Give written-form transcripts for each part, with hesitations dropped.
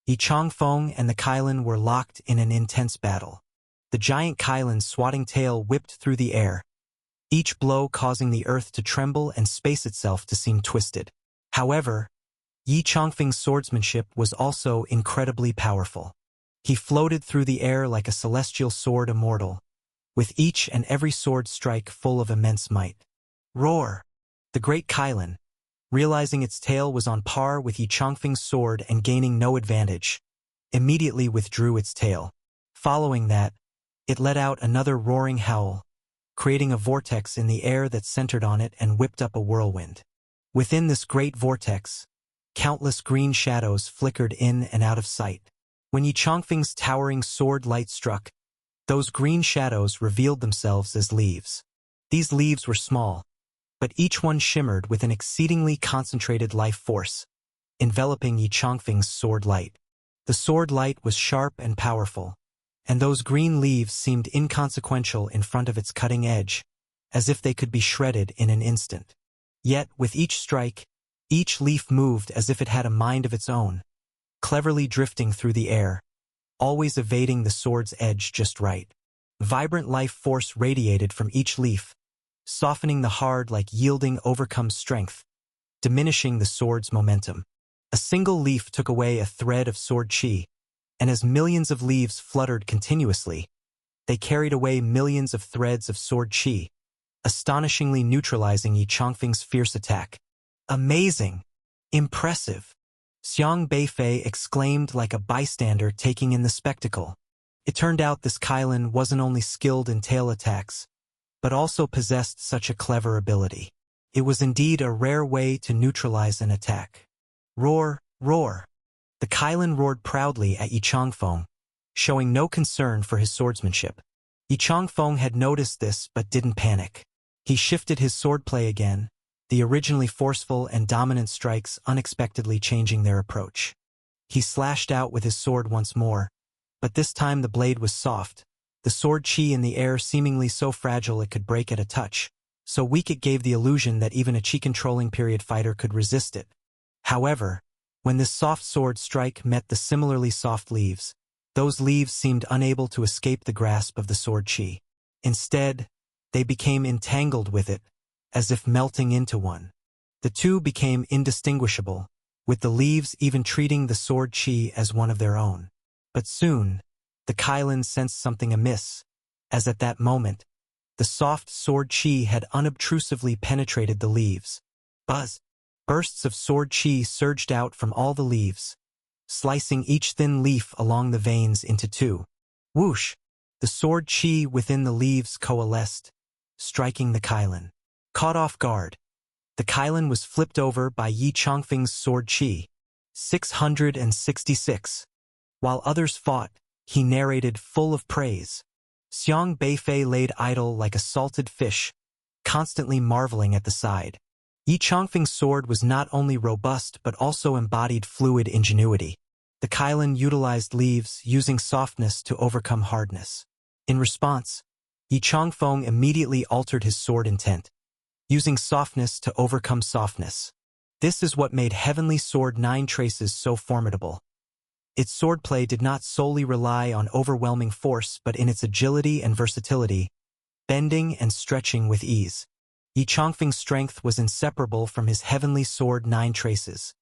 Yi Changfeng and the Kailan were locked in an intense battle. The giant Kailan's swatting tail whipped through the air, each blow causing the earth to tremble and space itself to seem twisted. However, Yi Changfeng's swordsmanship was also incredibly powerful. He floated through the air like a celestial sword immortal, with each and every sword strike full of immense might. Roar! The great Kailan, realizing its tail was on par with Yi Changfeng's sword and gaining no advantage, immediately withdrew its tail. Following that, it let out another roaring howl, creating a vortex in the air that centered on it and whipped up a whirlwind. Within this great vortex, countless green shadows flickered in and out of sight. When Yi Changfeng's towering sword light struck, those green shadows revealed themselves as leaves. These leaves were small, but each one shimmered with an exceedingly concentrated life force, enveloping Yi Changfeng's sword light. The sword light was sharp and powerful, and those green leaves seemed inconsequential in front of its cutting edge, as if they could be shredded in an instant. Yet, with each strike, each leaf moved as if it had a mind of its own, cleverly drifting through the air, always evading the sword's edge just right. Vibrant life force radiated from each leaf, softening the hard like yielding overcomes strength, diminishing the sword's momentum. A single leaf took away a thread of sword chi, and as millions of leaves fluttered continuously, they carried away millions of threads of sword chi, astonishingly neutralizing Yi Changfeng's fierce attack. Amazing! Impressive! Xiang Beifei exclaimed like a bystander taking in the spectacle. It turned out this Kailan wasn't only skilled in tail attacks, but also possessed such a clever ability. It was indeed a rare way to neutralize an attack. Roar, roar! The Kailan roared proudly at Yi Changfeng, showing no concern for his swordsmanship. Yi Changfeng had noticed this but didn't panic. He shifted his swordplay again, the originally forceful and dominant strikes unexpectedly changing their approach. He slashed out with his sword once more, but this time the blade was soft, the sword chi in the air seemingly so fragile it could break at a touch, so weak it gave the illusion that even a chi-controlling period fighter could resist it. However, when this soft sword strike met the similarly soft leaves, those leaves seemed unable to escape the grasp of the sword chi. Instead, they became entangled with it, as if melting into one. The two became indistinguishable, with the leaves even treating the sword chi as one of their own. But soon, the Kailan sensed something amiss, as at that moment, the soft sword chi had unobtrusively penetrated the leaves. Buzz! Bursts of sword chi surged out from all the leaves, slicing each thin leaf along the veins into two. Whoosh! The sword chi within the leaves coalesced, striking the Kailan. Caught off guard, the Kailan was flipped over by Yi Changfeng's sword chi. 666. While others fought, he narrated full of praise. Xiang Beifei laid idle like a salted fish, constantly marveling at the side. Yi Changfeng's sword was not only robust but also embodied fluid ingenuity. The Kailan utilized leaves, using softness to overcome hardness. In response, Yi Changfeng immediately altered his sword intent, using softness to overcome softness. This is what made Heavenly Sword 9 Traces so formidable. Its swordplay did not solely rely on overwhelming force but in its agility and versatility, bending and stretching with ease. Yi Changfeng's strength was inseparable from his Heavenly Sword 9 Traces,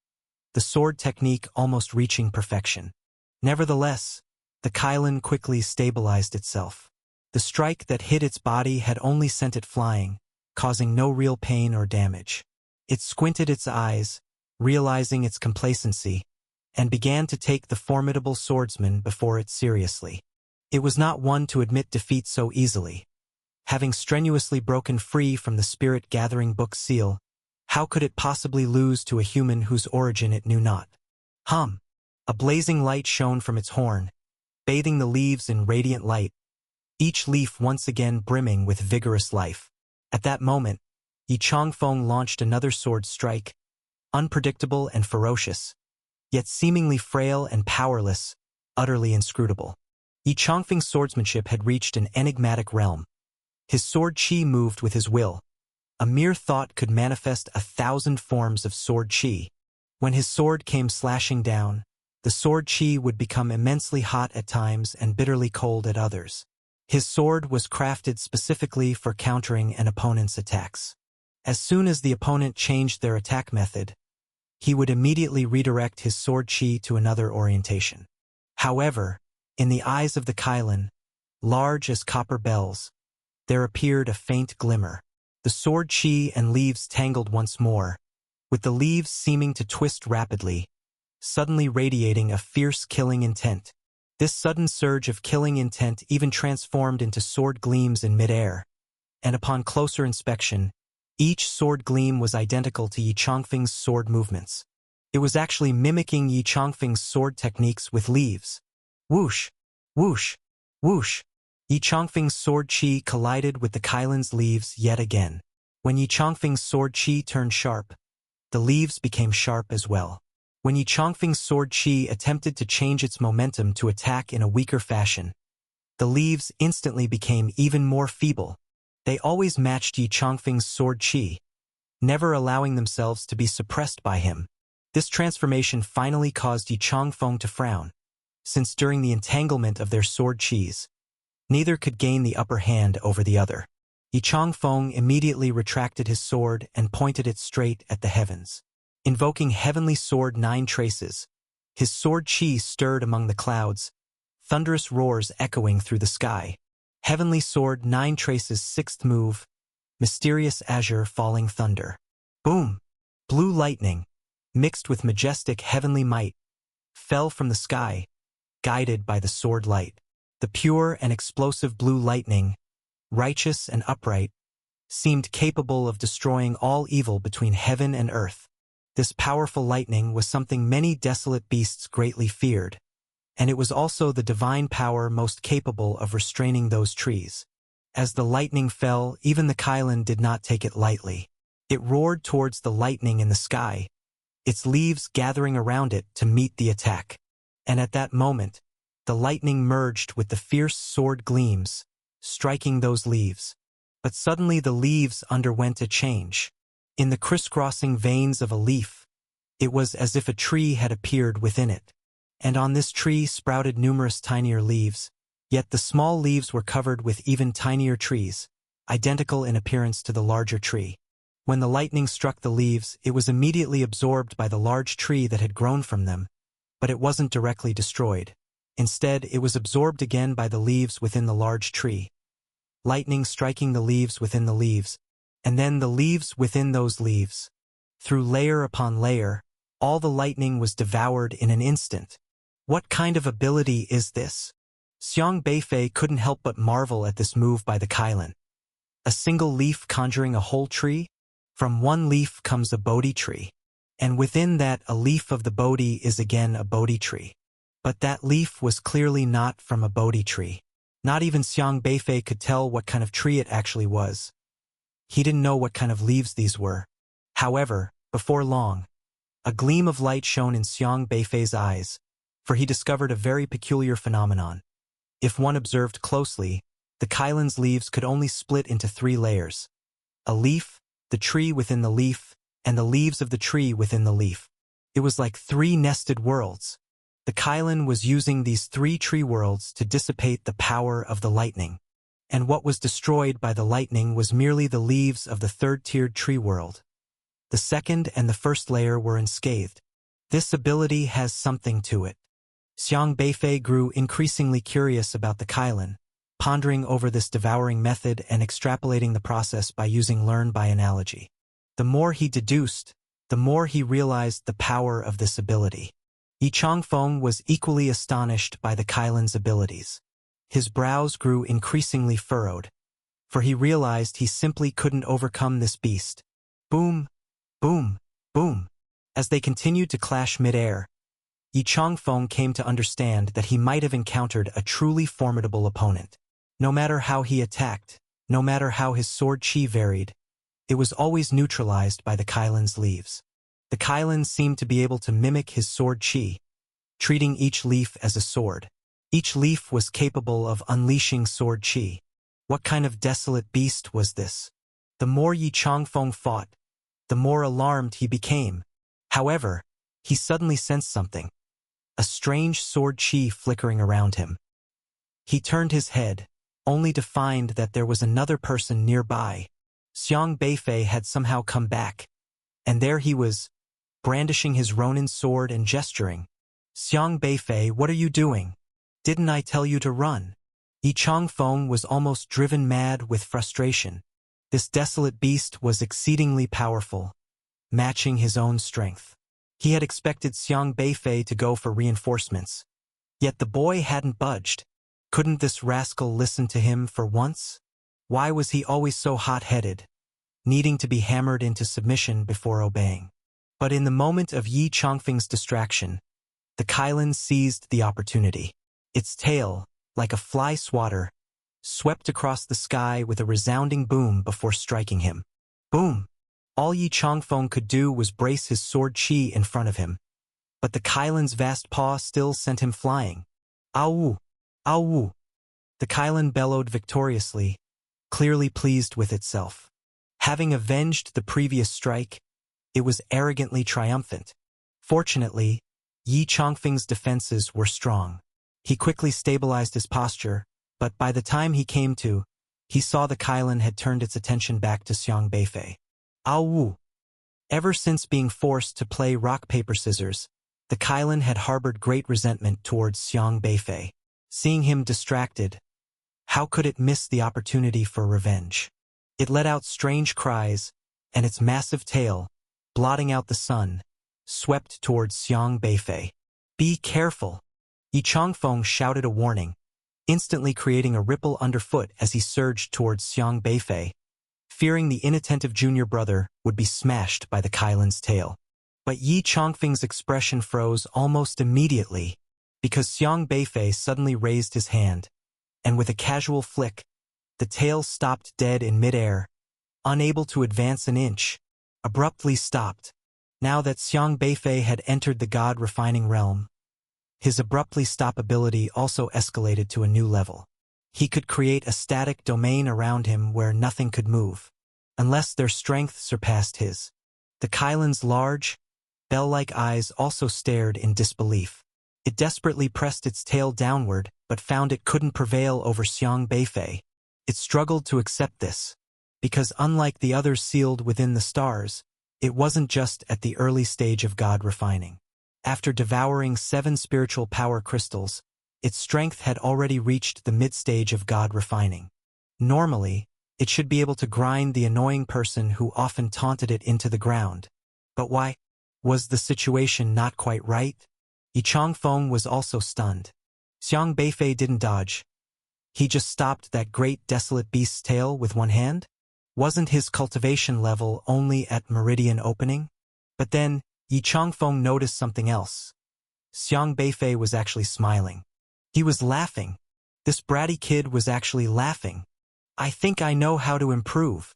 the sword technique almost reaching perfection. Nevertheless, the Kailan quickly stabilized itself. The strike that hit its body had only sent it flying, causing no real pain or damage. It squinted its eyes, realizing its complacency, and began to take the formidable swordsman before it seriously. It was not one to admit defeat so easily. Having strenuously broken free from the spirit-gathering book seal, how could it possibly lose to a human whose origin it knew not? Hum! A blazing light shone from its horn, bathing the leaves in radiant light, each leaf once again brimming with vigorous life. At that moment, Yi Changfeng launched another sword strike, unpredictable and ferocious, yet seemingly frail and powerless, utterly inscrutable. Yi Changfeng's swordsmanship had reached an enigmatic realm. His sword chi moved with his will. A mere thought could manifest 1,000 forms of sword chi. When his sword came slashing down, The sword chi would become immensely hot at times and bitterly cold at others. His sword was crafted specifically for countering an opponent's attacks. As soon as the opponent changed their attack method, he would immediately redirect his sword chi to another orientation. However, in the eyes of the Kailan, large as copper bells, there appeared a faint glimmer. The sword chi and leaves tangled once more, with the leaves seeming to twist rapidly, suddenly radiating a fierce killing intent. This sudden surge of killing intent even transformed into sword gleams in midair, and upon closer inspection, each sword gleam was identical to Yi Chongfeng's sword movements. It was actually mimicking Yi Chongfeng's sword techniques with leaves. Whoosh! Whoosh! Whoosh! Yi Chongfeng's sword chi collided with the Kailan's leaves yet again. When Yi Chongfeng's sword chi turned sharp, the leaves became sharp as well. When Yi Chongfeng's sword chi attempted to change its momentum to attack in a weaker fashion, the leaves instantly became even more feeble. They always matched Yi Chongfeng's sword chi, never allowing themselves to be suppressed by him. This transformation finally caused Yi Chongfeng to frown, since during the entanglement of their sword chis, neither could gain the upper hand over the other. Yi Chongfeng immediately retracted his sword and pointed it straight at the heavens. Invoking Heavenly Sword 9 Traces, his sword chi stirred among the clouds, thunderous roars echoing through the sky. Heavenly Sword 9 Traces' 6th move, Mysterious Azure Falling Thunder. Boom! Blue lightning, mixed with majestic heavenly might, fell from the sky, guided by the sword light. The pure and explosive blue lightning, righteous and upright, seemed capable of destroying all evil between heaven and earth. This powerful lightning was something many desolate beasts greatly feared, and it was also the divine power most capable of restraining those trees. As the lightning fell, even the Kailan did not take it lightly. It roared towards the lightning in the sky, its leaves gathering around it to meet the attack. And at that moment, the lightning merged with the fierce sword gleams, striking those leaves. But suddenly the leaves underwent a change. In the crisscrossing veins of a leaf, it was as if a tree had appeared within it. And on this tree sprouted numerous tinier leaves, yet the small leaves were covered with even tinier trees, identical in appearance to the larger tree. When the lightning struck the leaves, it was immediately absorbed by the large tree that had grown from them, but it wasn't directly destroyed. Instead, it was absorbed again by the leaves within the large tree. Lightning striking the leaves within the leaves, and then the leaves within those leaves. Through layer upon layer, all the lightning was devoured in an instant. What kind of ability is this? Xiang Beifei couldn't help but marvel at this move by the Kailan. A single leaf conjuring a whole tree? From one leaf comes a Bodhi tree, and within that a leaf of the Bodhi is again a Bodhi tree. But that leaf was clearly not from a Bodhi tree. Not even Xiang Beifei could tell what kind of tree it actually was. He didn't know what kind of leaves these were. However, before long, a gleam of light shone in Xiang Beifei's eyes, for he discovered a very peculiar phenomenon. If one observed closely, the Kailan's leaves could only split into 3 layers. A leaf, the tree within the leaf, and the leaves of the tree within the leaf. It was like 3 nested worlds. The Kailan was using these 3 tree worlds to dissipate the power of the lightning. And what was destroyed by the lightning was merely the leaves of the 3rd-tiered tree world. The 2nd and the 1st layer were unscathed. This ability has something to it. Xiang Beifei grew increasingly curious about the Kailan, pondering over this devouring method and extrapolating the process by using learn by analogy. The more he deduced, the more he realized the power of this ability. Yi Chongfeng was equally astonished by the Kailan's abilities. His brows grew increasingly furrowed, for he realized he simply couldn't overcome this beast. Boom, boom, boom. As they continued to clash mid-air, Yi Chongfeng came to understand that he might have encountered a truly formidable opponent. No matter how he attacked, no matter how his sword chi varied, it was always neutralized by the Kailan's leaves. The Kailan seemed to be able to mimic his sword chi, treating each leaf as a sword. Each leaf was capable of unleashing sword chi. What kind of desolate beast was this? The more Yi Chongfeng fought, the more alarmed he became. However, he suddenly sensed something. a strange sword chi flickering around him. He turned his head, only to find that there was another person nearby. Xiang Beifei had somehow come back, and there he was, brandishing his Ronin sword and gesturing. "Xiang Beifei, what are you doing? Didn't I tell you to run?" Yi Changfeng was almost driven mad with frustration. This desolate beast was exceedingly powerful, matching his own strength. He had expected Xiang Beifei to go for reinforcements, yet the boy hadn't budged. Couldn't this rascal listen to him for once? Why was he always so hot-headed, needing to be hammered into submission before obeying? But in the moment of Yi Changfeng's distraction, the Kailan seized the opportunity. Its tail, like a fly swatter, swept across the sky with a resounding boom before striking him. Boom! All Yi Changfeng could do was brace his sword chi in front of him, but the Kailan's vast paw still sent him flying. "Ow! Ow!" The Kailan bellowed victoriously, clearly pleased with itself. Having avenged the previous strike, it was arrogantly triumphant. Fortunately, Yi Changfeng's defenses were strong. He quickly stabilized his posture, but by the time he came to, he saw the Kailan had turned its attention back to Xiang Beifei. "Ow!" Ever since being forced to play rock-paper-scissors, the Kailan had harbored great resentment towards Xiang Beifei. Seeing him distracted, how could it miss the opportunity for revenge? It let out strange cries, and its massive tail, blotting out the sun, swept towards Xiang Beifei. "Be careful!" Yi Changfeng shouted a warning, instantly creating a ripple underfoot as he surged towards Xiang Beifei, fearing the inattentive junior brother would be smashed by the Kailan's tail. But Yi Changfeng's expression froze almost immediately, because Xiang Beifei suddenly raised his hand, and with a casual flick, the tail stopped dead in midair, unable to advance an inch, abruptly stopped. Now that Xiang Beifei had entered the God-refining realm, his abruptly stop ability also escalated to a new level. He could create a static domain around him where nothing could move, unless their strength surpassed his. The Kailan's large, bell-like eyes also stared in disbelief. It desperately pressed its tail downward, but found it couldn't prevail over Xiang Beifei. It struggled to accept this, because unlike the others sealed within the stars, it wasn't just at the early stage of God refining. After devouring 7 spiritual power crystals, its strength had already reached the mid-stage of God refining. Normally, it should be able to grind the annoying person who often taunted it into the ground. But why? Was the situation not quite right? Yi Changfeng was also stunned. Xiang Beifei didn't dodge. He just stopped that great desolate beast's tail with one hand? Wasn't his cultivation level only at meridian opening? But then, Yi Changfeng noticed something else. Xiang Beifei was actually smiling. He was laughing. This bratty kid was actually laughing. "I think I know how to improve."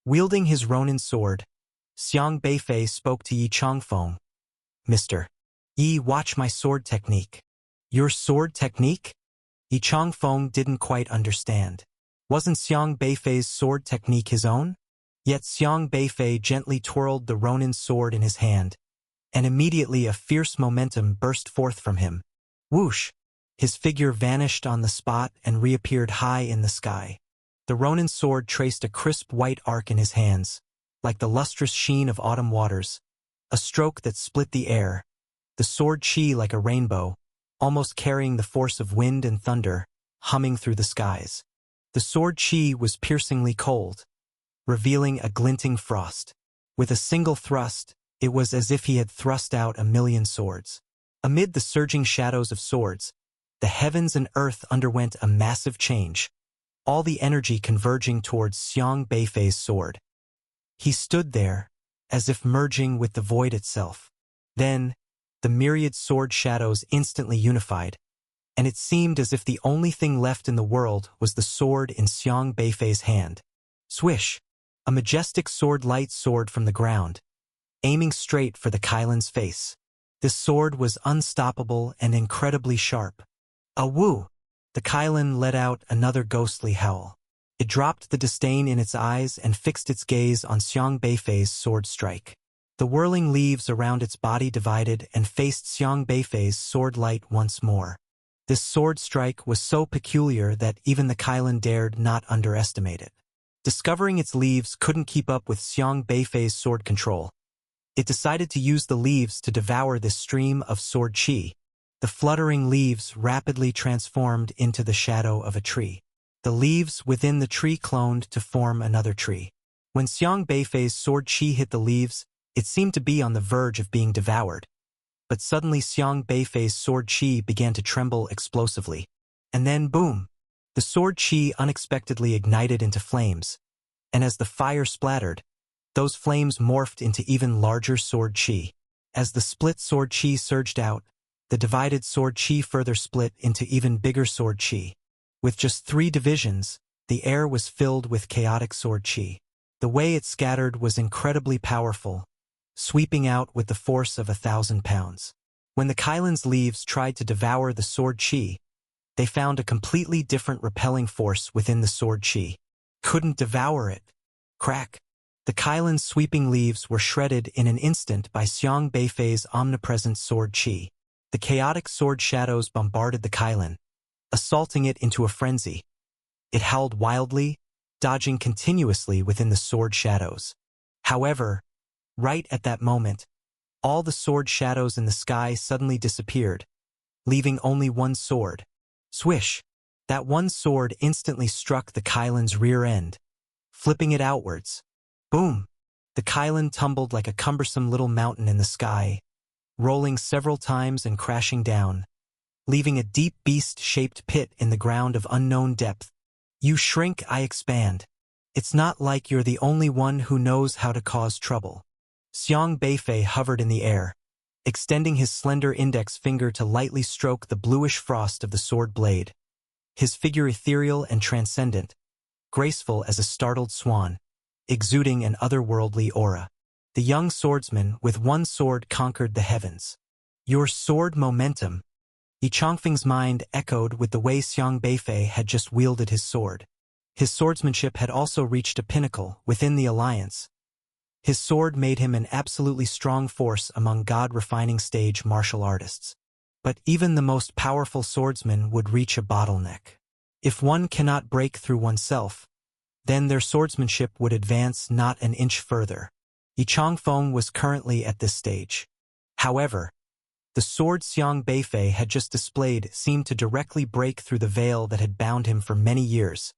Wielding his Ronin sword, Xiang Beifei spoke to Yi Changfeng. "Mr. Yi, watch my sword technique." "Your sword technique?" Yi Changfeng didn't quite understand. Wasn't Xiang Beifei's sword technique his own? Yet Xiang Beifei gently twirled the Ronin sword in his hand, and immediately a fierce momentum burst forth from him. Whoosh! His figure vanished on the spot and reappeared high in the sky. The Ronin sword traced a crisp white arc in his hands, like the lustrous sheen of autumn waters, a stroke that split the air, the sword chi like a rainbow, almost carrying the force of wind and thunder, humming through the skies. The sword chi was piercingly cold, revealing a glinting frost. With a single thrust, it was as if he had thrust out 1,000,000 swords. Amid the surging shadows of swords, the heavens and earth underwent a massive change, all the energy converging towards Xiang Beifei's sword. He stood there, as if merging with the void itself. Then, the myriad sword shadows instantly unified, and it seemed as if the only thing left in the world was the sword in Xiang Beifei's hand. Swish! A majestic sword-light soared from the ground, aiming straight for the Kailan's face. This sword was unstoppable and incredibly sharp. "Awoo!" The Kailan let out another ghostly howl. It dropped the disdain in its eyes and fixed its gaze on Xiang Beifei's sword strike. The whirling leaves around its body divided and faced Xiang Beifei's sword light once more. This sword strike was so peculiar that even the Kailan dared not underestimate it. Discovering its leaves couldn't keep up with Xiang Beifei's sword control, it decided to use the leaves to devour this stream of sword qi. The fluttering leaves rapidly transformed into the shadow of a tree. The leaves within the tree cloned to form another tree. When Xiang Beifei's sword qi hit the leaves, it seemed to be on the verge of being devoured. But suddenly Xiang Beifei's sword qi began to tremble explosively. And then, boom! The sword qi unexpectedly ignited into flames. And as the fire splattered, those flames morphed into even larger sword qi. As the split sword qi surged out, the divided sword qi further split into even bigger sword qi. With just 3 divisions, the air was filled with chaotic sword qi. The way it scattered was incredibly powerful, sweeping out with the force of 1,000 pounds. When the Kailan's leaves tried to devour the sword qi, they found a completely different repelling force within the sword qi. Couldn't devour it. Crack! The Kailan's sweeping leaves were shredded in an instant by Xiang Beifei's omnipresent sword qi. The chaotic sword shadows bombarded the Kailan, assaulting it into a frenzy. It howled wildly, dodging continuously within the sword shadows. However, right at that moment, all the sword shadows in the sky suddenly disappeared, leaving only one sword. Swish! That one sword instantly struck the Kailan's rear end, flipping it outwards. Boom! The Kailan tumbled like a cumbersome little mountain in the sky, rolling several times and crashing down, leaving a deep beast-shaped pit in the ground of unknown depth. You shrink, I expand. It's not like you're the only one who knows how to cause trouble. Xiang Beifei hovered in the air, extending his slender index finger to lightly stroke the bluish frost of the sword blade. His figure ethereal and transcendent, graceful as a startled swan, exuding an otherworldly aura. The young swordsman with one sword conquered the heavens. Your sword momentum. Yi Changfeng's mind echoed with the way Xiang Beifei had just wielded his sword. His swordsmanship had also reached a pinnacle within the alliance. His sword made him an absolutely strong force among god-refining stage martial artists. But even the most powerful swordsman would reach a bottleneck. If one cannot break through oneself, then their swordsmanship would advance not an inch further. Yi Changfeng was currently at this stage. However, the sword Xiang Beifei had just displayed seemed to directly break through the veil that had bound him for many years,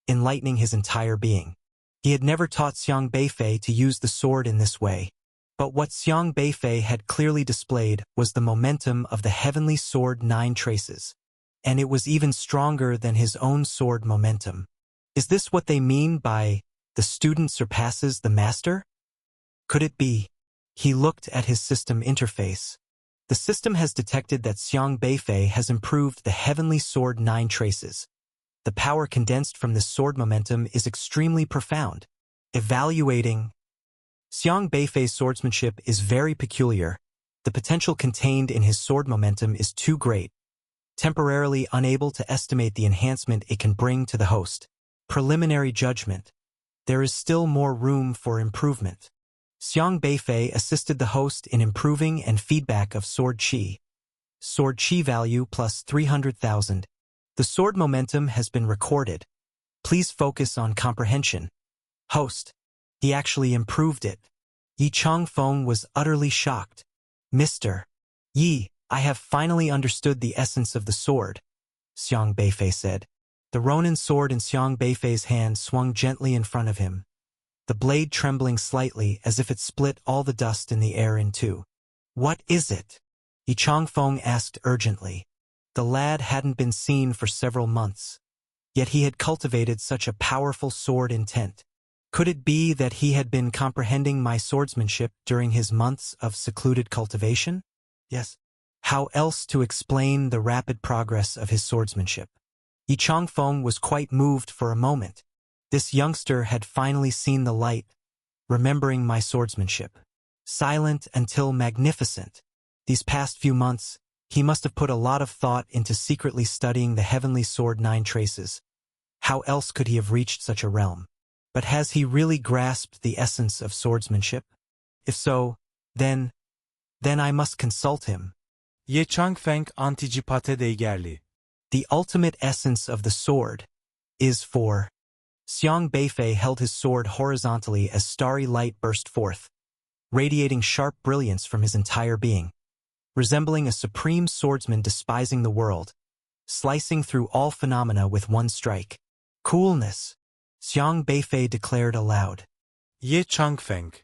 enlightening his entire being. He had never taught Xiang Beifei to use the sword in this way. But what Xiang Beifei had clearly displayed was the momentum of the heavenly sword 9 traces. And it was even stronger than his own sword momentum. Is this what they mean by, the student surpasses the master? Could it be? He looked at his system interface. The system has detected that Xiang Beifei has improved the heavenly sword 9 traces. The power condensed from this sword momentum is extremely profound. Evaluating. Xiang Beifei's swordsmanship is very peculiar. The potential contained in his sword momentum is too great, temporarily unable to estimate the enhancement it can bring to the host. Preliminary judgment. There is still more room for improvement. Xiang Beifei assisted the host in improving and feedback of sword qi. Sword qi value plus 300,000. The sword momentum has been recorded. Please focus on comprehension. Host. He actually improved it. Yi Changfeng was utterly shocked. Mr. Yi, I have finally understood the essence of the sword, Xiang Beifei said. The Ronin sword in Xiang Beifei's hand swung gently in front of him, the blade trembling slightly as if it split all the dust in the air in two. What is it? Yi Changfeng asked urgently. The lad hadn't been seen for several months, yet he had cultivated such a powerful sword intent. Could it be that he had been comprehending my swordsmanship during his months of secluded cultivation? Yes. How else to explain the rapid progress of his swordsmanship? Yi Changfeng was quite moved for a moment. This youngster had finally seen the light, remembering my swordsmanship. Silent until magnificent. These past few months, he must have put a lot of thought into secretly studying the heavenly sword 9 traces. How else could he have reached such a realm? But has he really grasped the essence of swordsmanship? If so, Then I must consult him. Ye Changfeng Anticipate Deigerli. The ultimate essence of the sword is for. Xiang Beifei held his sword horizontally as starry light burst forth, radiating sharp brilliance from his entire being, resembling a supreme swordsman despising the world, slicing through all phenomena with one strike. Coolness, Xiang Beifei declared aloud. Ye Changfeng.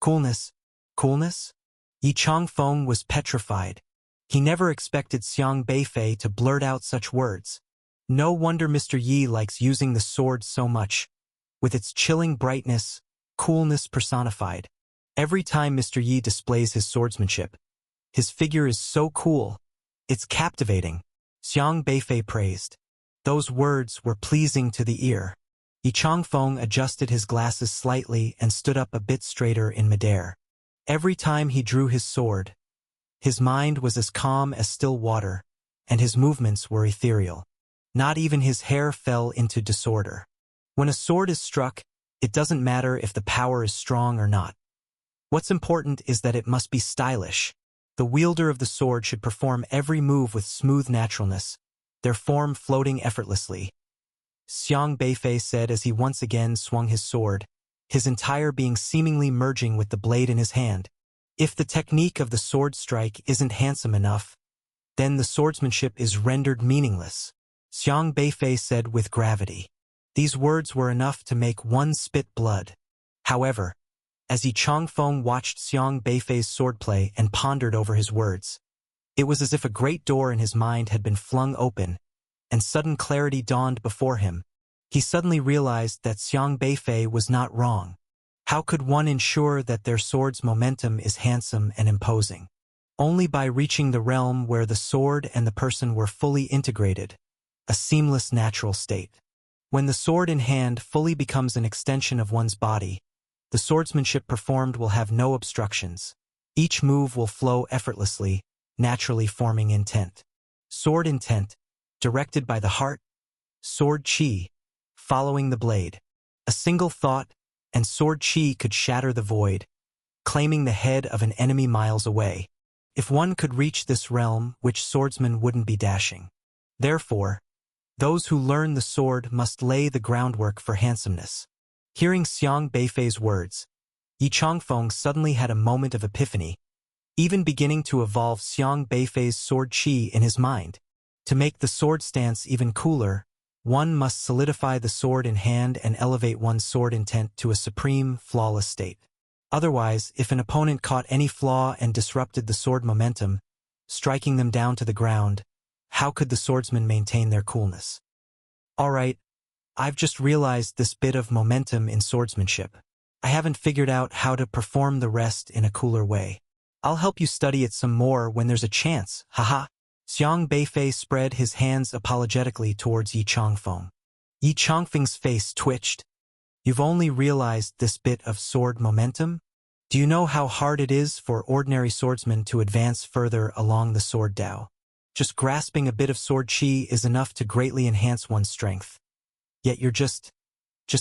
Coolness, coolness? Yi Changfeng was petrified. He never expected Xiang Beifei to blurt out such words. No wonder Mr. Yi likes using the sword so much, with its chilling brightness, coolness personified. Every time Mr. Yi displays his swordsmanship, his figure is so cool. It's captivating, Xiang Beifei praised. Those words were pleasing to the ear. Yi Changfeng adjusted his glasses slightly and stood up a bit straighter in midair. Every time he drew his sword, his mind was as calm as still water, and his movements were ethereal. Not even his hair fell into disorder. When a sword is struck, it doesn't matter if the power is strong or not. What's important is that it must be stylish. The wielder of the sword should perform every move with smooth naturalness, their form floating effortlessly. Xiang Beifei said as he once again swung his sword, his entire being seemingly merging with the blade in his hand. If the technique of the sword strike isn't handsome enough, then the swordsmanship is rendered meaningless, Xiang Beifei said with gravity. These words were enough to make one spit blood. However, as Yi Changfeng watched Xiang Beifei's swordplay and pondered over his words, it was as if a great door in his mind had been flung open, and sudden clarity dawned before him. He suddenly realized that Xiang Beifei was not wrong. How could one ensure that their sword's momentum is handsome and imposing? Only by reaching the realm where the sword and the person were fully integrated, a seamless natural state. When the sword in hand fully becomes an extension of one's body, the swordsmanship performed will have no obstructions. Each move will flow effortlessly, naturally forming intent. Sword intent, directed by the heart, sword chi, following the blade. A single thought, and sword chi could shatter the void, claiming the head of an enemy miles away. If one could reach this realm, which swordsman wouldn't be dashing? Therefore, those who learn the sword must lay the groundwork for handsomeness. Hearing Xiang Beifei's words, Yi Changfeng suddenly had a moment of epiphany, even beginning to evolve Xiang Beifei's sword chi in his mind. To make the sword stance even cooler, one must solidify the sword in hand and elevate one's sword intent to a supreme, flawless state. Otherwise, if an opponent caught any flaw and disrupted the sword momentum, striking them down to the ground, how could the swordsman maintain their coolness? Alright, I've just realized this bit of momentum in swordsmanship. I haven't figured out how to perform the rest in a cooler way. I'll help you study it some more when there's a chance, haha. Xiang Beifei spread his hands apologetically towards Yi Changfeng. Yi Changfeng's face twitched. You've only realized this bit of sword momentum? Do you know how hard it is for ordinary swordsmen to advance further along the sword Dao? Just grasping a bit of sword chi is enough to greatly enhance one's strength. Yet you're just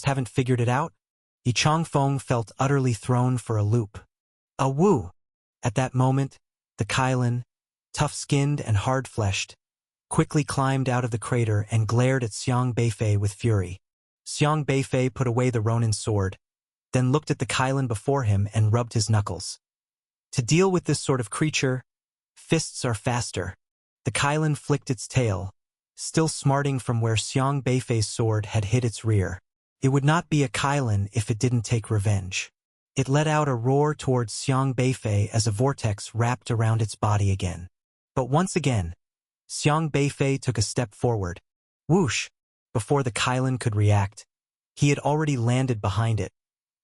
haven't figured it out? Yi Changfeng felt utterly thrown for a loop. A woo! At that moment, the Kailan, tough-skinned and hard-fleshed, quickly climbed out of the crater and glared at Xiang Beifei with fury. Xiang Beifei put away the Ronin sword, then looked at the Kailan before him and rubbed his knuckles. To deal with this sort of creature, fists are faster. The Kailan flicked its tail, still smarting from where Xiang Beifei's sword had hit its rear. It would not be a Kailan if it didn't take revenge. It let out a roar towards Xiang Beifei as a vortex wrapped around its body again. But once again, Xiang Beifei took a step forward. Whoosh! Before the Kailan could react, he had already landed behind it,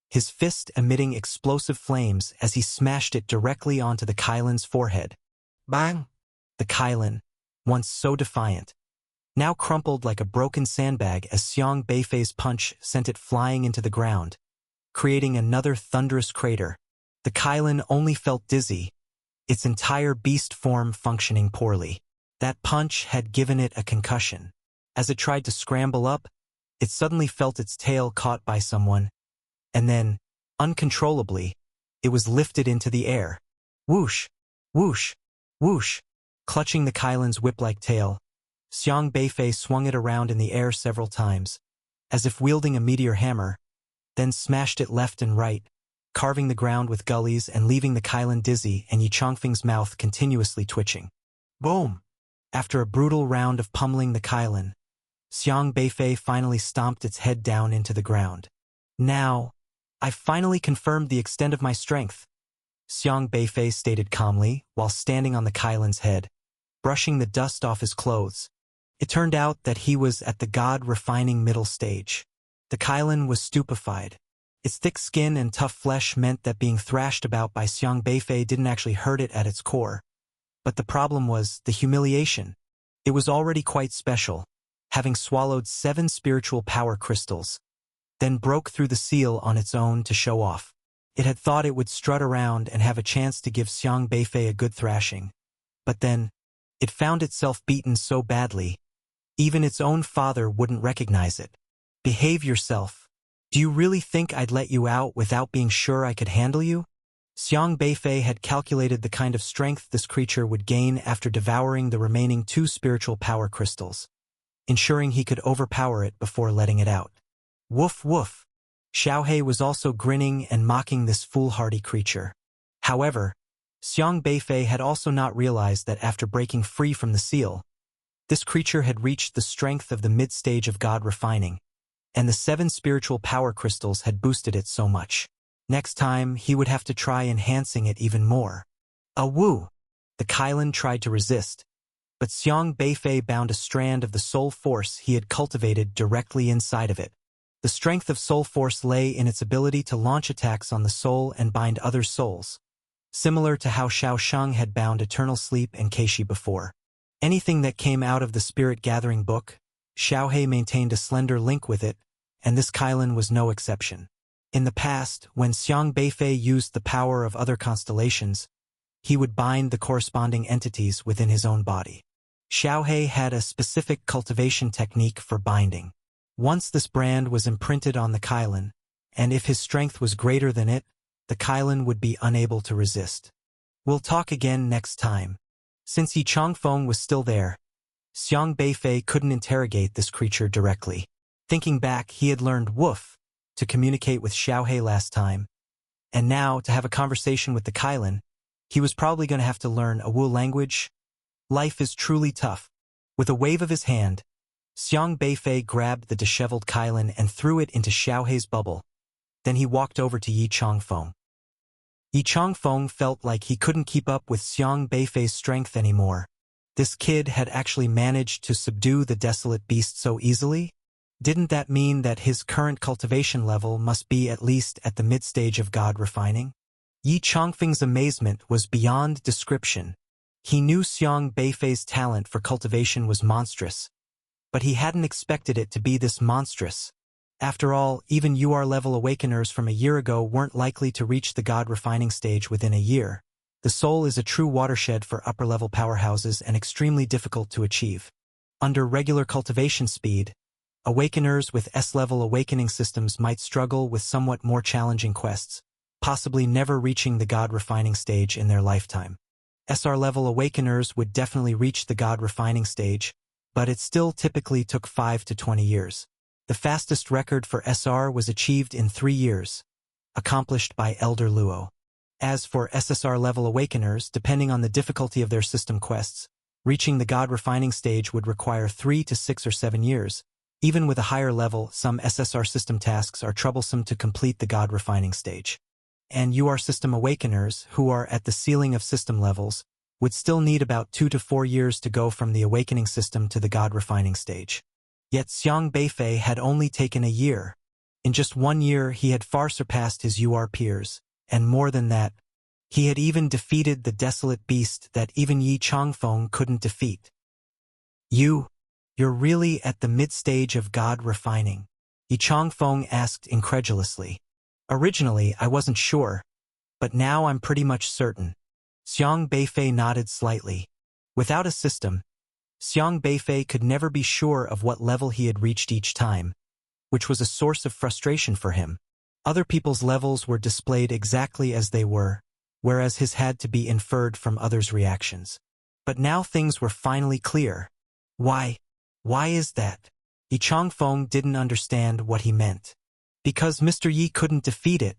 his fist emitting explosive flames as he smashed it directly onto the Kailan's forehead. Bang! The Kailan, once so defiant, now crumpled like a broken sandbag as Xiang Beifei's punch sent it flying into the ground, creating another thunderous crater. The Kailan only felt dizzy, its entire beast form functioning poorly. That punch had given it a concussion. As it tried to scramble up, it suddenly felt its tail caught by someone, and then, uncontrollably, it was lifted into the air. Whoosh! Whoosh! Whoosh! Clutching the Kailan's whip-like tail, Xiang Beifei swung it around in the air several times, as if wielding a meteor hammer, then smashed it left and right, carving the ground with gullies and leaving the Kailan dizzy and Yi Chongfeng's mouth continuously twitching. Boom! After a brutal round of pummeling the Kailan, Xiang Beifei finally stomped its head down into the ground. Now, I've finally confirmed the extent of my strength, Xiang Beifei stated calmly while standing on the Kailan's head, brushing the dust off his clothes. It turned out that he was at the god-refining middle stage. The Kailan was stupefied. Its thick skin and tough flesh meant that being thrashed about by Xiang Beifei didn't actually hurt it at its core. But the problem was the humiliation. It was already quite special, having swallowed 7 spiritual power crystals, then broke through the seal on its own to show off. It had thought it would strut around and have a chance to give Xiang Beifei a good thrashing. But then, it found itself beaten so badly, even its own father wouldn't recognize it. Behave yourself. Do you really think I'd let you out without being sure I could handle you? Xiang Beifei had calculated the kind of strength this creature would gain after devouring the remaining 2 spiritual power crystals, ensuring he could overpower it before letting it out. Woof woof! Xiaohe was also grinning and mocking this foolhardy creature. However, Xiang Beifei had also not realized that after breaking free from the seal, this creature had reached the strength of the mid-stage of God refining, and the 7 spiritual power crystals had boosted it so much. Next time, he would have to try enhancing it even more. Woo! The Kailan tried to resist, but Xiang Beifei bound a strand of the soul force he had cultivated directly inside of it. The strength of soul force lay in its ability to launch attacks on the soul and bind other souls, similar to how Xiao Sheng had bound Eternal Sleep and Keishi before. Anything that came out of the Spirit Gathering book, Xiaohe maintained a slender link with it, and this Kailan was no exception. In the past, when Xiang Beifei used the power of other constellations, he would bind the corresponding entities within his own body. Xiaohe had a specific cultivation technique for binding. Once this brand was imprinted on the Kailan, and if his strength was greater than it, the Kailan would be unable to resist. We'll talk again next time. Since Yi Chongfeng was still there, Xiang Beifei couldn't interrogate this creature directly. Thinking back, he had learned woof to communicate with Xiaohe last time, and now to have a conversation with the Kailan, he was probably going to have to learn a Wu language. Life is truly tough. With a wave of his hand, Xiang Beifei grabbed the disheveled Kailan and threw it into Xiaohe's bubble. Then he walked over to Yi Chongfeng. Yi Chongfeng felt like he couldn't keep up with Xiang Beifei's strength anymore. This kid had actually managed to subdue the desolate beast so easily? Didn't that mean that his current cultivation level must be at least at the mid-stage of God refining? Yi Chongfeng's amazement was beyond description. He knew Xiang Beifei's talent for cultivation was monstrous, but he hadn't expected it to be this monstrous. After all, even UR-level awakeners from a year ago weren't likely to reach the God refining stage within a year. The soul is a true watershed for upper-level powerhouses and extremely difficult to achieve. Under regular cultivation speed, awakeners with S-level awakening systems might struggle with somewhat more challenging quests, possibly never reaching the God refining stage in their lifetime. SR-level awakeners would definitely reach the God refining stage, but it still typically took 5 to 20 years. The fastest record for SR was achieved in 3 years, accomplished by Elder Luo. As for SSR-level awakeners, depending on the difficulty of their system quests, reaching the God refining stage would require 3 to 6 or 7 years. Even with a higher level, some SSR system tasks are troublesome to complete the God refining stage. And UR system awakeners, who are at the ceiling of system levels, would still need about 2 to 4 years to go from the awakening system to the God refining stage. Yet Xiang Beifei had only taken a year. In just 1 year, he had far surpassed his UR peers, and more than that, he had even defeated the desolate beast that even Yi Chongfeng couldn't defeat. You're really at the mid-stage of God refining? Yi Chongfeng asked incredulously. Originally, I wasn't sure, but now I'm pretty much certain. Xiang Beifei nodded slightly. Without a system, Xiang Beifei could never be sure of what level he had reached each time, which was a source of frustration for him. Other people's levels were displayed exactly as they were, whereas his had to be inferred from others' reactions. But now things were finally clear. Why? Why is that? Yi Changfeng didn't understand what he meant. Because Mr. Yi couldn't defeat it,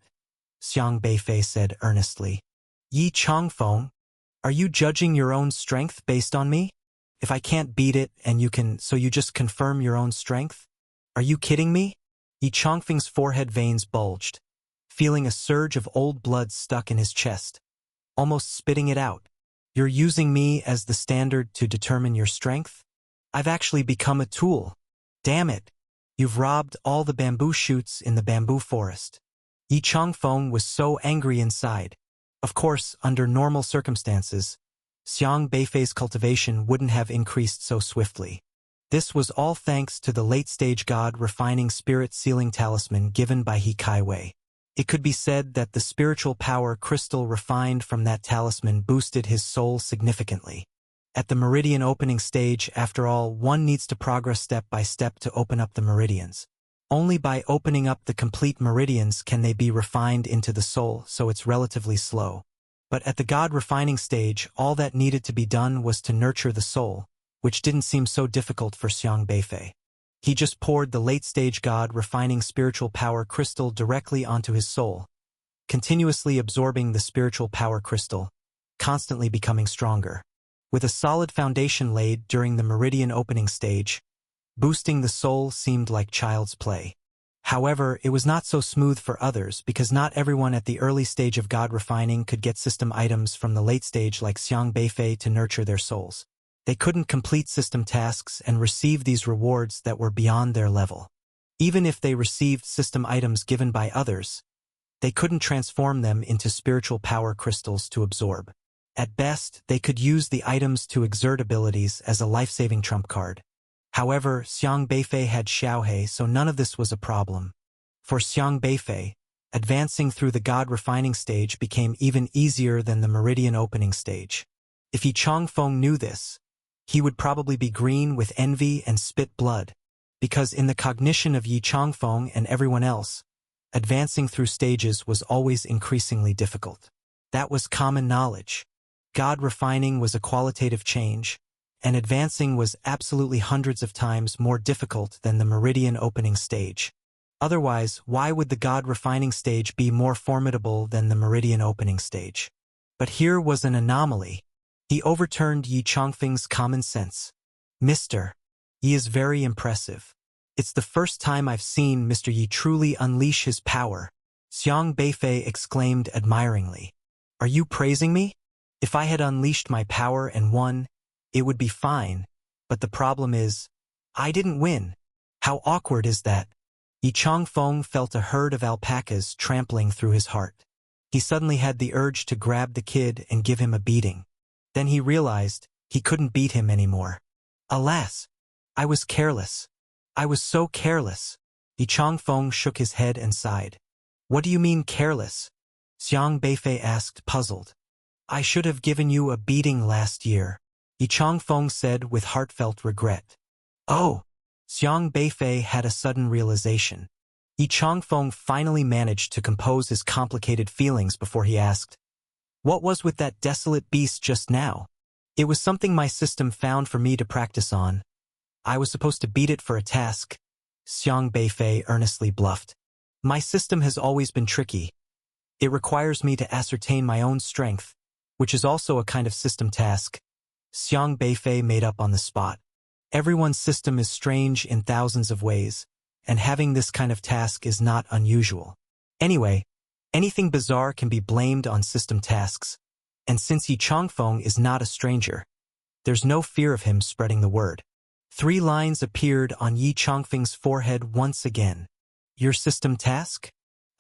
Xiang Beifei said earnestly. Yi Changfeng, are you judging your own strength based on me? If I can't beat it and you can, so you just confirm your own strength? Are you kidding me? Yi Changfeng's forehead veins bulged, feeling a surge of old blood stuck in his chest, almost spitting it out. You're using me as the standard to determine your strength? I've actually become a tool. Damn it. You've robbed all the bamboo shoots in the bamboo forest. Yi Changfeng was so angry inside. Of course, under normal circumstances, Xiang Beifei's cultivation wouldn't have increased so swiftly. This was all thanks to the late-stage god refining spirit sealing talisman given by He Kaiwei. It could be said that the spiritual power crystal refined from that talisman boosted his soul significantly. At the meridian opening stage, after all, one needs to progress step by step to open up the meridians. Only by opening up the complete meridians can they be refined into the soul, so it's relatively slow. But at the god refining stage, all that needed to be done was to nurture the soul, which didn't seem so difficult for Xiang Beifei. He just poured the late-stage god refining spiritual power crystal directly onto his soul, continuously absorbing the spiritual power crystal, constantly becoming stronger. With a solid foundation laid during the meridian opening stage, boosting the soul seemed like child's play. However, it was not so smooth for others because not everyone at the early stage of god refining could get system items from the late stage like Xiang Beifei to nurture their souls. They couldn't complete system tasks and receive these rewards that were beyond their level. Even if they received system items given by others, they couldn't transform them into spiritual power crystals to absorb. At best, they could use the items to exert abilities as a life-saving trump card. However, Xiang Beifei had Xiaohe, so none of this was a problem. For Xiang Beifei, advancing through the god refining stage became even easier than the meridian opening stage. If Yi Changfeng knew this, he would probably be green with envy and spit blood, because in the cognition of Yi Changfeng and everyone else, advancing through stages was always increasingly difficult. That was common knowledge. God refining was a qualitative change, and advancing was absolutely hundreds of times more difficult than the meridian opening stage. Otherwise, why would the God refining stage be more formidable than the meridian opening stage? But here was an anomaly. He overturned Yi Changfeng's common sense. Mr. Yi is very impressive. It's the first time I've seen Mr. Yi truly unleash his power, Xiang Beifei exclaimed admiringly. Are you praising me? If I had unleashed my power and won, it would be fine, but the problem is, I didn't win. How awkward is that? Yi Changfeng felt a herd of alpacas trampling through his heart. He suddenly had the urge to grab the kid and give him a beating. Then he realized he couldn't beat him anymore. Alas, I was careless. I was so careless. Yi Changfeng shook his head and sighed. What do you mean careless? Xiang Beifei asked, puzzled. I should have given you a beating last year, Yi Changfeng said with heartfelt regret. Oh! Xiang Beifei had a sudden realization. Yi Changfeng finally managed to compose his complicated feelings before he asked, what was with that desolate beast just now? It was something my system found for me to practice on. I was supposed to beat it for a task, Xiang Beifei earnestly bluffed. My system has always been tricky. It requires me to ascertain my own strength, which is also a kind of system task, Xiang Beifei made up on the spot. Everyone's system is strange in thousands of ways, and having this kind of task is not unusual. Anyway, anything bizarre can be blamed on system tasks, and since Yi Changfeng is not a stranger, there's no fear of him spreading the word. 3 lines appeared on Yi Changfeng's forehead once again. Your system task?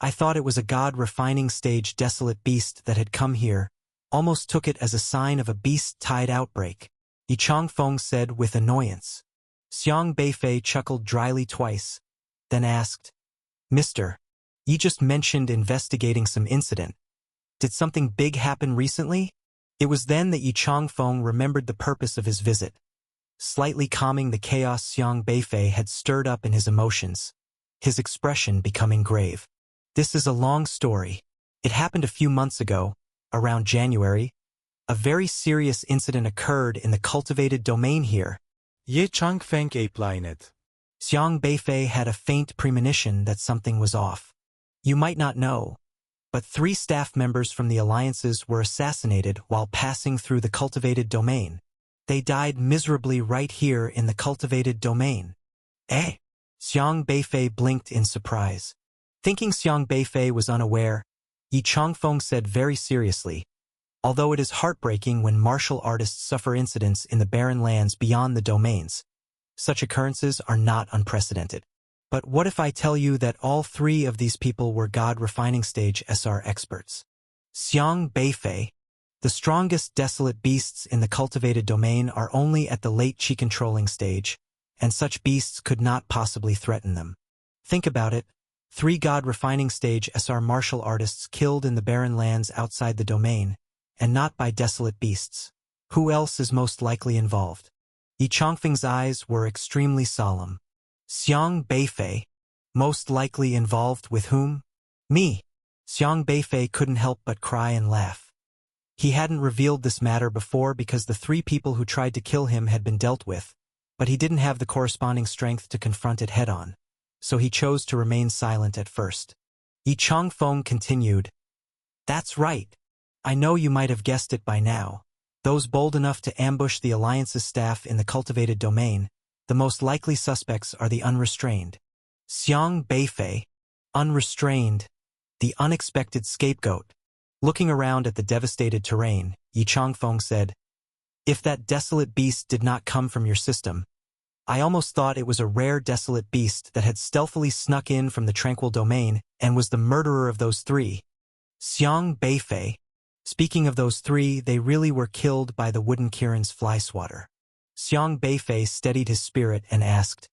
I thought it was a god refining stage desolate beast that had come here, almost took it as a sign of a beast-tide outbreak, Yi Changfeng said with annoyance. Xiang Beifei chuckled dryly twice, then asked, Mr. Yi just mentioned investigating some incident. Did something big happen recently? It was then that Yi Changfeng remembered the purpose of his visit. Slightly calming the chaos Xiang Beifei had stirred up in his emotions, his expression becoming grave. This is a long story. It happened a few months ago, around January. A very serious incident occurred in the cultivated domain here. Ye Changfeng apelinet. Xiang Beifei had a faint premonition that something was off. You might not know, but 3 staff members from the alliances were assassinated while passing through the cultivated domain. They died miserably right here in the cultivated domain. Eh? Xiang Beifei blinked in surprise. Thinking Xiang Beifei was unaware, Yi Changfeng said very seriously, although it is heartbreaking when martial artists suffer incidents in the barren lands beyond the domains, such occurrences are not unprecedented. But what if I tell you that all 3 of these people were God refining stage SR experts? Xiang Beifei, the strongest desolate beasts in the cultivated domain are only at the late Qi controlling stage, and such beasts could not possibly threaten them. Think about it, 3 God refining stage SR martial artists killed in the barren lands outside the domain, and not by desolate beasts. Who else is most likely involved? Yi Changfeng's eyes were extremely solemn. Xiang Beifei, most likely involved with whom? Me. Xiang Beifei couldn't help but cry and laugh. He hadn't revealed this matter before because the 3 people who tried to kill him had been dealt with, but he didn't have the corresponding strength to confront it head-on, so he chose to remain silent at first. Yi Changfeng continued, "That's right. I know you might have guessed it by now. Those bold enough to ambush the Alliance's staff in the cultivated domain, the most likely suspects are the unrestrained. Xiang Beifei, unrestrained, the unexpected scapegoat." Looking around at the devastated terrain, Yi Changfeng said, "If that desolate beast did not come from your system, I almost thought it was a rare desolate beast that had stealthily snuck in from the tranquil domain and was the murderer of those 3. Xiang Beifei. Speaking of those 3, they really were killed by the wooden Kirin's fly swatter." Xiang Beifei steadied his spirit and asked,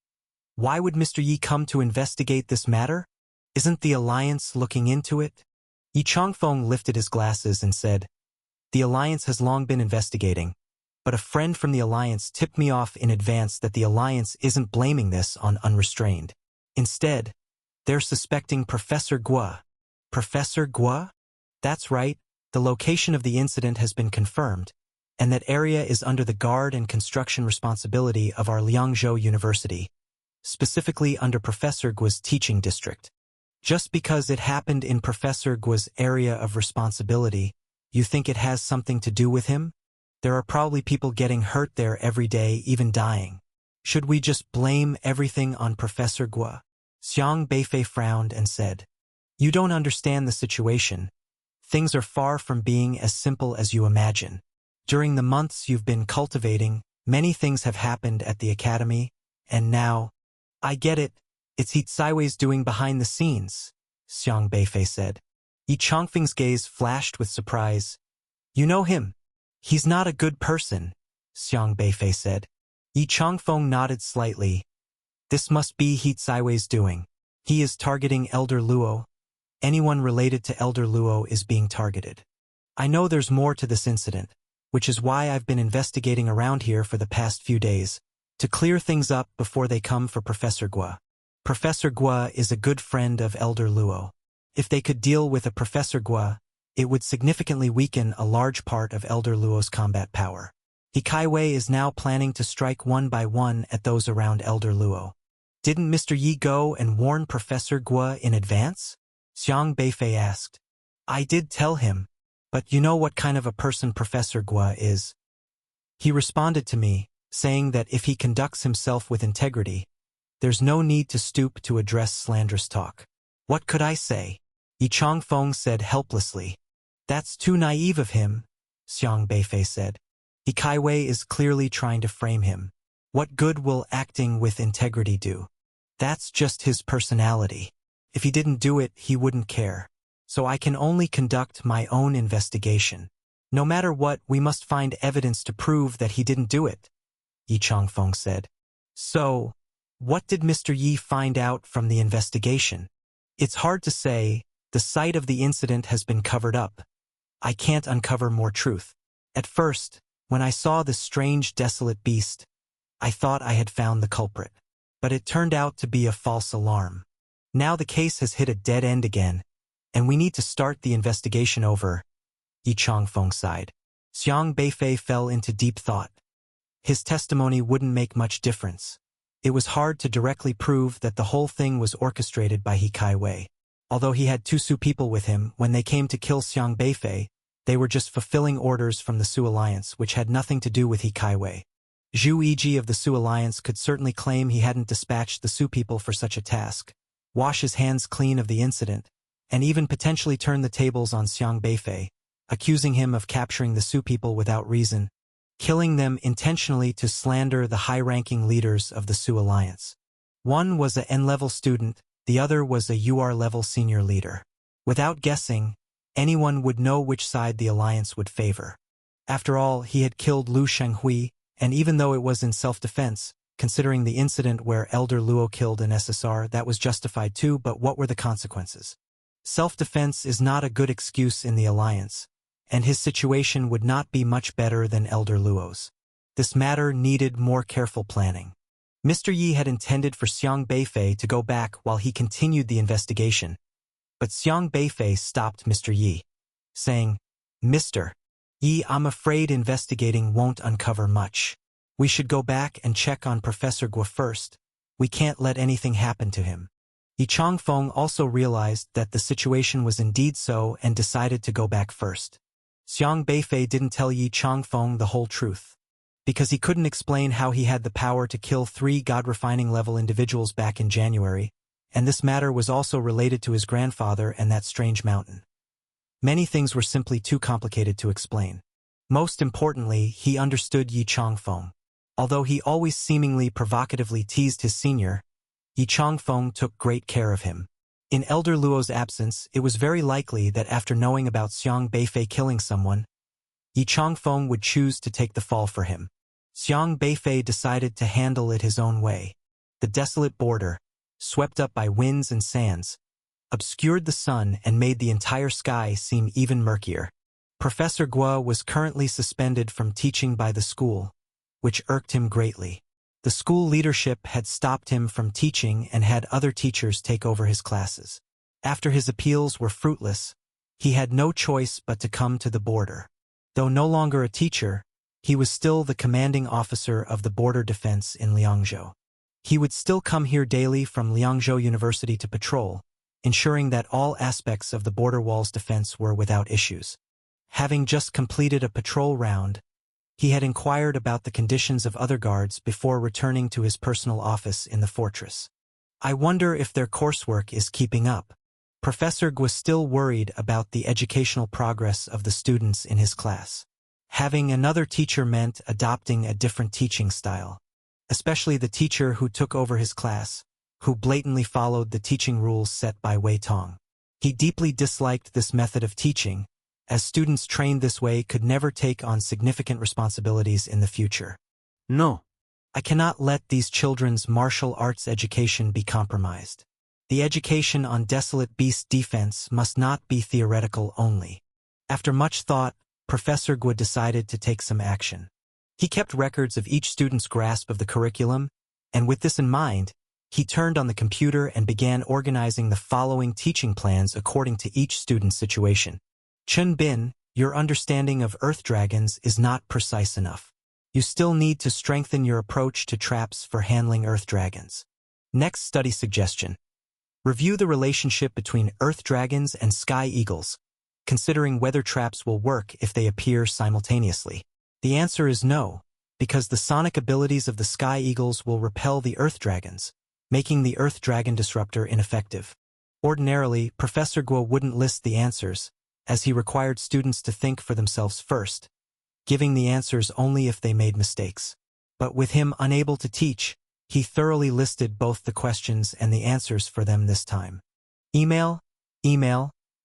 "Why would Mr. Yi come to investigate this matter? Isn't the Alliance looking into it?" Yi Changfeng lifted his glasses and said, "The Alliance has long been investigating, but a friend from the Alliance tipped me off in advance that the Alliance isn't blaming this on unrestrained. Instead, they're suspecting Professor Guo." Professor Guo? That's right, the location of the incident has been confirmed, and that area is under the guard and construction responsibility of our Liangzhou University, specifically under Professor Guo's teaching district. Just because it happened in Professor Guo's area of responsibility, you think it has something to do with him? There are probably people getting hurt there every day, even dying. Should we just blame everything on Professor Guo? Xiang Beifei frowned and said, "You don't understand the situation. Things are far from being as simple as you imagine. During the months you've been cultivating, many things have happened at the academy, and now, I get it, it's He Tsaiwei's doing behind the scenes," Xiang Beifei said. Yi Changfeng's gaze flashed with surprise. "You know him? He's not a good person," Xiang Beifei said. Yi Changfeng nodded slightly. "This must be He Tsaiwei's doing. He is targeting Elder Luo. Anyone related to Elder Luo is being targeted. I know there's more to this incident, which is why I've been investigating around here for the past few days, to clear things up before they come for Professor Guo. Professor Guo is a good friend of Elder Luo. If they could deal with a Professor Guo, it would significantly weaken a large part of Elder Luo's combat power. He Kaiwei is now planning to strike one by one at those around Elder Luo. Didn't Mr. Yi go and warn Professor Guo in advance?" Xiang Beifei asked. "I did tell him, but you know what kind of a person Professor Guo is. He responded to me, saying that if he conducts himself with integrity, there's no need to stoop to address slanderous talk. What could I say?" Yi Changfeng said helplessly. "That's too naive of him," Xiang Beifei said. "He Kaiwei is clearly trying to frame him. What good will acting with integrity do? That's just his personality. If he didn't do it, he wouldn't care. So I can only conduct my own investigation. No matter what, we must find evidence to prove that he didn't do it," Yi Changfeng said. "So, what did Mr. Yi find out from the investigation?" "It's hard to say. The site of the incident has been covered up. I can't uncover more truth. At first, when I saw this strange desolate beast, I thought I had found the culprit. But it turned out to be a false alarm. Now the case has hit a dead end again, and we need to start the investigation over. Yi Changfeng sighed. Xiang Beifei fell into deep thought. His testimony wouldn't make much difference. It was hard to directly prove that the whole thing was orchestrated by He Kaiwei. Although he had two Su people with him, when they came to kill Xiang Beifei, they were just fulfilling orders from the Su Alliance, which had nothing to do with He Kaiwei. Zhu Yiji of the Su Alliance could certainly claim he hadn't dispatched the Su people for such a task, wash his hands clean of the incident, and even potentially turn the tables on Xiang Beifei, accusing him of capturing the Su people without reason, killing them intentionally to slander the high-ranking leaders of the Su Alliance. One was a N-level student, the other was a UR-level senior leader. Without guessing, anyone would know which side the alliance would favor. After all, he had killed Lu Shenghui, and even though it was in self-defense, considering the incident where Elder Luo killed an SSR, that was justified too, but what were the consequences? Self-defense is not a good excuse in the alliance, and his situation would not be much better than Elder Luo's. This matter needed more careful planning. Mr. Yi had intended for Xiang Beifei to go back while he continued the investigation, but Xiang Beifei stopped Mr. Yi, saying, "Mr. Yi, I'm afraid investigating won't uncover much. We should go back and check on Professor Guo first. We can't let anything happen to him." Yi Changfeng also realized that the situation was indeed so and decided to go back first. Xiang Beifei didn't tell Yi Changfeng the whole truth, because he couldn't explain how he had the power to kill 3 god-refining level individuals back in January, and this matter was also related to his grandfather and that strange mountain. Many things were simply too complicated to explain. Most importantly, he understood Yi Changfeng. Although he always seemingly provocatively teased his senior, Yi Changfeng took great care of him. In Elder Luo's absence, it was very likely that after knowing about Xiang Beifei killing someone, Yi Changfeng would choose to take the fall for him. Xiang Beifei decided to handle it his own way. The desolate border, swept up by winds and sands, obscured the sun and made the entire sky seem even murkier. Professor Guo was currently suspended from teaching by the school, which irked him greatly. The school leadership had stopped him from teaching and had other teachers take over his classes. After his appeals were fruitless, he had no choice but to come to the border. Though no longer a teacher, he was still the commanding officer of the border defense in Liangzhou. He would still come here daily from Liangzhou University to patrol, ensuring that all aspects of the border wall's defense were without issues. Having just completed a patrol round, he had inquired about the conditions of other guards before returning to his personal office in the fortress. "I wonder if their coursework is keeping up." Professor Guo was still worried about the educational progress of the students in his class. Having another teacher meant adopting a different teaching style, especially the teacher who took over his class, who blatantly followed the teaching rules set by Wei Tong. He deeply disliked this method of teaching, as students trained this way could never take on significant responsibilities in the future. No. I cannot let these children's martial arts education be compromised. The education on Desolate Beast defense must not be theoretical only. After much thought, Professor Guo decided to take some action. He kept records of each student's grasp of the curriculum, and with this in mind, he turned on the computer and began organizing the following teaching plans according to each student's situation. Chun Bin, your understanding of Earth Dragons is not precise enough. You still need to strengthen your approach to traps for handling Earth Dragons. Next study suggestion. Review the relationship between Earth Dragons and Sky Eagles, considering whether traps will work if they appear simultaneously. The answer is no, because the sonic abilities of the Sky Eagles will repel the Earth Dragons, making the Earth Dragon Disruptor ineffective. Ordinarily, Professor Guo wouldn't list the answers, as he required students to think for themselves first, giving the answers only if they made mistakes. But with him unable to teach, he thoroughly listed both the questions and the answers for them this time. Email,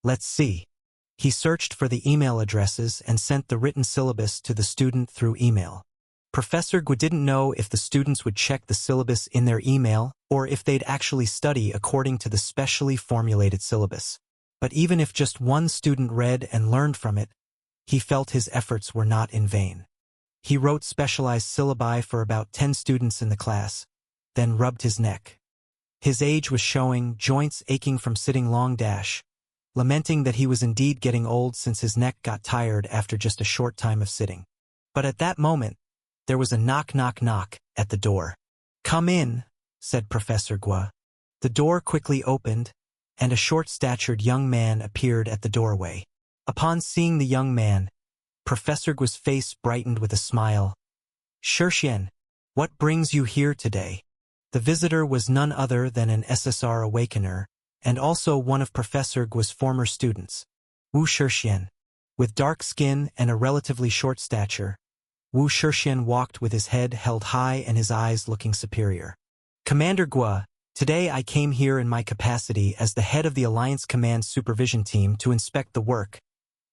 let's see. He searched for the email addresses and sent the written syllabus to the student through email. Professor Guo didn't know if the students would check the syllabus in their email or if they'd actually study according to the specially formulated syllabus. But even if just one student read and learned from it, he felt his efforts were not in vain. He wrote specialized syllabi for about 10 students in the class, then rubbed his neck. His age was showing, joints aching from sitting long. lamenting that he was indeed getting old since his neck got tired after just a short time of sitting. But at that moment, there was a knock knock knock at the door. "Come in," said Professor Gua. The door quickly opened, and a short-statured young man appeared at the doorway. Upon seeing the young man, Professor Gua's face brightened with a smile. "Shixian, what brings you here today?" The visitor was none other than an SSR Awakener, and also one of Professor Gua's former students, Wu Shixian. With dark skin and a relatively short stature, Wu Shixian walked with his head held high and his eyes looking superior. "Commander Gua, today I came here in my capacity as the head of the Alliance Command Supervision Team to inspect the work,"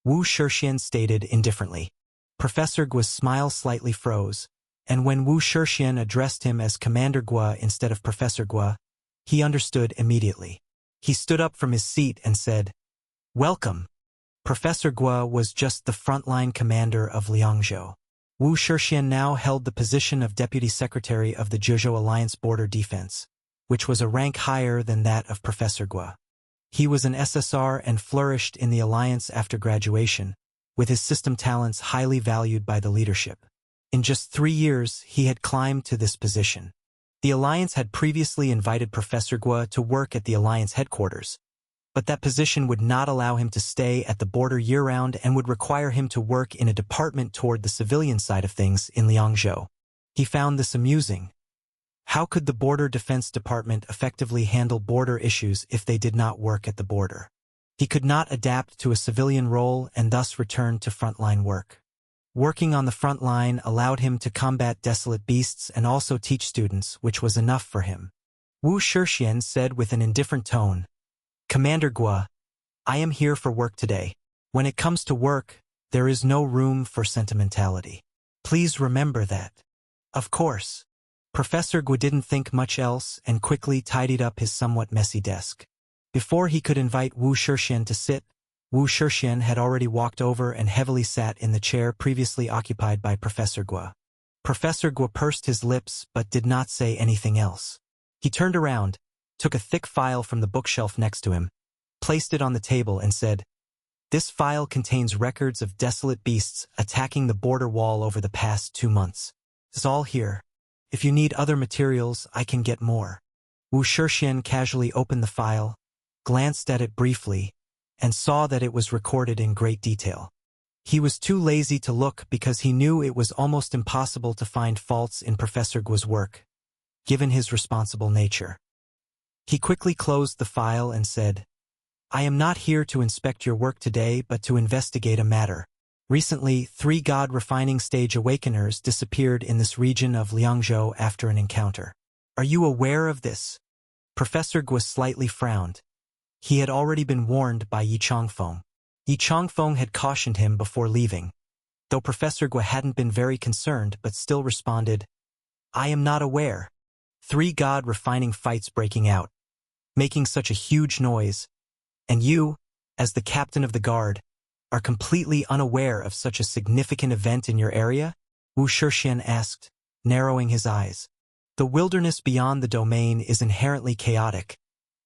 Wu Shixian stated indifferently. Professor Gua's smile slightly froze, and when Wu Shixian addressed him as Commander Gua instead of Professor Gua, he understood immediately. He stood up from his seat and said, "Welcome." Professor Gua was just the frontline commander of Liangzhou. Wu Shixian now held the position of Deputy Secretary of the Zhuzhou Alliance Border Defense, which was a rank higher than that of Professor Gua. He was an SSR and flourished in the Alliance after graduation, with his system talents highly valued by the leadership. In just 3 years, he had climbed to this position. The Alliance had previously invited Professor Gua to work at the Alliance headquarters, but that position would not allow him to stay at the border year-round and would require him to work in a department toward the civilian side of things in Liangzhou. He found this amusing. How could the Border Defense Department effectively handle border issues if they did not work at the border? He could not adapt to a civilian role and thus returned to frontline work. Working on the front line allowed him to combat desolate beasts and also teach students, which was enough for him. Wu Shixian said with an indifferent tone, "Commander Gua, I am here for work today. When it comes to work, there is no room for sentimentality. Please remember that." Of course. Professor Gua didn't think much else and quickly tidied up his somewhat messy desk. Before he could invite Wu Shixian to sit, Wu Shixian had already walked over and heavily sat in the chair previously occupied by Professor Gua. Professor Gua pursed his lips but did not say anything else. He turned around, took a thick file from the bookshelf next to him, placed it on the table and said, "This file contains records of desolate beasts attacking the border wall over the past 2 months. It's all here. If you need other materials, I can get more." Wu Shixian casually opened the file, glanced at it briefly, and saw that it was recorded in great detail. He was too lazy to look because he knew it was almost impossible to find faults in Professor Gua's work, given his responsible nature. He quickly closed the file and said, "I am not here to inspect your work today but to investigate a matter. Recently, 3 God Refining Stage Awakeners disappeared in this region of Liangzhou after an encounter. Are you aware of this?" Professor Gua slightly frowned. He had already been warned by Yi Changfeng. Yi Changfeng had cautioned him before leaving, though Professor Gua hadn't been very concerned but still responded, "I am not aware. 3 God Refining fights breaking out, making such a huge noise, and you, as the captain of the guard, are completely unaware of such a significant event in your area?" Wu Shixian asked, narrowing his eyes. "The wilderness beyond the domain is inherently chaotic,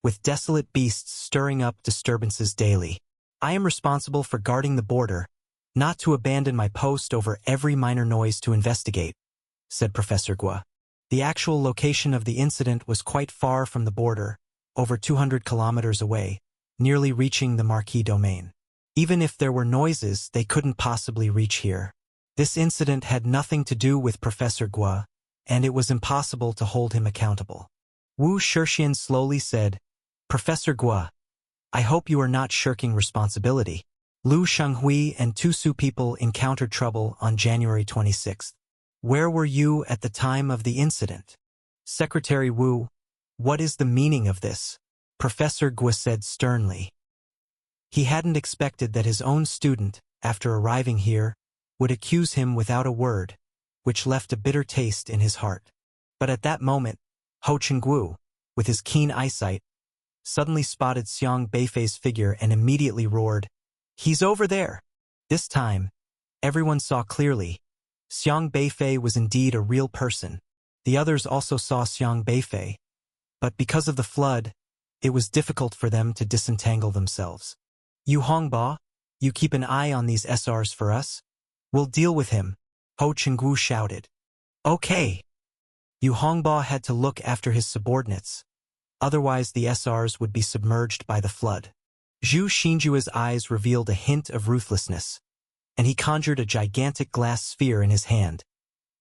with desolate beasts stirring up disturbances daily. I am responsible for guarding the border, not to abandon my post over every minor noise to investigate," said Professor Gua. The actual location of the incident was quite far from the border, over 200 kilometers away, nearly reaching the Marquis domain. Even if there were noises, they couldn't possibly reach here. This incident had nothing to do with Professor Gua, and it was impossible to hold him accountable. Wu Shixian slowly said, "Professor Gua, I hope you are not shirking responsibility. Lu Shenghui and 2 Su people encountered trouble on January 26th. Where were you at the time of the incident?" "Secretary Wu, what is the meaning of this?" Professor Gua said sternly. He hadn't expected that his own student, after arriving here, would accuse him without a word, which left a bitter taste in his heart. But at that moment, Ho Chenggu, with his keen eyesight, suddenly spotted Xiang Beifei's figure and immediately roared, "He's over there!" This time, everyone saw clearly. Xiang Beifei was indeed a real person. The others also saw Xiang Beifei, but because of the flood, it was difficult for them to disentangle themselves. You Hongba, you keep an eye on these SRs for us? We'll deal with him, Ho Chenggu shouted. Okay. Yu Hongba had to look after his subordinates. Otherwise the SRs would be submerged by the flood. Zhu Xinjue's eyes revealed a hint of ruthlessness, and he conjured a gigantic glass sphere in his hand,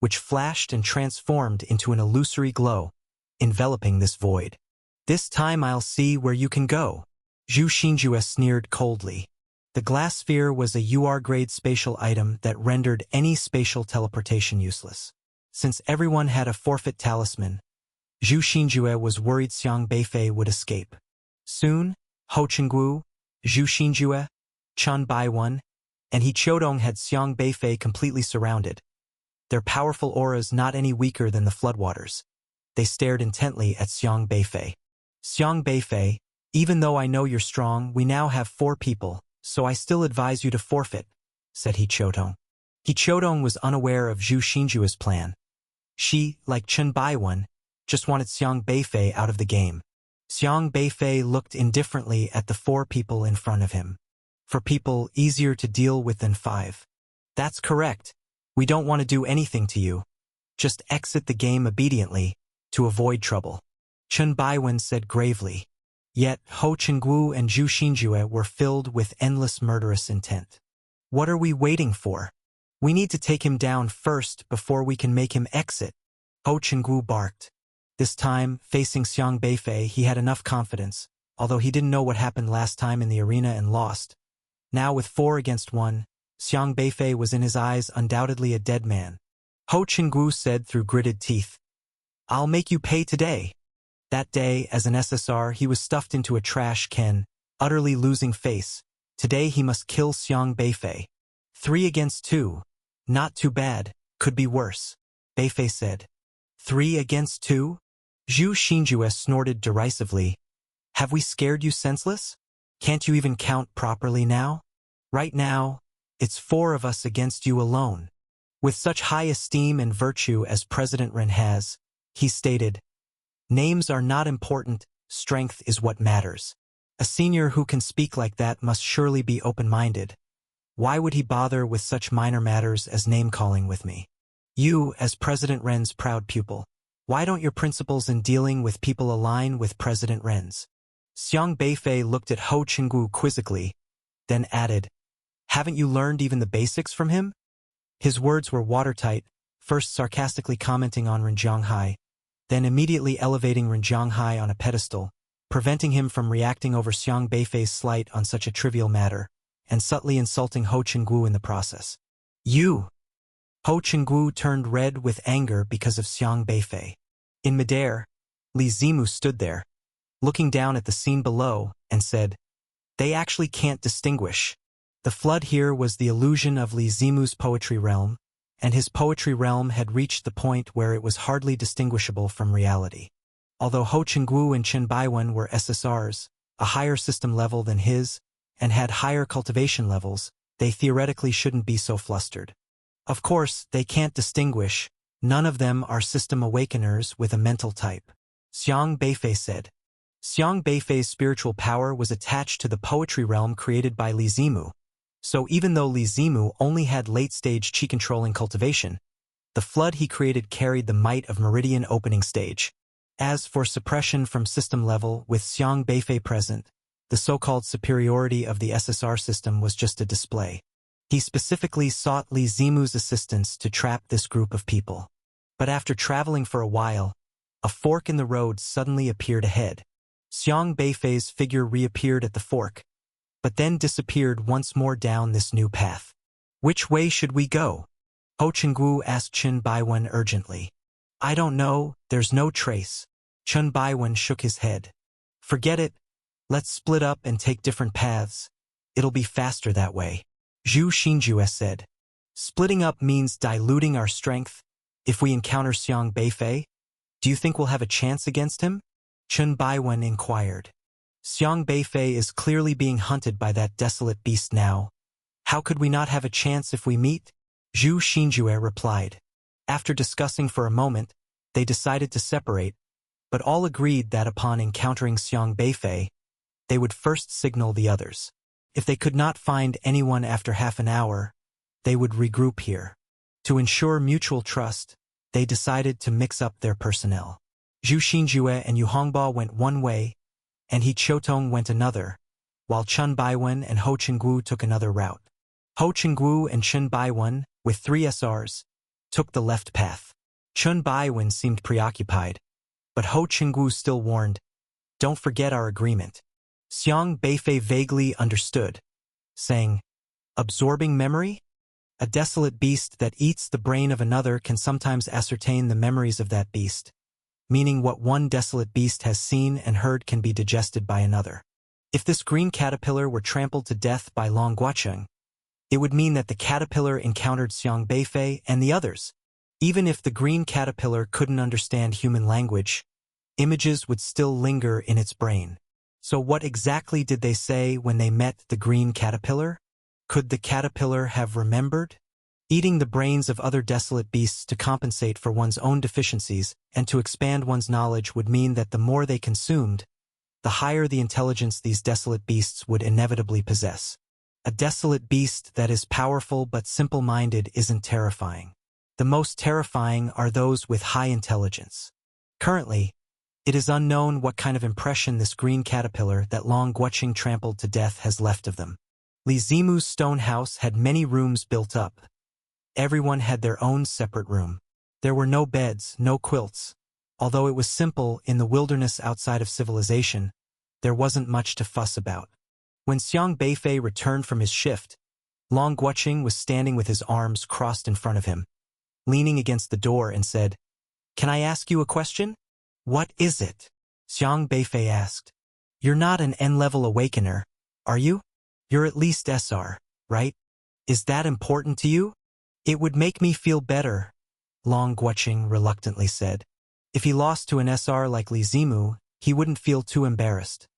which flashed and transformed into an illusory glow, enveloping this void. This time I'll see where you can go, Zhu Xinjue sneered coldly. The glass sphere was a UR-grade spatial item that rendered any spatial teleportation useless. Since everyone had a forfeit talisman, Zhu Xinjue was worried Xiang Beifei would escape. Soon, Ho Chenggu, Zhu Xinjue, Chen Baiwen, and He Chodong had Xiang Beifei completely surrounded, their powerful auras not any weaker than the floodwaters. They stared intently at Xiang Beifei. Xiang Beifei, even though I know you're strong, we now have 4 people, so I still advise you to forfeit, said He Chodong. He Chodong was unaware of Zhu Xinjue's plan. She, like Chen Baiwen, just wanted Xiang Beifei out of the game. Xiang Beifei looked indifferently at the 4 people in front of him. 4 people easier to deal with than 5. That's correct. We don't want to do anything to you. Just exit the game obediently, to avoid trouble, Chen Baiwen said gravely. Yet Ho Chenggu and Zhu Xinjue were filled with endless murderous intent. What are we waiting for? We need to take him down first before we can make him exit, Ho Chenggu barked. This time, facing Xiang Beifei, he had enough confidence, although he didn't know what happened last time in the arena and lost. Now with 4 against 1, Xiang Beifei was in his eyes undoubtedly a dead man. Ho Chenggu said through gritted teeth, I'll make you pay today. That day, as an SSR, he was stuffed into a trash can, utterly losing face. Today he must kill Xiang Beifei. 3 against 2. Not too bad, could be worse, Beifei said. 3 against 2? Zhu Xinjue snorted derisively. Have we scared you senseless? Can't you even count properly now? Right now, it's 4 of us against you alone. With such high esteem and virtue as President Ren has, he stated, names are not important, strength is what matters. A senior who can speak like that must surely be open-minded. Why would he bother with such minor matters as name-calling with me? You, as President Ren's proud pupil, why don't your principles in dealing with people align with President Ren's? Xiang Beifei looked at Ho Chenggu quizzically, then added, haven't you learned even the basics from him? His words were watertight, first sarcastically commenting on Ren Zhonghai, then immediately elevating Ren Zhonghai on a pedestal, preventing him from reacting over Xiang Beifei's slight on such a trivial matter, and subtly insulting Ho Chenggu in the process. You! Ho Chenggu turned red with anger because of Xiang Beifei. In midair, Li Zimu stood there, looking down at the scene below, and said, they actually can't distinguish. The flood here was the illusion of Li Zimu's poetry realm, and his poetry realm had reached the point where it was hardly distinguishable from reality. Although Ho Chenggu and Chen Baiwen were SSRs, a higher system level than his, and had higher cultivation levels, they theoretically shouldn't be so flustered. Of course, they can't distinguish. None of them are system awakeners with a mental type, Xiang Beifei said. Xiang Beifei's spiritual power was attached to the poetry realm created by Li Zimu. So even though Li Zimu only had late-stage chi-controlling cultivation, the flood he created carried the might of Meridian opening stage. As for suppression from system level with Xiang Beifei present, the so-called superiority of the SSR system was just a display. He specifically sought Li Zimu's assistance to trap this group of people. But after traveling for a while, a fork in the road suddenly appeared ahead. Xiang Beifei's figure reappeared at the fork, but then disappeared once more down this new path. Which way should we go? Ho Chenggu asked Chen Baiwen urgently. I don't know, there's no trace. Chen Baiwen shook his head. Forget it. Let's split up and take different paths. It'll be faster that way, Zhu Xinjue said. Splitting up means diluting our strength. If we encounter Xiang Beifei, do you think we'll have a chance against him? Chen Baiwen inquired. Xiang Beifei is clearly being hunted by that desolate beast now. How could we not have a chance if we meet? Zhu Xinjue replied. After discussing for a moment, they decided to separate, but all agreed that upon encountering Xiang Beifei, they would first signal the others. If they could not find anyone after half an hour, they would regroup here. To ensure mutual trust, they decided to mix up their personnel. Zhu Xinjue and Yu Hongbo went one way, and He Qiutong went another, while Chen Baiwen and Ho Chenggu took another route. Ho Chenggu and Chen Baiwen, with 3 SRs, took the left path. Chen Baiwen seemed preoccupied, but Ho Chenggu still warned, "Don't forget our agreement." Xiang Beifei vaguely understood, saying, "Absorbing memory? A desolate beast that eats the brain of another can sometimes ascertain the memories of that beast, meaning what one desolate beast has seen and heard can be digested by another. If this green caterpillar were trampled to death by Long Guocheng, it would mean that the caterpillar encountered Xiang Beifei and the others. Even if the green caterpillar couldn't understand human language, images would still linger in its brain. So what exactly did they say when they met the green caterpillar? Could the caterpillar have remembered? Eating the brains of other desolate beasts to compensate for one's own deficiencies and to expand one's knowledge would mean that the more they consumed, the higher the intelligence these desolate beasts would inevitably possess. A desolate beast that is powerful but simple-minded isn't terrifying. The most terrifying are those with high intelligence. Currently, it is unknown what kind of impression this green caterpillar that Long Guocheng trampled to death has left of them. Li Zimu's stone house had many rooms built up. Everyone had their own separate room. There were no beds, no quilts. Although it was simple in the wilderness outside of civilization, there wasn't much to fuss about. When Xiang Beifei returned from his shift, Long Guocheng was standing with his arms crossed in front of him, leaning against the door and said, "Can I ask you a question?" "What is it?" Xiang Beifei asked. "You're not an N-level awakener, are you? You're at least SR, right? Is that important to you?" "It would make me feel better," Long Guocheng reluctantly said. If he lost to an SR like Li Zimu, he wouldn't feel too embarrassed.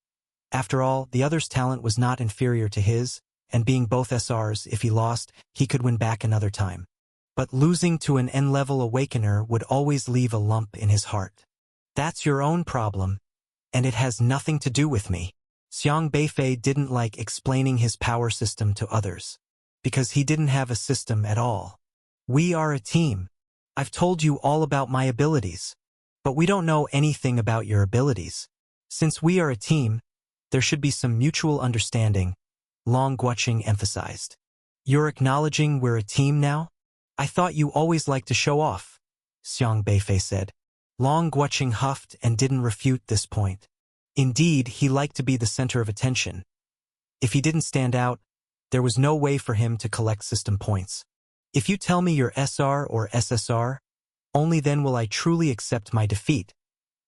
After all, the other's talent was not inferior to his, and being both SRs, if he lost, he could win back another time. But losing to an N-level awakener would always leave a lump in his heart. "That's your own problem, and it has nothing to do with me." Xiang Beifei didn't like explaining his power system to others, because he didn't have a system at all. "We are a team. I've told you all about my abilities, but we don't know anything about your abilities. Since we are a team, there should be some mutual understanding," Long Guocheng emphasized. "You're acknowledging we're a team now? I thought you always liked to show off," Xiang Beifei said. Long Guocheng huffed and didn't refute this point. Indeed, he liked to be the center of attention. If he didn't stand out, there was no way for him to collect system points. "If you tell me you're SR or SSR, only then will I truly accept my defeat,"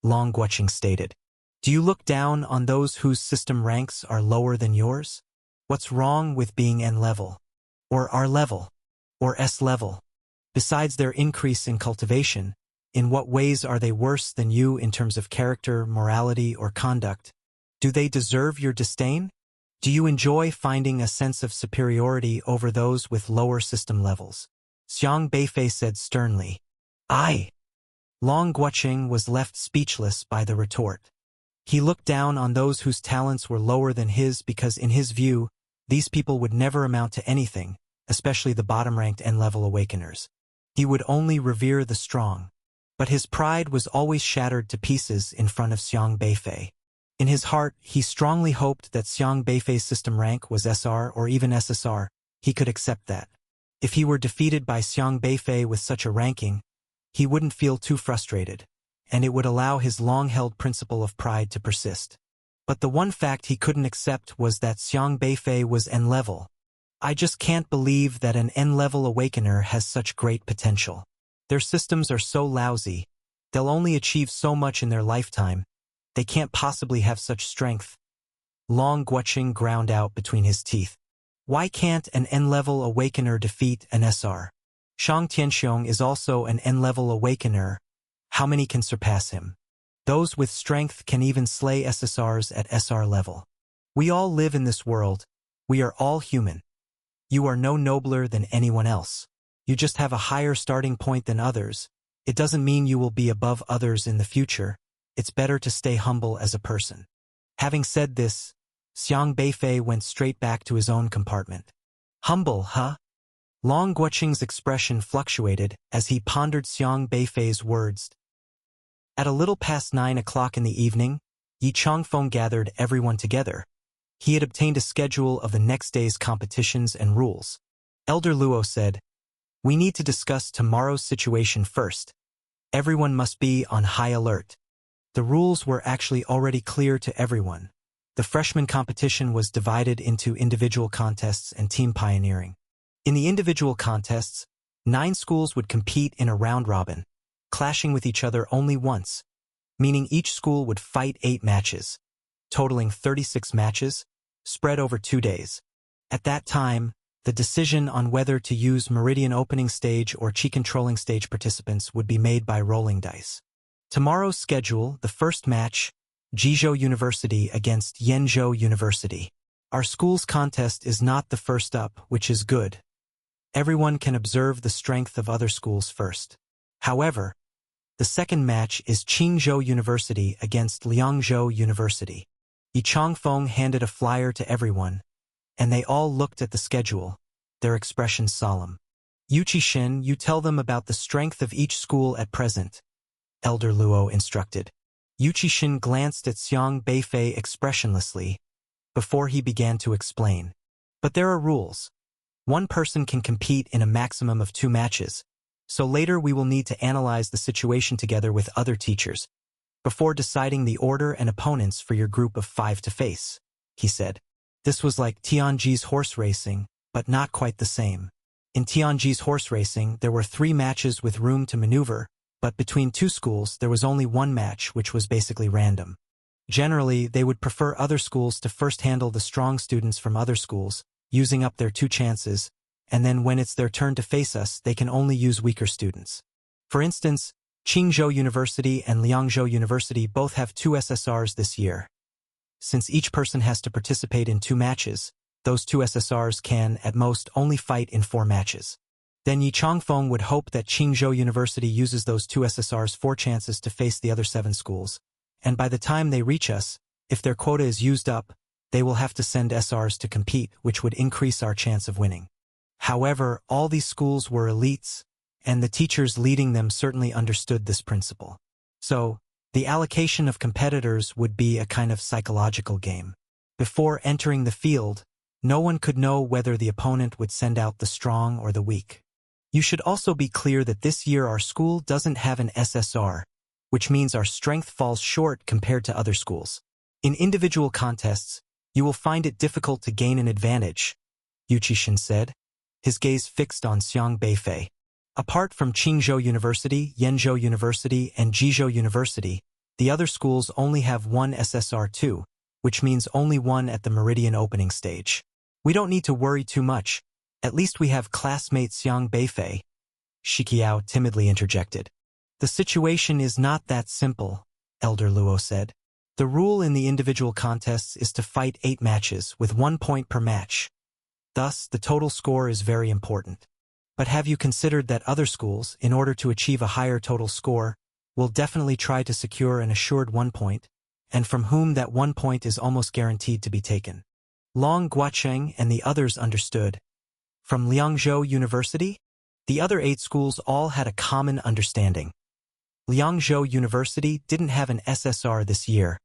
Long Guocheng stated. "Do you look down on those whose system ranks are lower than yours? What's wrong with being N-level? Or R-level? Or S-level? Besides their increase in cultivation, in what ways are they worse than you in terms of character, morality, or conduct? Do they deserve your disdain? Do you enjoy finding a sense of superiority over those with lower system levels?" Xiang Beifei said sternly. "I." Long Guocheng was left speechless by the retort. He looked down on those whose talents were lower than his because in his view, these people would never amount to anything, especially the bottom-ranked N-level awakeners. He would only revere the strong. But his pride was always shattered to pieces in front of Xiang Beifei. In his heart, he strongly hoped that Xiang Beifei's system rank was SR or even SSR. He could accept that. If he were defeated by Xiang Beifei with such a ranking, he wouldn't feel too frustrated, and it would allow his long-held principle of pride to persist. But the one fact he couldn't accept was that Xiang Beifei was N-level. "I just can't believe that an N-level awakener has such great potential. Their systems are so lousy, they'll only achieve so much in their lifetime. They can't possibly have such strength." Long Guocheng ground out between his teeth. Why can't an N-level awakener defeat an SR? Shang Tianxiong is also an N-level awakener. How many can surpass him? Those with strength can even slay SSRs at SR level. We all live in this world. We are all human. You are no nobler than anyone else. You just have a higher starting point than others. It doesn't mean you will be above others in the future. It's better to stay humble as a person. Having said this, Xiang Beifei went straight back to his own compartment. Humble, huh? Long Guoqing's expression fluctuated as he pondered Xiang Beifei's words. At a little past 9 o'clock in the evening, Yi Changfeng gathered everyone together. He had obtained a schedule of the next day's competitions and rules. Elder Luo said, "We need to discuss tomorrow's situation first. Everyone must be on high alert." The rules were actually already clear to everyone. The freshman competition was divided into individual contests and team pioneering. In the individual contests, 9 schools would compete in a round robin, clashing with each other only once, meaning each school would fight 8 matches, totaling 36 matches, spread over 2 days. At that time, the decision on whether to use Meridian Opening Stage or Qi Controlling Stage participants would be made by rolling dice. Tomorrow's schedule, the first match, Jizhou University against Yenzhou University. Our school's contest is not the first up, which is good. Everyone can observe the strength of other schools first. However, the second match is Qingzhou University against Liangzhou University. Yi Changfeng handed a flyer to everyone, and they all looked at the schedule, their expressions solemn. "Yu Qixin, you tell them about the strength of each school at present," Elder Luo instructed. Yu Qixin glanced at Xiang Beifei expressionlessly before he began to explain. "But there are rules. One person can compete in a maximum of 2 matches, so later we will need to analyze the situation together with other teachers before deciding the order and opponents for your group of 5 to face," he said. This was like Tianji's horse racing, but not quite the same. In Tianji's horse racing, there were 3 matches with room to maneuver, but between 2 schools there was only 1 match, which was basically random. Generally, they would prefer other schools to first handle the strong students from other schools, using up their 2 chances, and then when it's their turn to face us, they can only use weaker students. For instance, Qingzhou University and Liangzhou University both have 2 SSRs this year. Since each person has to participate in 2 matches, those 2 SSRs can, at most, only fight in 4 matches. Then Yi Changfeng would hope that Qingzhou University uses those 2 SSRs 4 chances to face the other 7 schools, and by the time they reach us, if their quota is used up, they will have to send SRs to compete, which would increase our chance of winning. However, all these schools were elites, and the teachers leading them certainly understood this principle. So, the allocation of competitors would be a kind of psychological game. Before entering the field, no one could know whether the opponent would send out the strong or the weak. You should also be clear that this year our school doesn't have an SSR, which means our strength falls short compared to other schools. In individual contests, you will find it difficult to gain an advantage, Yu Qixin said, his gaze fixed on Xiang Beifei. Apart from Qingzhou University, Yenzhou University, and Jizhou University, the other schools only have 1 SSR2, which means only 1 at the Meridian Opening Stage. We don't need to worry too much. At least we have classmate Xiang Beifei, Shiqiao timidly interjected. The situation is not that simple, Elder Luo said. The rule in the individual contests is to fight 8 matches with 1 point per match. Thus, the total score is very important. But have you considered that other schools, in order to achieve a higher total score, will definitely try to secure an assured 1 point, and from whom that 1 point is almost guaranteed to be taken? Long Guocheng and the others understood. From Liangzhou University, the other 8 schools all had a common understanding. Liangzhou University didn't have an SSR this year,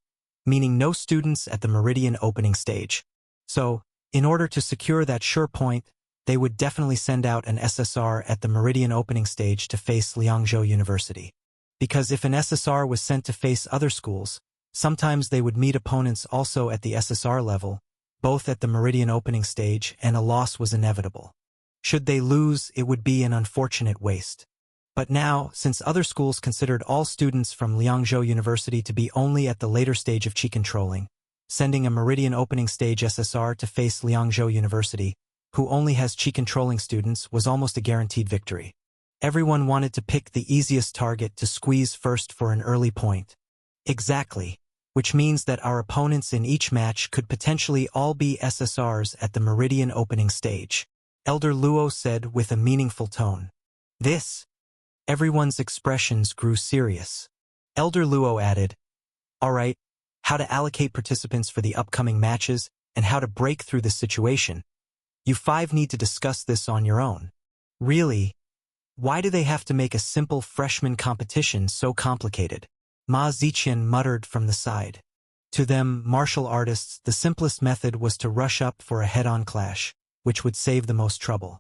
meaning no students at the Meridian Opening Stage. So, in order to secure that sure point, they would definitely send out an SSR at the Meridian Opening Stage to face Liangzhou University. Because if an SSR was sent to face other schools, sometimes they would meet opponents also at the SSR level, both at the Meridian Opening Stage, and a loss was inevitable. Should they lose, it would be an unfortunate waste. But now, since other schools considered all students from Liangzhou University to be only at the later stage of Qi controlling, sending a Meridian Opening Stage SSR to face Liangzhou University, who only has Qi controlling students, was almost a guaranteed victory. Everyone wanted to pick the easiest target to squeeze first for an early point. Exactly, which means that our opponents in each match could potentially all be SSRs at the Meridian Opening Stage, Elder Luo said with a meaningful tone. Everyone's expressions grew serious. Elder Luo added, "All right, how to allocate participants for the upcoming matches and how to break through this situation. You five need to discuss this on your own. Really? Why do they have to make a simple freshman competition so complicated? Ma Ziqian muttered from the side. To them, martial artists, the simplest method was to rush up for a head-on clash, which would save the most trouble.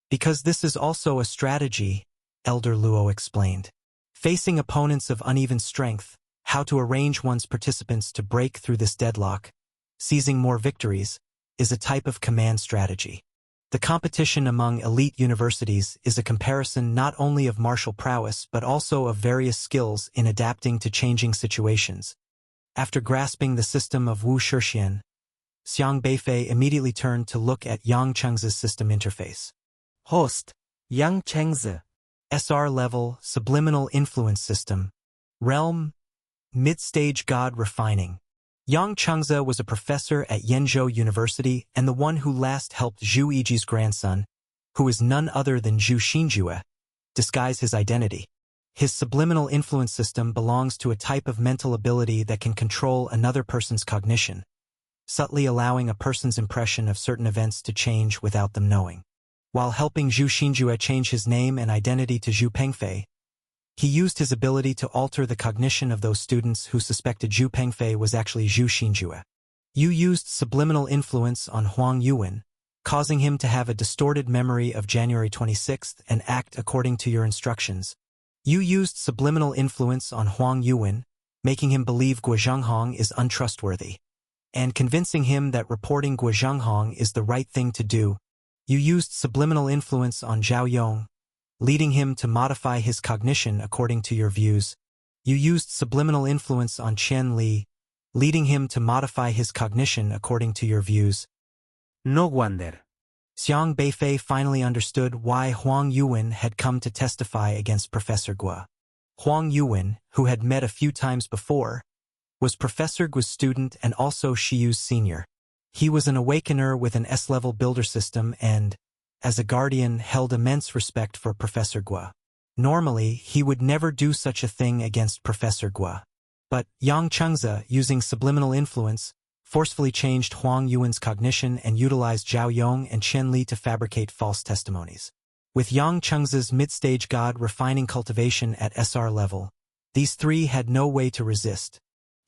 Because this is also a strategy, Elder Luo explained. Facing opponents of uneven strength, how to arrange one's participants to break through this deadlock, seizing more victories, is a type of command strategy. The competition among elite universities is a comparison not only of martial prowess but also of various skills in adapting to changing situations. After grasping the system of Wu Shixian, Xiang Beifei immediately turned to look at Yang Chengzi's system interface. Host, Yang Chengzi. SR level, subliminal influence system. Realm, mid-stage god refining. Yang Chengzi was a professor at Yenzhou University and the one who last helped Zhu Yiji's grandson, who is none other than Zhu Xinjue, disguise his identity. His subliminal influence system belongs to a type of mental ability that can control another person's cognition, subtly allowing a person's impression of certain events to change without them knowing. While helping Zhu Xinjue change his name and identity to Zhu Pengfei, he used his ability to alter the cognition of those students who suspected Zhu Pengfei was actually Zhu Xinjue. You used subliminal influence on Huang Yuan, causing him to have a distorted memory of January 26th and act according to your instructions. You used subliminal influence on Huang Yuan, making him believe Guo Zhenghong is untrustworthy, and convincing him that reporting Guo Zhenghong is the right thing to do. You used subliminal influence on Zhao Yong, leading him to modify his cognition according to your views. You used subliminal influence on Qian Li, leading him to modify his cognition according to your views. No wonder. Xiang Beifei finally understood why Huang Yuan had come to testify against Professor Guo. Huang Yuan, who had met a few times before, was Professor Guo's student and also Shiyu's senior. He was an awakener with an S-level builder system and, as a guardian, held immense respect for Professor Guo. Normally, he would never do such a thing against Professor Guo. But Yang Chengzi, using subliminal influence, forcefully changed Huang Yuan's cognition and utilized Zhao Yong and Qian Li to fabricate false testimonies. With Yang Chengzi's mid-stage god refining cultivation at SR level, these three had no way to resist.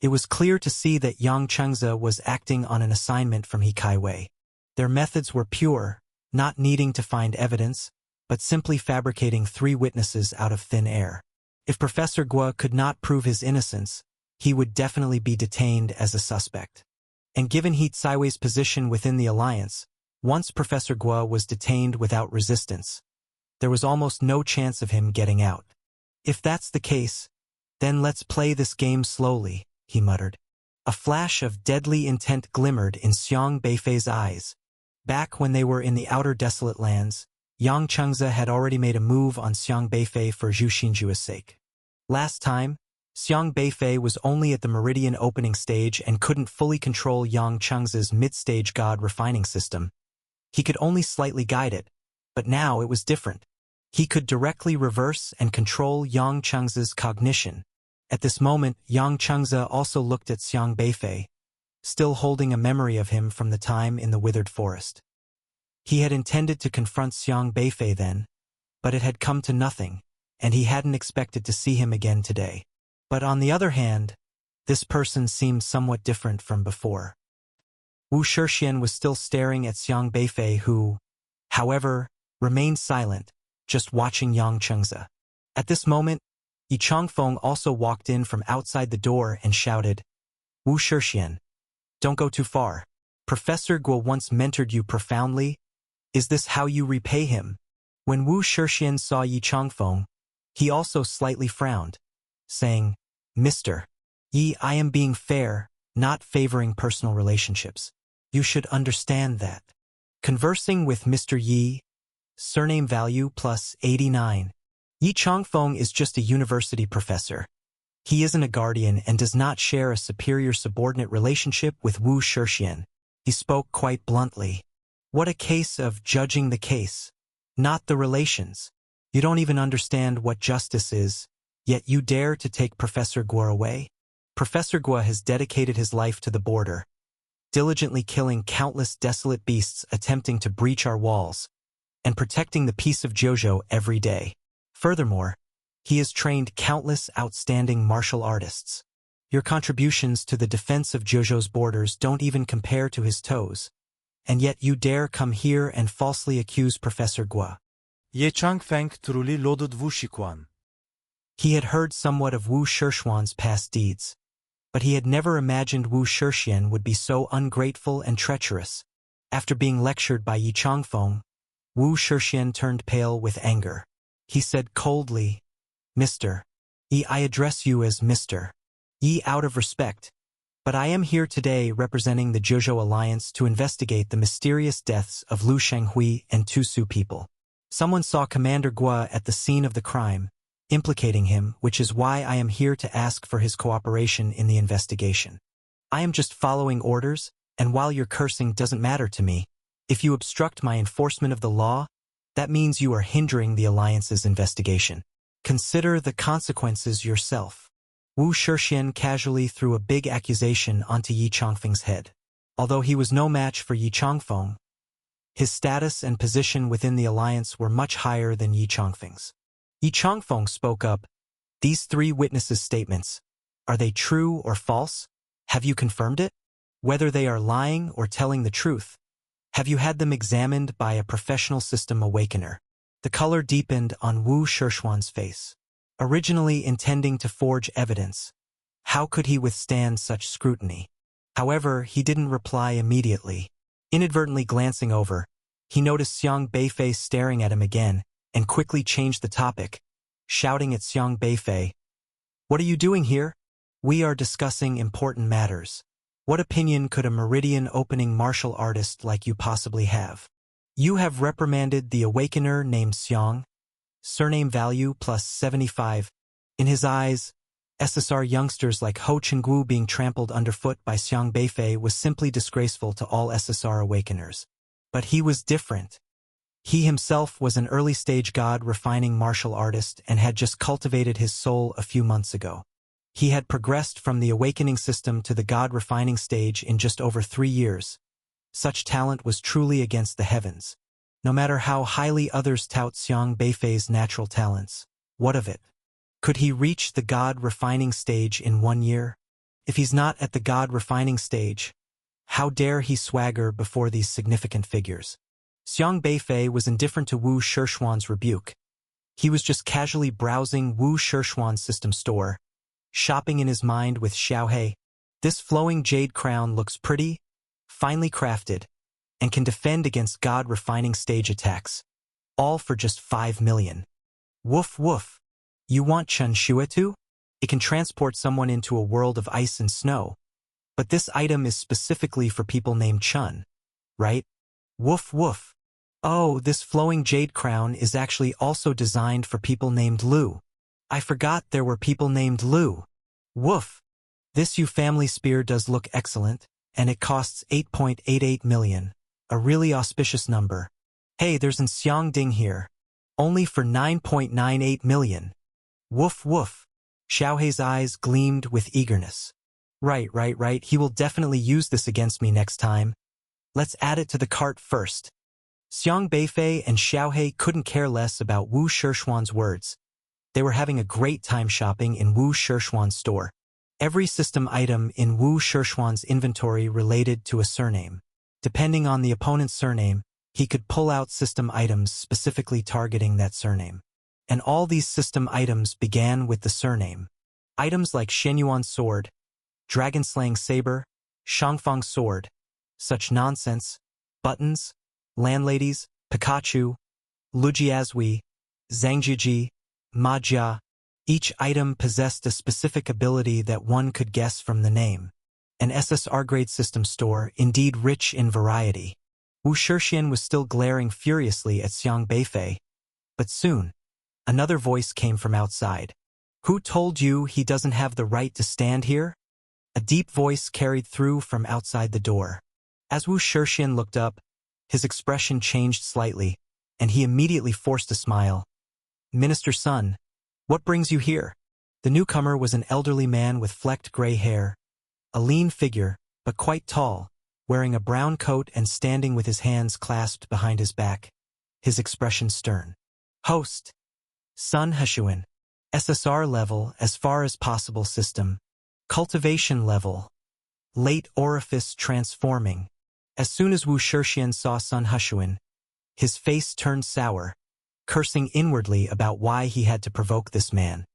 It was clear to see that Yang Chengzi was acting on an assignment from He Kai Wei. Their methods were pure, not needing to find evidence, but simply fabricating three witnesses out of thin air. If Professor Guo could not prove his innocence, he would definitely be detained as a suspect. And given He Kai Wei's position within the alliance, once Professor Guo was detained without resistance, there was almost no chance of him getting out. If that's the case, then let's play this game slowly, he muttered. A flash of deadly intent glimmered in Xiang Beifei's eyes. Back when they were in the outer desolate lands, Yang Chengzi had already made a move on Xiang Beifei for Zhu Xinjue's sake. Last time, Xiang Beifei was only at the meridian opening stage and couldn't fully control Yang Chengzi's mid-stage god refining system. He could only slightly guide it, but now it was different. He could directly reverse and control Yang Chengzi's cognition. At this moment, Yang Chengzi also looked at Xiang Beifei, still holding a memory of him from the time in the withered forest. He had intended to confront Xiang Beifei then, but it had come to nothing, and he hadn't expected to see him again today. But on the other hand, this person seemed somewhat different from before. Wu Shixian was still staring at Xiang Beifei who, however, remained silent, just watching Yang Chengzi. At this moment, Yi Changfeng also walked in from outside the door and shouted, "Wu Shixian, don't go too far. Professor Guo once mentored you profoundly. Is this how you repay him?" When Wu Shixian saw Yi Changfeng, he also slightly frowned, saying, "Mr. Yi, I am being fair, not favoring personal relationships. You should understand that." Conversing with Mr. Yi, surname value plus 89. Yi Changfeng is just a university professor. He isn't a guardian and does not share a superior-subordinate relationship with Wu Shixian. He spoke quite bluntly. What a case of judging the case, not the relations. You don't even understand what justice is, yet you dare to take Professor Guo away? Professor Guo has dedicated his life to the border. diligently killing countless desolate beasts attempting to breach our walls, and protecting the peace of Jojo every day. Furthermore, he has trained countless outstanding martial artists. Your contributions to the defense of Jojo's borders don't even compare to his toes. And yet you dare come here and falsely accuse Professor Gua. Ye Changfeng truly lauded Wu Shiquan. He had heard somewhat of Wu Shishuan's past deeds, but he had never imagined Wu Shixian would be so ungrateful and treacherous. After being lectured by Yi Changfeng, Wu Shixian turned pale with anger. He said coldly, "Mr. Yi, I address you as Mr. Yi out of respect, but I am here today representing the Jojo Alliance to investigate the mysterious deaths of Lu Shenghui and Tu Su people. Someone saw Commander Gua at the scene of the crime, implicating him, which is why I am here to ask for his cooperation in the investigation. I am just following orders, and while your cursing doesn't matter to me, if you obstruct my enforcement of the law, that means you are hindering the Alliance's investigation. Consider the consequences yourself." Wu Shixian casually threw a big accusation onto Yi Changfeng's head. Although he was no match for Yi Changfeng, his status and position within the Alliance were much higher than Yi Changfeng's. Yi Changfeng spoke up, "These three witnesses' statements, are they true or false? Have you confirmed it? Whether they are lying or telling the truth, have you had them examined by a professional system awakener?" The color deepened on Wu Shishuan's face. Originally intending to forge evidence, how could he withstand such scrutiny? However, he didn't reply immediately. Inadvertently glancing over, he noticed Xiang Beifei staring at him again and quickly changed the topic, shouting at Xiang Beifei, "What are you doing here? We are discussing important matters. What opinion could a meridian-opening martial artist like you possibly have? You have reprimanded the awakener named Xiang, surname value plus 75. In his eyes, SSR youngsters like Ho Chenggu being trampled underfoot by Xiang Beifei was simply disgraceful to all SSR awakeners. But he was different. He himself was an early-stage god-refining martial artist and had just cultivated his soul a few months ago. He had progressed from the awakening system to the god-refining stage in just over 3 years. Such talent was truly against the heavens. No matter how highly others tout Xiang Beifei's natural talents, what of it? Could he reach the god-refining stage in 1 year? If he's not at the god-refining stage, how dare he swagger before these significant figures? Xiang Beifei was indifferent to Wu Shishuan's rebuke. He was just casually browsing Wu Shishuan's system store, shopping in his mind with Xiaohei. This flowing jade crown looks pretty, finely crafted, and can defend against god-refining stage attacks. All for just 5 million. Woof woof. You want Chun Shuetu? It can transport someone into a world of ice and snow. But this item is specifically for people named Chun, right? Woof woof. Oh, this flowing jade crown is actually also designed for people named Lu. I forgot there were people named Lu. Woof. This Yu family spear does look excellent, and it costs 8.88 million. A really auspicious number. Hey, there's an Xiang Ding here. Only for 9.98 million. Woof woof. Xiaohei's eyes gleamed with eagerness. Right. He will definitely use this against me next time. Let's add it to the cart first. Xiang Beifei and Xiaohei couldn't care less about Wu Shishuan's words. They were having a great time shopping in Wu Shishuan's store. Every system item in Wu Shishuan's inventory related to a surname. Depending on the opponent's surname, he could pull out system items specifically targeting that surname. And all these system items began with the surname. Items like Shenyuan sword, Dragon Slaying saber, Shangfang sword, such nonsense, buttons, landladies, Pikachu, Lujiazui, Zhangjuji, Majia. Each item possessed a specific ability that one could guess from the name. An SSR grade system store, indeed rich in variety. Wu Shixian was still glaring furiously at Xiang Beifei. But soon, another voice came from outside. Who told you he doesn't have the right to stand here? A deep voice carried through from outside the door. As Wu Shixian looked up, his expression changed slightly, and he immediately forced a smile. Minister Sun, what brings you here? The newcomer was an elderly man with flecked gray hair, a lean figure, but quite tall, wearing a brown coat and standing with his hands clasped behind his back, his expression stern. Host. Sun Hushuan. SSR level as far as possible system. Cultivation level. Late orifice transforming. As soon as Wu Shixian saw Sun Hushuan, his face turned sour, cursing inwardly about why he had to provoke this man.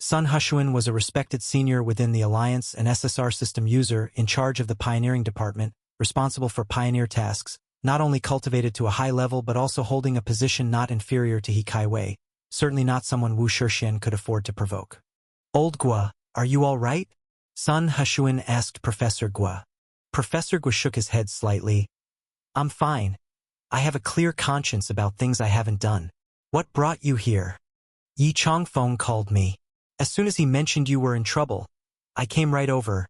Sun Hushuan was a respected senior within the Alliance, an SSR system user in charge of the pioneering department, responsible for pioneer tasks, not only cultivated to a high level but also holding a position not inferior to He Kaiwei, certainly not someone Wu Shixian could afford to provoke. Old Gua, are you all right? Sun Hushuan asked Professor Gua. Professor Gua shook his head slightly. I'm fine. I have a clear conscience about things I haven't done. What brought you here? Yi Chongfeng called me. As soon as he mentioned you were in trouble, I came right over.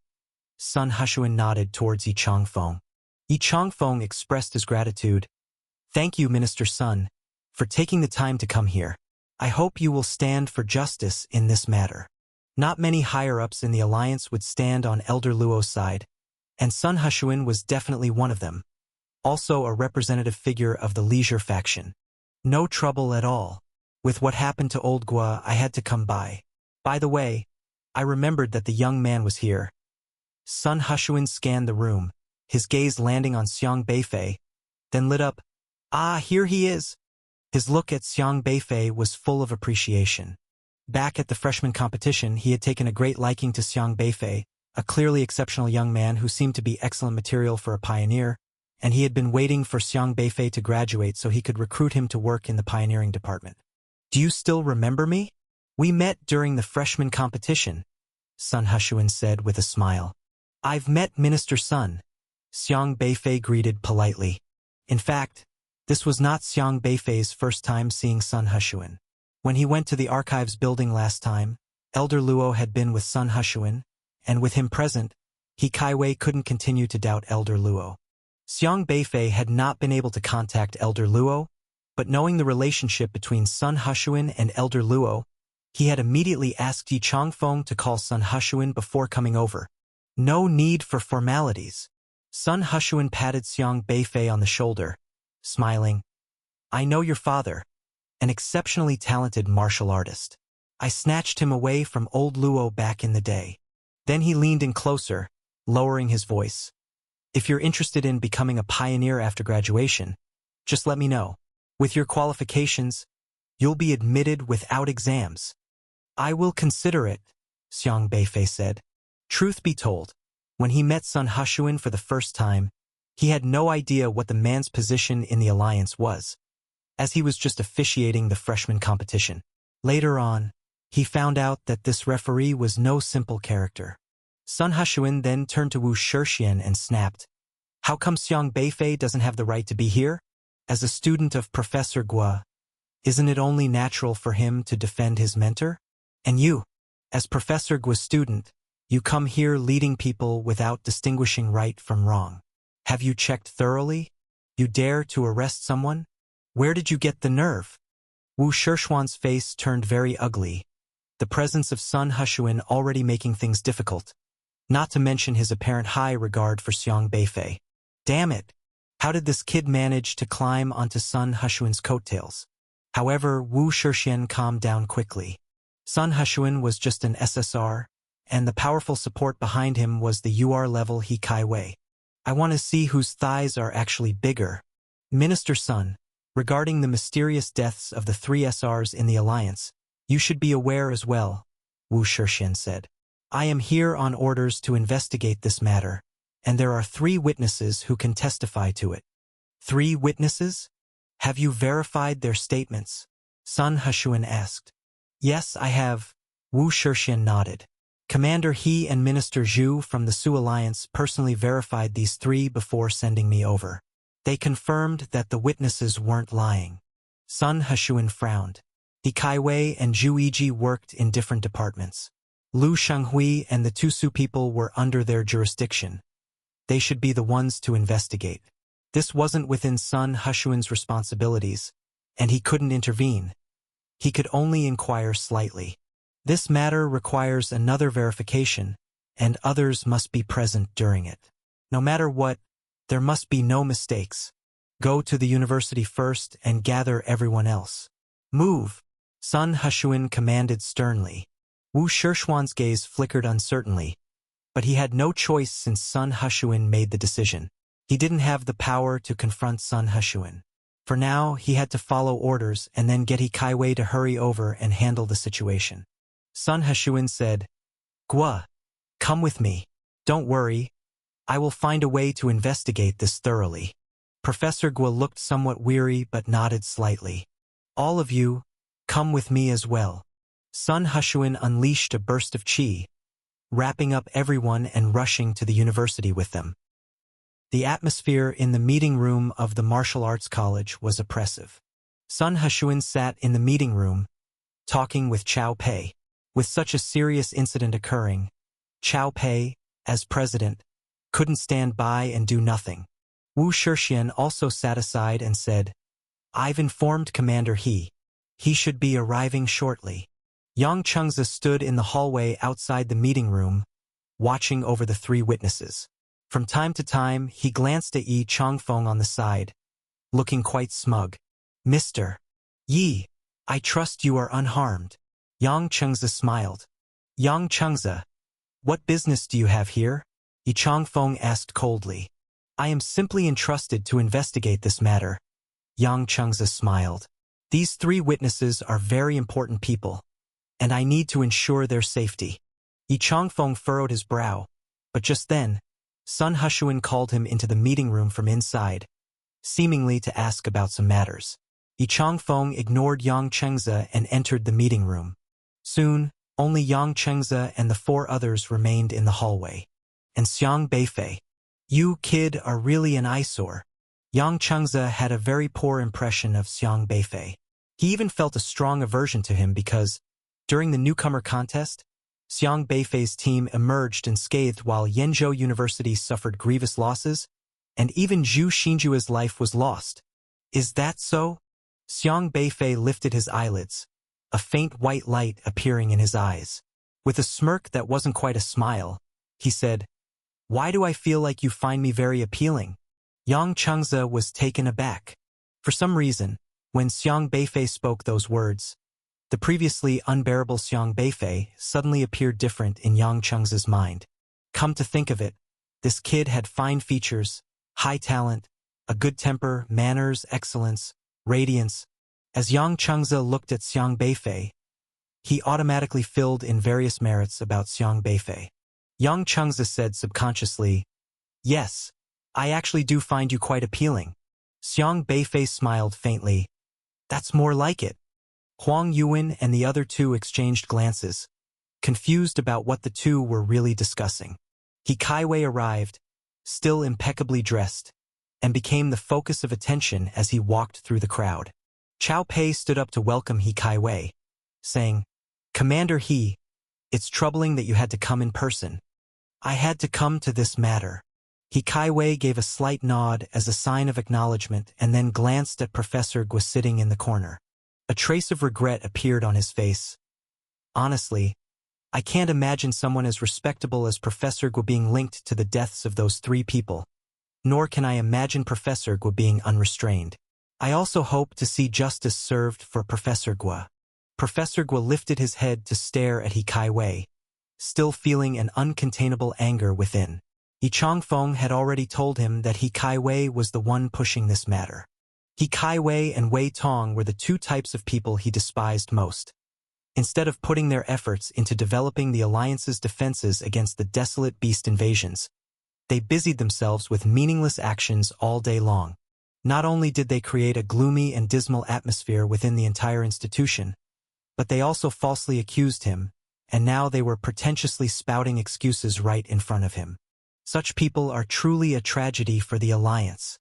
Sun Hushuan nodded towards Yi Chongfeng. Yi Chongfeng expressed his gratitude. Thank you, Minister Sun, for taking the time to come here. I hope you will stand for justice in this matter. Not many higher-ups in the Alliance would stand on Elder Luo's side, and Sun Hushuan was definitely one of them. Also a representative figure of the leisure faction. No trouble at all. With what happened to Old Gua, I had to come by. By the way, I remembered that the young man was here. Sun Hushuan scanned the room, his gaze landing on Xiang Beifei, then lit up. Ah, here he is! His look at Xiang Beifei was full of appreciation. Back at the freshman competition, he had taken a great liking to Xiang Beifei, a clearly exceptional young man who seemed to be excellent material for a pioneer, and he had been waiting for Xiang Beifei to graduate so he could recruit him to work in the pioneering department. Do you still remember me? We met during the freshman competition, Sun Hushuan said with a smile. I've met Minister Sun, Xiang Beifei greeted politely. In fact, this was not Xiang Beifei's first time seeing Sun Hushuan. When he went to the archives building last time, Elder Luo had been with Sun Hushuan, and with him present, He Kaiwei couldn't continue to doubt Elder Luo. Xiang Beifei had not been able to contact Elder Luo, but knowing the relationship between Sun Hushuan and Elder Luo, he had immediately asked Yi Chongfeng to call Sun Hushuan before coming over. No need for formalities. Sun Hushuan patted Xiang Beifei on the shoulder, smiling. I know your father, an exceptionally talented martial artist. I snatched him away from Old Luo back in the day. Then he leaned in closer, lowering his voice. If you're interested in becoming a pioneer after graduation, just let me know. With your qualifications, you'll be admitted without exams. I will consider it, Xiang Beifei said. Truth be told, when he met Sun Hushuan for the first time, he had no idea what the man's position in the Alliance was, as he was just officiating the freshman competition. Later on, he found out that this referee was no simple character. Sun Hushuan then turned to Wu Shixian and snapped. How come Xiang Beifei doesn't have the right to be here? As a student of Professor Gua, isn't it only natural for him to defend his mentor? And you, as Professor Gua's student, you come here leading people without distinguishing right from wrong. Have you checked thoroughly? You dare to arrest someone? Where did you get the nerve? Wu Shixian's face turned very ugly, the presence of Sun Hushuan already making things difficult, not to mention his apparent high regard for Xiang Beifei. Damn it! How did this kid manage to climb onto Sun Hushuan's coattails? However, Wu Shixian calmed down quickly. Sun Hushuan was just an SSR, and the powerful support behind him was the UR level He Kaiwei. I want to see whose thighs are actually bigger. Minister Sun, regarding the mysterious deaths of the 3 SRs in the Alliance, you should be aware as well, Wu Shixian said. I am here on orders to investigate this matter, and there are 3 witnesses who can testify to it. 3 witnesses? Have you verified their statements? Sun Hushuan asked. Yes, I have. Wu Shixian nodded. Commander He and Minister Zhu from the Su Alliance personally verified these 3 before sending me over. They confirmed that the witnesses weren't lying. Sun Hushuan frowned. He Kaiwei and Zhu Yiji worked in different departments. Lu Shenghui and the 2 Su people were under their jurisdiction. They should be the ones to investigate. This wasn't within Sun Hushuan's responsibilities, and he couldn't intervene. He could only inquire slightly. This matter requires another verification, and others must be present during it. No matter what, There must be no mistakes. Go to the university first and gather everyone else. Move! Sun Hushuan commanded sternly. Wu Shishuan's gaze flickered uncertainly, but he had no choice since Sun Hushuan made the decision. He didn't have the power to confront Sun Hushuan. For now, he had to follow orders and then get He Kaiwei to hurry over and handle the situation. Sun Hushuan said, "Gua, come with me. Don't worry. I will find a way to investigate this thoroughly." Professor Gua looked somewhat weary but nodded slightly. "All of you, come with me as well." Sun Hushuan unleashed a burst of qi, wrapping up everyone and rushing to the university with them. The atmosphere in the meeting room of the martial arts college was oppressive. Sun Hushuan sat in the meeting room, talking with Chao Pei. With such a serious incident occurring, Chao Pei, as president, couldn't stand by and do nothing. Wu Shixian also sat aside and said, "I've informed Commander He. He should be arriving shortly." Yang Chengzi stood in the hallway outside the meeting room, watching over the three witnesses. From time to time, he glanced at Yi Changfeng on the side, looking quite smug. "Mr. Yi, I trust you are unharmed." Yang Chengzi smiled. "Yang Chengzi, what business do you have here?" Yi Changfeng asked coldly. "I am simply entrusted to investigate this matter." Yang Chengzi smiled. "These three witnesses are very important people, and I need to ensure their safety." Yi Changfeng furrowed his brow, but just then, Sun Hushuan called him into the meeting room from inside, seemingly to ask about some matters. Yi Changfeng ignored Yang Chengzi and entered the meeting room. Soon, only Yang Chengzi and the four others remained in the hallway. And Xiang Beifei, "You, kid, are really an eyesore." Yang Chengzi had a very poor impression of Xiang Beifei. He even felt a strong aversion to him because, during the newcomer contest, Xiang Beifei's team emerged unscathed while Yenzhou University suffered grievous losses, and even Zhu Xinjua's life was lost. "Is that so?" Xiang Beifei lifted his eyelids, a faint white light appearing in his eyes. With a smirk that wasn't quite a smile, he said, "Why do I feel like you find me very appealing?" Yang Chengzi was taken aback. For some reason, when Xiang Beifei spoke those words, the previously unbearable Xiang Beifei suddenly appeared different in Yang Chengzi's mind. Come to think of it, this kid had fine features, high talent, a good temper, manners, excellence, radiance. As Yang Chengzi looked at Xiang Beifei, he automatically filled in various merits about Xiang Beifei. Yang Chengzi said subconsciously, "Yes, I actually do find you quite appealing." Xiang Beifei smiled faintly. "That's more like it." Huang Yuan and the other two exchanged glances, confused about what the two were really discussing. He Kaiwei arrived, still impeccably dressed, and became the focus of attention as he walked through the crowd. Chao Pei stood up to welcome He Kaiwei, saying, "Commander He, it's troubling that you had to come in person." "I had to come to this matter." He Kaiwei gave a slight nod as a sign of acknowledgement and then glanced at Professor Gua sitting in the corner. A trace of regret appeared on his face. "Honestly, I can't imagine someone as respectable as Professor Gua being linked to the deaths of those three people. Nor can I imagine Professor Gua being unrestrained. I also hope to see justice served for Professor Gua." Professor Gua lifted his head to stare at He Kaiwei, still feeling an uncontainable anger within. Yi Changfeng had already told him that He Kaiwei was the one pushing this matter. He Kaiwei and Wei Tong were the two types of people he despised most. Instead of putting their efforts into developing the Alliance's defenses against the desolate beast invasions, they busied themselves with meaningless actions all day long. Not only did they create a gloomy and dismal atmosphere within the entire institution, but they also falsely accused him, and now they were pretentiously spouting excuses right in front of him. Such people are truly a tragedy for the Alliance.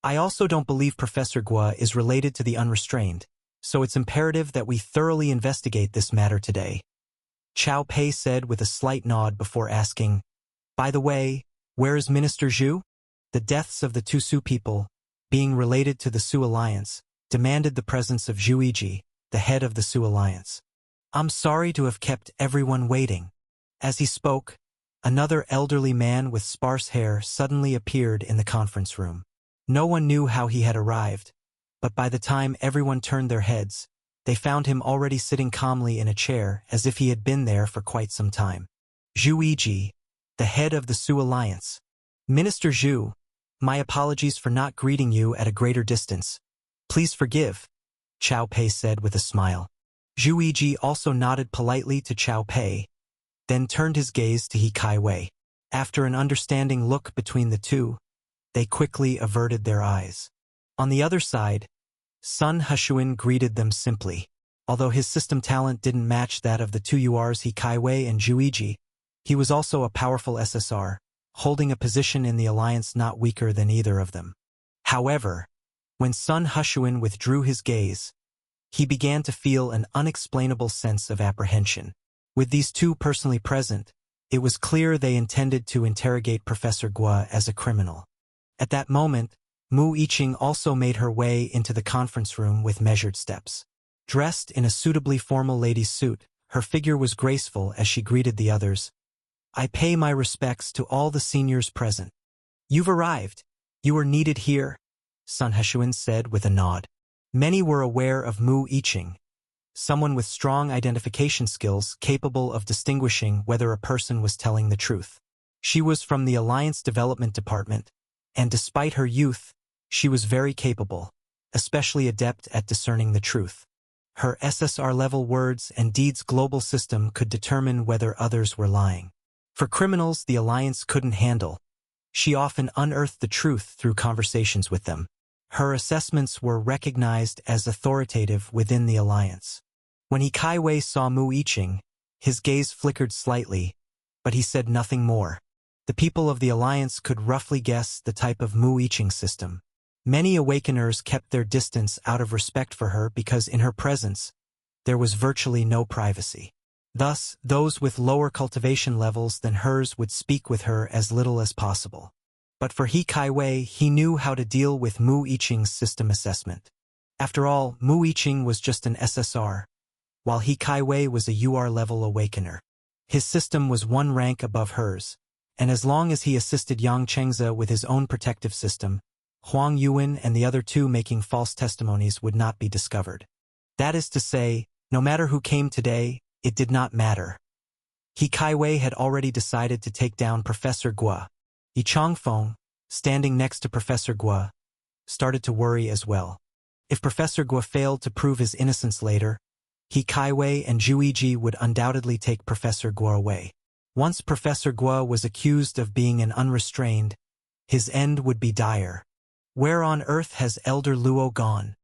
I also don't believe Professor Gua is related to the unrestrained, so it's imperative that we thoroughly investigate this matter today. Chao Pei said with a slight nod before asking, "By the way, where is Minister Zhu?" The deaths of the two Su people, being related to the Su Alliance, demanded the presence of Zhu Yiji, the head of the Su Alliance. "I'm sorry to have kept everyone waiting." As he spoke, Another elderly man with sparse hair suddenly appeared in the conference room. No one knew how he had arrived, but by the time everyone turned their heads, they found him already sitting calmly in a chair as if he had been there for quite some time. Zhu Yiji, the head of the Su Alliance. Minister Zhu, my apologies for not greeting you at a greater distance. Please forgive, Qiao Pei said with a smile. Zhu Yiji also nodded politely to Qiao Pei, then turned his gaze to He Kaiwei. After an understanding look between the two, they quickly averted their eyes. On the other side, Sun Hushuan greeted them simply. Although his system talent didn't match that of the two URs He Kaiwei and Zhu Yiji, he was also a powerful SSR, holding a position in the alliance not weaker than either of them. However, when Sun Hushuan withdrew his gaze, he began to feel an unexplainable sense of apprehension. With these two personally present, it was clear they intended to interrogate Professor Guo as a criminal. At that moment, Mu Yiqing also made her way into the conference room with measured steps. Dressed in a suitably formal lady's suit, her figure was graceful as she greeted the others. I pay my respects to all the seniors present. You've arrived. You are needed here, Sun Hushuan said with a nod. Many were aware of Mu Yiqing, someone with strong identification skills capable of distinguishing whether a person was telling the truth. She was from the Alliance Development Department, and despite her youth, she was very capable, especially adept at discerning the truth. Her SSR-level words and deeds global system could determine whether others were lying. For criminals the Alliance couldn't handle, she often unearthed the truth through conversations with them. Her assessments were recognized as authoritative within the Alliance. When He Kaiwei saw Mu Yiqing, his gaze flickered slightly, but he said nothing more. The people of the Alliance could roughly guess the type of Mu Yiqing system. Many Awakeners kept their distance out of respect for her because in her presence, there was virtually no privacy. Thus, those with lower cultivation levels than hers would speak with her as little as possible. But for He Kaiwei, he knew how to deal with Mu Yiqing's system assessment. After all, Mu Yiqing was just an SSR, while He Kaiwei was a UR-level Awakener. His system was one rank above hers, and as long as he assisted Yang Chengze with his own protective system, Huang Yuan and the other two making false testimonies would not be discovered. That is to say, no matter who came today, it did not matter. He Kaiwei had already decided to take down Professor Guo. Yi Changfeng, standing next to Professor Guo, started to worry as well. If Professor Guo failed to prove his innocence later, He Kaiwei and Zhu Yiji would undoubtedly take Professor Guo away. Once Professor Guo was accused of being an unrestrained, his end would be dire. Where on earth has Elder Luo gone?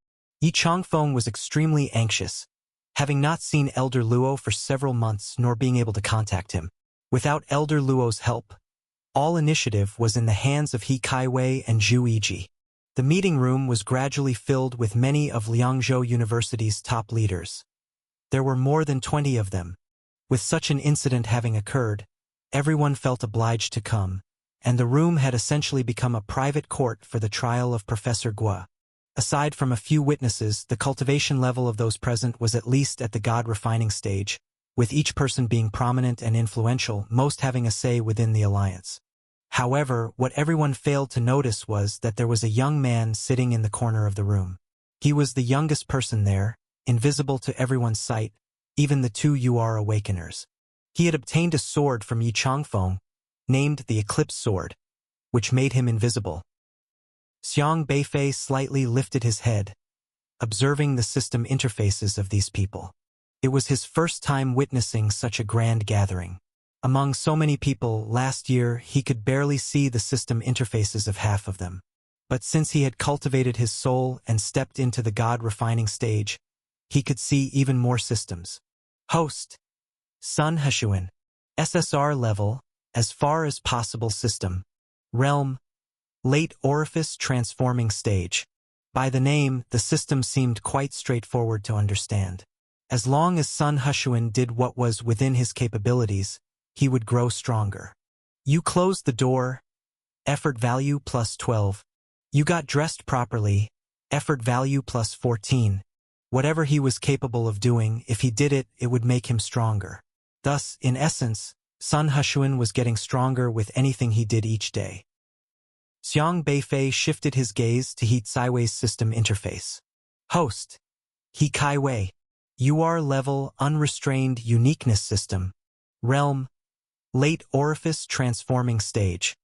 Yi Changfeng was extremely anxious, having not seen Elder Luo for several months nor being able to contact him. Without Elder Luo's help, all initiative was in the hands of He Kaiwei and Zhu Yiji. The meeting room was gradually filled with many of Liangzhou University's top leaders. There were more than 20 of them. With such an incident having occurred, everyone felt obliged to come, and the room had essentially become a private court for the trial of Professor Guo. Aside from a few witnesses, the cultivation level of those present was at least at the God-refining stage, with each person being prominent and influential, most having a say within the alliance. However, what everyone failed to notice was that there was a young man sitting in the corner of the room. He was the youngest person there, invisible to everyone's sight, even the two UR Awakeners. He had obtained a sword from Yi Changfeng, named the Eclipse Sword, which made him invisible. Xiang Beifei slightly lifted his head, observing the system interfaces of these people. It was his first time witnessing such a grand gathering. Among so many people last year, he could barely see the system interfaces of half of them. But since he had cultivated his soul and stepped into the God-refining stage, he could see even more systems. Host. Sun Hushuan. SSR level, as far as possible system. Realm. Late orifice transforming stage. By the name, the system seemed quite straightforward to understand. As long as Sun Hushuan did what was within his capabilities, he would grow stronger. You closed the door. Effort value plus 12. You got dressed properly. Effort value plus 14. Whatever he was capable of doing, if he did it, it would make him stronger. Thus, in essence, Sun Hushuan was getting stronger with anything he did each day. Xiang Beifei shifted his gaze to He Caiwei's system interface. Host. He Caiwei. UR level unrestrained uniqueness system. Realm. Late orifice transforming stage.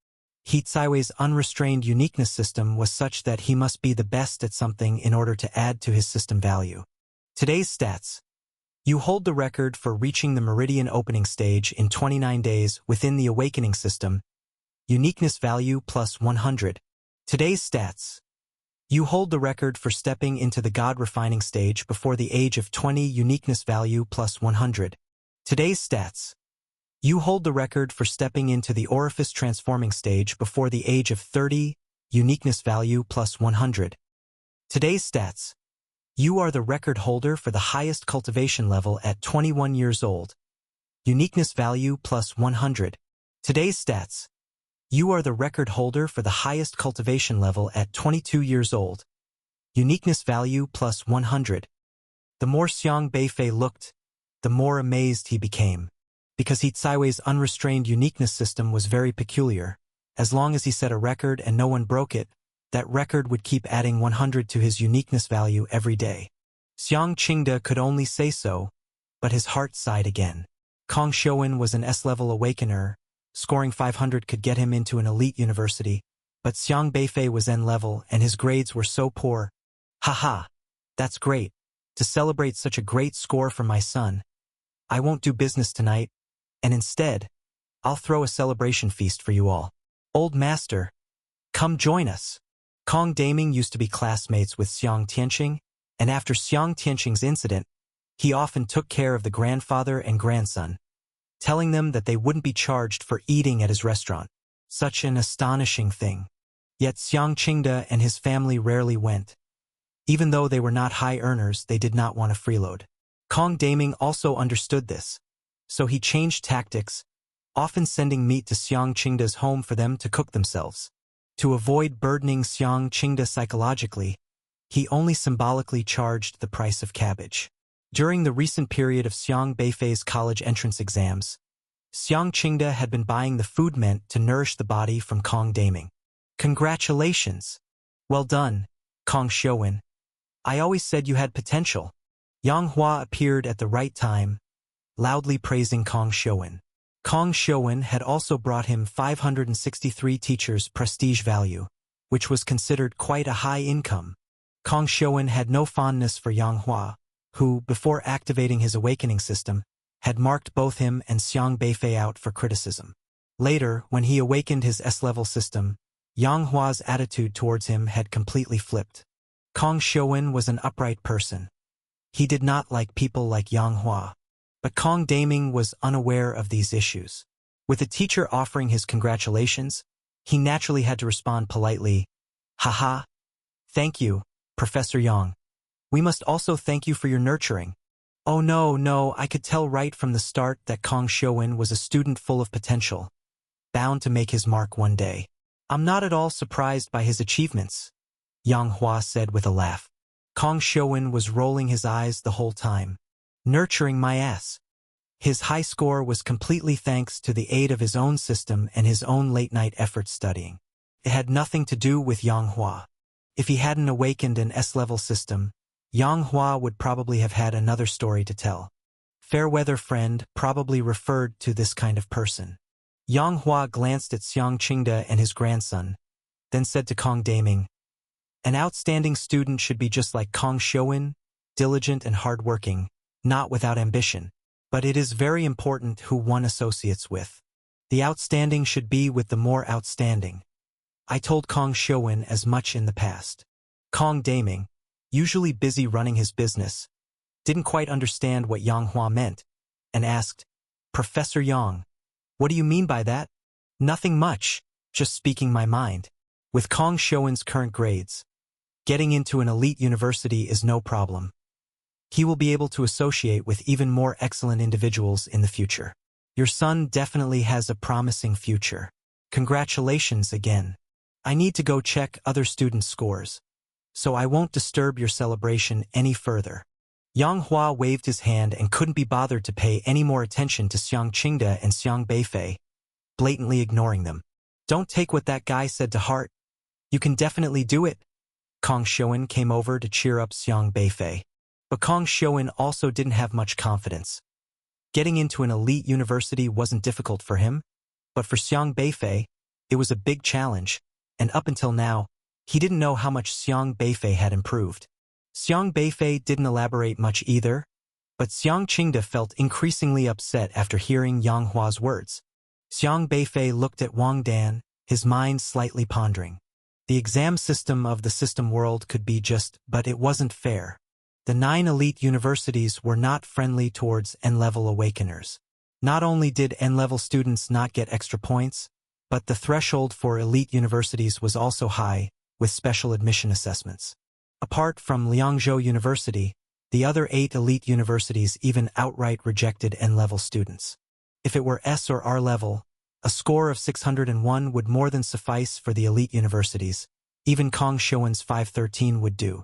He Caiwei's unrestrained uniqueness system was such that he must be the best at something in order to add to his system value. Today's stats. You hold the record for reaching the meridian opening stage in 29 days within the awakening system. Uniqueness value plus 100. Today's stats. You hold the record for stepping into the God refining stage before the age of 20. Uniqueness value plus 100. Today's stats. You hold the record for stepping into the orifice transforming stage before the age of 30. Uniqueness value plus 100. Today's stats. You are the record holder for the highest cultivation level at 21 years old. Uniqueness value plus 100. Today's stats. You are the record holder for the highest cultivation level at 22 years old. Uniqueness value plus 100. The more Xiang Beifei looked, the more amazed he became. Because He Caiwei's unrestrained uniqueness system was very peculiar. As long as he set a record and no one broke it, that record would keep adding 100 to his uniqueness value every day. Xiang Qingde could only say so, but his heart sighed again. Kong Shouwen was an S-level awakener. Scoring 500 could get him into an elite university, but Xiang Beifei was N-level and his grades were so poor. Haha, that's great. To celebrate such a great score for my son, I won't do business tonight, and instead, I'll throw a celebration feast for you all. Old master, come join us. Kong Daming used to be classmates with Xiang Tianqing, and after Xiang Tianqing's incident, he often took care of the grandfather and grandson, telling them that they wouldn't be charged for eating at his restaurant. Such an astonishing thing. Yet Xiang Qingde and his family rarely went. Even though they were not high earners, they did not want to freeload. Kong Daming also understood this, so he changed tactics, often sending meat to Xiang Qingde's home for them to cook themselves. To avoid burdening Xiang Qingde psychologically, he only symbolically charged the price of cabbage. During the recent period of Xiang Beifei's college entrance exams, Xiang Qingde had been buying the food meant to nourish the body from Kong Daming. Congratulations! Well done, Kong Shouwen. I always said you had potential. Yang Hua appeared at the right time, loudly praising Kong Shouwen. Kong Shouwen had also brought him 563 teachers' prestige value, which was considered quite a high income. Kong Shouwen had no fondness for Yang Hua, who, before activating his awakening system, had marked both him and Xiang Beifei out for criticism. Later, when he awakened his S-level system, Yang Hua's attitude towards him had completely flipped. Kong Shouwen was an upright person. He did not like people like Yang Hua. But Kong Daming was unaware of these issues. With the teacher offering his congratulations, he naturally had to respond politely, "Haha. Thank you, Professor Yang. We must also thank you for your nurturing." Oh no, I could tell right from the start that Kong Shouwen was a student full of potential, bound to make his mark one day. I'm not at all surprised by his achievements, Yang Hua said with a laugh. Kong Shouwen was rolling his eyes the whole time. Nurturing my ass. His high score was completely thanks to the aid of his own system and his own late-night efforts studying. It had nothing to do with Yang Hua. If he hadn't awakened an S-level system, Yang Hua would probably have had another story to tell. Fairweather Friend probably referred to this kind of person. Yang Hua glanced at Xiang Qingde and his grandson, then said to Kong Daming, "An outstanding student should be just like Kong Shouwen, diligent and hardworking, not without ambition. But it is very important who one associates with. The outstanding should be with the more outstanding." I told Kong Shouwen as much in the past. Kong Daming, usually busy running his business, didn't quite understand what Yang Hua meant, and asked, "Professor Yang, what do you mean by that?" "Nothing much, just speaking my mind. With Kong Shouwen's current grades, getting into an elite university is no problem. He will be able to associate with even more excellent individuals in the future. Your son definitely has a promising future. Congratulations again. I need to go check other students' scores, so I won't disturb your celebration any further." Yang Hua waved his hand and couldn't be bothered to pay any more attention to Xiang Qingde and Xiang Beifei, blatantly ignoring them. Don't take what that guy said to heart. You can definitely do it. Kong Xiuan came over to cheer up Xiang Beifei. But Kong Xiuan also didn't have much confidence. Getting into an elite university wasn't difficult for him, but for Xiang Beifei, it was a big challenge, and up until now, he didn't know how much Xiang Beifei had improved. Xiang Beifei didn't elaborate much either, but Xiang Qingde felt increasingly upset after hearing Yang Hua's words. Xiang Beifei looked at Wang Dan, his mind slightly pondering. The exam system of the system world could be just, but it wasn't fair. The 9 elite universities were not friendly towards N-level awakeners. Not only did N-level students not get extra points, but the threshold for elite universities was also high, with special admission assessments. Apart from Liangzhou University, the other 8 elite universities even outright rejected N-level students. If it were S or R level, a score of 601 would more than suffice for the elite universities. Even Kong Xiuan's 513 would do.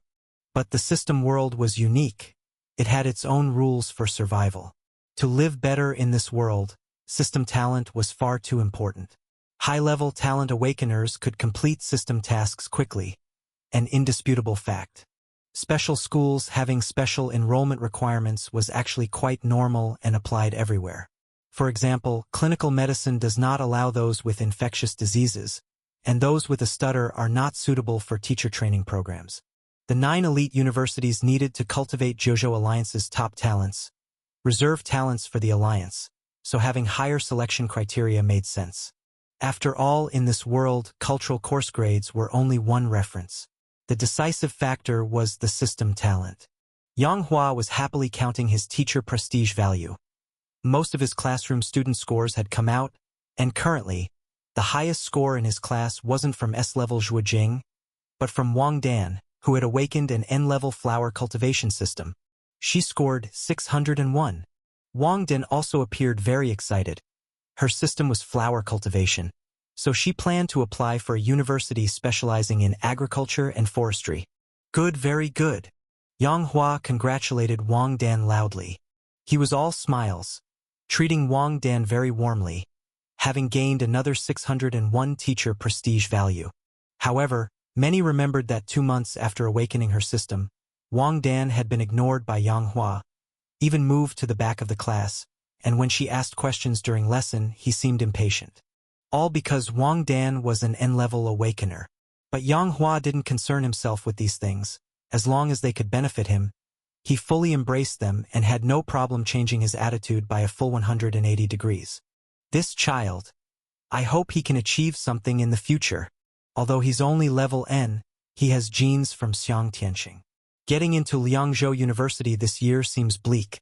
But the system world was unique. It had its own rules for survival. To live better in this world, system talent was far too important. High-level talent awakeners could complete system tasks quickly, an indisputable fact. Special schools having special enrollment requirements was actually quite normal and applied everywhere. For example, clinical medicine does not allow those with infectious diseases, and those with a stutter are not suitable for teacher training programs. The 9 elite universities needed to cultivate Zhuozhou Alliance's top talents, reserve talents for the alliance, so having higher selection criteria made sense. After all, in this world, cultural course grades were only one reference. The decisive factor was the system talent. Yang Hua was happily counting his teacher prestige value. Most of his classroom student scores had come out, and currently, the highest score in his class wasn't from S-level Zhuo Jing, but from Wang Dan, who had awakened an N-level flower cultivation system. She scored 601. Wang Dan also appeared very excited. Her system was flower cultivation, so she planned to apply for a university specializing in agriculture and forestry. Good, very good. Yang Hua congratulated Wang Dan loudly. He was all smiles, treating Wang Dan very warmly, having gained another 601 teacher prestige value. However, many remembered that 2 months after awakening her system, Wang Dan had been ignored by Yang Hua, even moved to the back of the class, and when she asked questions during lesson, he seemed impatient. All because Wang Dan was an N-level awakener. But Yang Hua didn't concern himself with these things. As long as they could benefit him, he fully embraced them and had no problem changing his attitude by a full 180 degrees. This child, I hope he can achieve something in the future. Although he's only level N, he has genes from Xiang Tianqing. Getting into Liangzhou University this year seems bleak.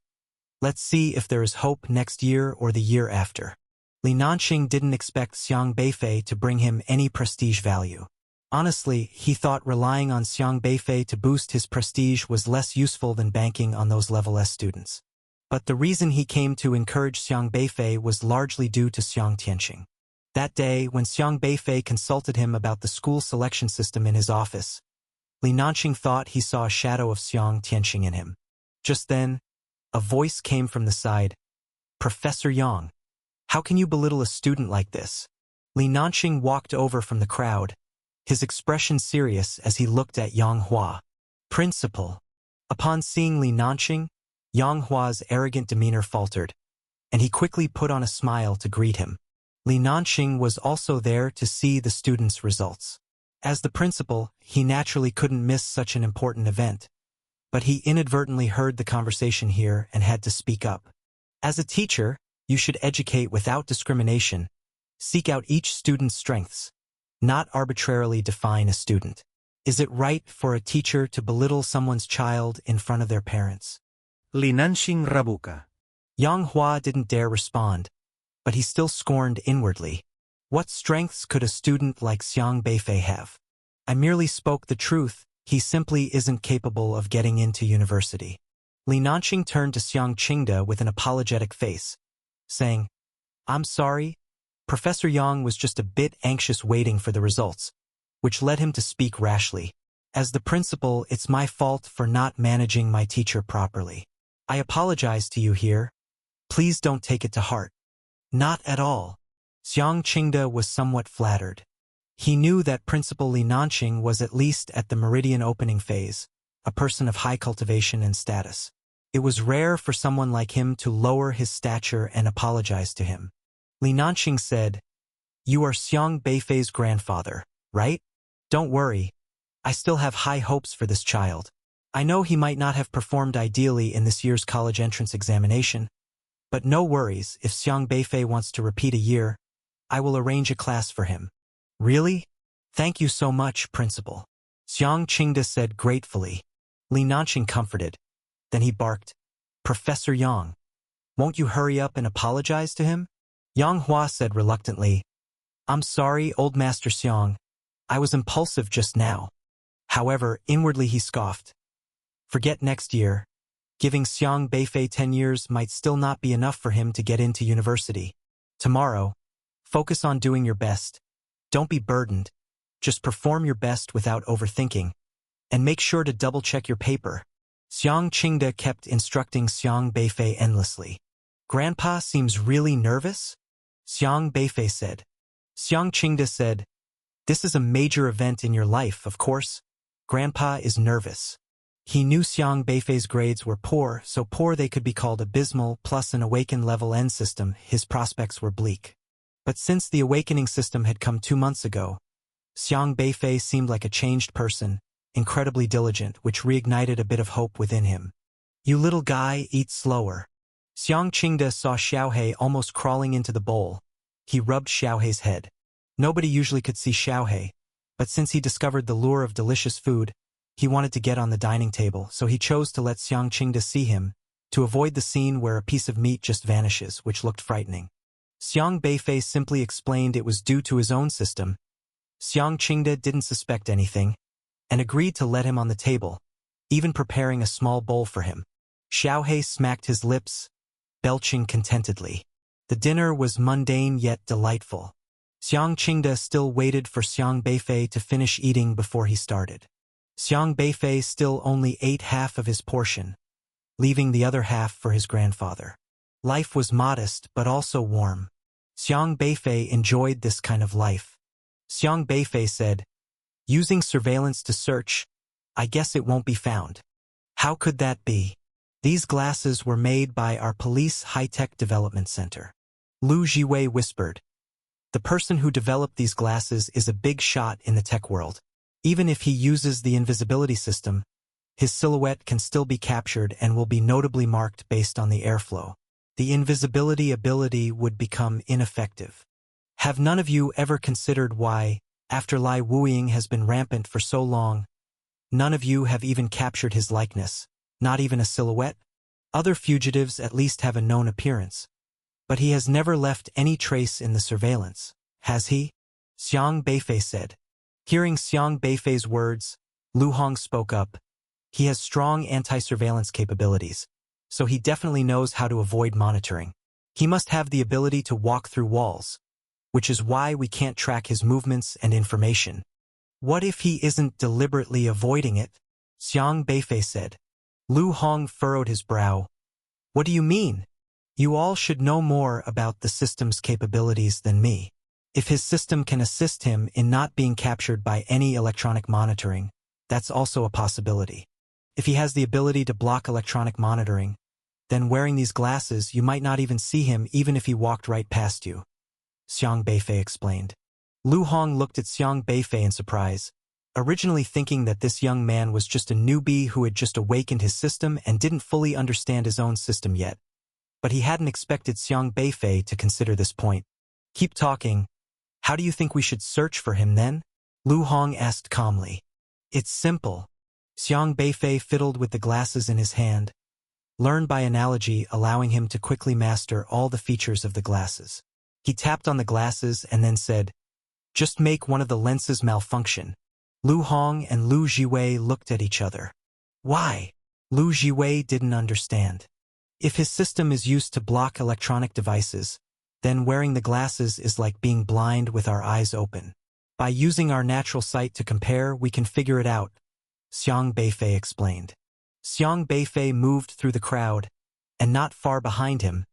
Let's see if there is hope next year or the year after. Li Nanxing didn't expect Xiang Beifei to bring him any prestige value. Honestly, he thought relying on Xiang Beifei to boost his prestige was less useful than banking on those level S students. But the reason he came to encourage Xiang Beifei was largely due to Xiang Tianqing. That day, when Xiang Beifei consulted him about the school selection system in his office, Li Nanxing thought he saw a shadow of Xiang Tianqing in him. Just then, a voice came from the side. Professor Yang, how can you belittle a student like this? Li Nanxing walked over from the crowd, his expression serious as he looked at Yang Hua. Principal. Upon seeing Li Nanxing, Yang Hua's arrogant demeanor faltered, and he quickly put on a smile to greet him. Li Nanxing was also there to see the students' results. As the principal, he naturally couldn't miss such an important event, but he inadvertently heard the conversation here and had to speak up. As a teacher, you should educate without discrimination, seek out each student's strengths, not arbitrarily define a student. Is it right for a teacher to belittle someone's child in front of their parents? Li Nanxing Rabuka. Yang Hua didn't dare respond, but he still scorned inwardly. What strengths could a student like Xiang Beifei have? I merely spoke the truth. He simply isn't capable of getting into university. Li Nanxing turned to Xiang Qingde with an apologetic face, saying, I'm sorry, Professor Yang was just a bit anxious waiting for the results, which led him to speak rashly. As the principal, it's my fault for not managing my teacher properly. I apologize to you here. Please don't take it to heart. Not at all. Xiang Qingde was somewhat flattered. He knew that Principal Li Nanqing was at least at the meridian opening phase, a person of high cultivation and status. It was rare for someone like him to lower his stature and apologize to him. Li Nanqing said, "You are Xiang Beifei's grandfather, right? Don't worry. I still have high hopes for this child. I know he might not have performed ideally in this year's college entrance examination, but no worries, if Xiang Beifei wants to repeat a year, I will arrange a class for him." "Really? Thank you so much, Principal," Xiang Qingde said gratefully. Li Nanqing comforted. Then he barked, "Professor Yang, won't you hurry up and apologize to him?" Yang Hua said reluctantly, "I'm sorry, Old Master Xiang. I was impulsive just now." However, inwardly he scoffed. Forget next year. Giving Xiang Beifei 10 years might still not be enough for him to get into university. Tomorrow, focus on doing your best. Don't be burdened. Just perform your best without overthinking. And make sure to double-check your paper. Xiang Qingde kept instructing Xiang Beifei endlessly. "Grandpa seems really nervous?" Xiang Beifei said. Xiang Qingde said, "This is a major event in your life, of course. Grandpa is nervous." He knew Xiang Beifei's grades were poor, so poor they could be called abysmal, plus an Awaken Level N system, his prospects were bleak. But since the Awakening system had come 2 months ago, Xiang Beifei seemed like a changed person, incredibly diligent, which reignited a bit of hope within him. "You little guy, eat slower." Xiang Qingde saw Xiaohei almost crawling into the bowl. He rubbed Xiaohei's head. Nobody usually could see Xiaohei, but since he discovered the lure of delicious food, he wanted to get on the dining table, so he chose to let Xiang Qingde see him, to avoid the scene where a piece of meat just vanishes, which looked frightening. Xiang Beifei simply explained it was due to his own system. Xiang Qingde didn't suspect anything, and agreed to let him on the table, even preparing a small bowl for him. Xiaohei smacked his lips, belching contentedly. The dinner was mundane yet delightful. Xiang Qingde still waited for Xiang Beifei to finish eating before he started. Xiang Beifei still only ate half of his portion, leaving the other half for his grandfather. Life was modest but also warm. Xiang Beifei enjoyed this kind of life. Xiang Beifei said, "Using surveillance to search, I guess it won't be found." "How could that be? These glasses were made by our police high-tech development center." Lu Jiwei whispered. "The person who developed these glasses is a big shot in the tech world. Even if he uses the invisibility system, his silhouette can still be captured and will be notably marked based on the airflow. The invisibility ability would become ineffective. Have none of you ever considered why, after Lai Wuying has been rampant for so long, none of you have even captured his likeness, not even a silhouette? Other fugitives at least have a known appearance. But he has never left any trace in the surveillance, has he?" Xiang Beifei said. Hearing Xiang Beifei's words, Lu Hong spoke up. He has strong anti-surveillance capabilities, so he definitely knows how to avoid monitoring. He must have the ability to walk through walls, which is why we can't track his movements and information. "What if he isn't deliberately avoiding it?" Xiang Beifei said. Lu Hong furrowed his brow. "What do you mean? You all should know more about the system's capabilities than me. If his system can assist him in not being captured by any electronic monitoring, that's also a possibility. If he has the ability to block electronic monitoring, then wearing these glasses you might not even see him even if he walked right past you," Xiang Beifei explained. Lu Hong looked at Xiang Beifei in surprise, originally thinking that this young man was just a newbie who had just awakened his system and didn't fully understand his own system yet. But he hadn't expected Xiang Beifei to consider this point. "Keep talking. How do you think we should search for him then?" Lu Hong asked calmly. "It's simple." Xiang Beifei fiddled with the glasses in his hand, learned by analogy, allowing him to quickly master all the features of the glasses. He tapped on the glasses and then said, "Just make one of the lenses malfunction." Lu Hong and Lu Jiwei looked at each other. "Why?" Lu Jiwei didn't understand. If his system is used to block electronic devices, then wearing the glasses is like being blind with our eyes open. By using our natural sight to compare, we can figure it out, Xiang Beifei explained. Xiang Beifei moved through the crowd, and not far behind him,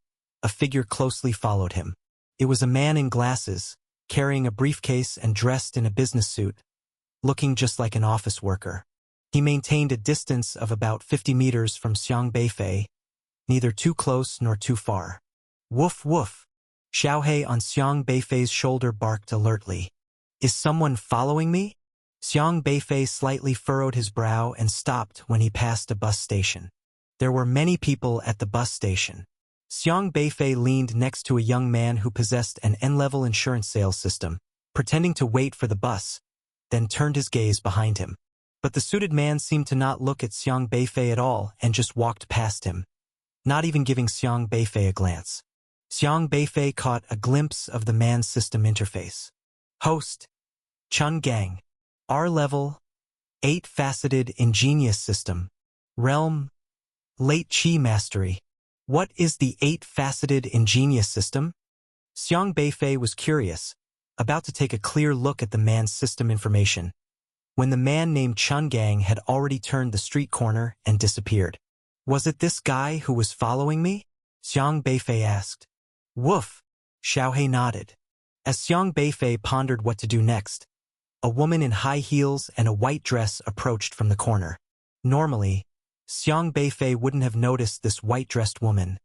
a figure closely followed him. It was a man in glasses, carrying a briefcase and dressed in a business suit, looking just like an office worker. He maintained a distance of about 50 meters from Xiang Beifei, neither too close nor too far. Woof woof! Xiaohei on Xiang Beifei's shoulder barked alertly. Is someone following me? Xiang Beifei slightly furrowed his brow and stopped when he passed a bus station. There were many people at the bus station. Xiang Beifei leaned next to a young man who possessed an N-level insurance sales system, pretending to wait for the bus, then turned his gaze behind him. But the suited man seemed to not look at Xiang Beifei at all and just walked past him, not even giving Xiang Beifei a glance. Xiang Beifei caught a glimpse of the man's system interface. Host, Chun Gang. R-level, 8-faceted ingenious system. Realm, late Qi mastery. What is the 8-faceted ingenious system? Xiang Beifei was curious, about to take a clear look at the man's system information, when the man named Chun Gang had already turned the street corner and disappeared. Was it this guy who was following me? Xiang Beifei asked. Woof! Xiaohei nodded. As Xiang Beifei pondered what to do next, a woman in high heels and a white dress approached from the corner. Normally, Xiang Beifei wouldn't have noticed this white-dressed woman.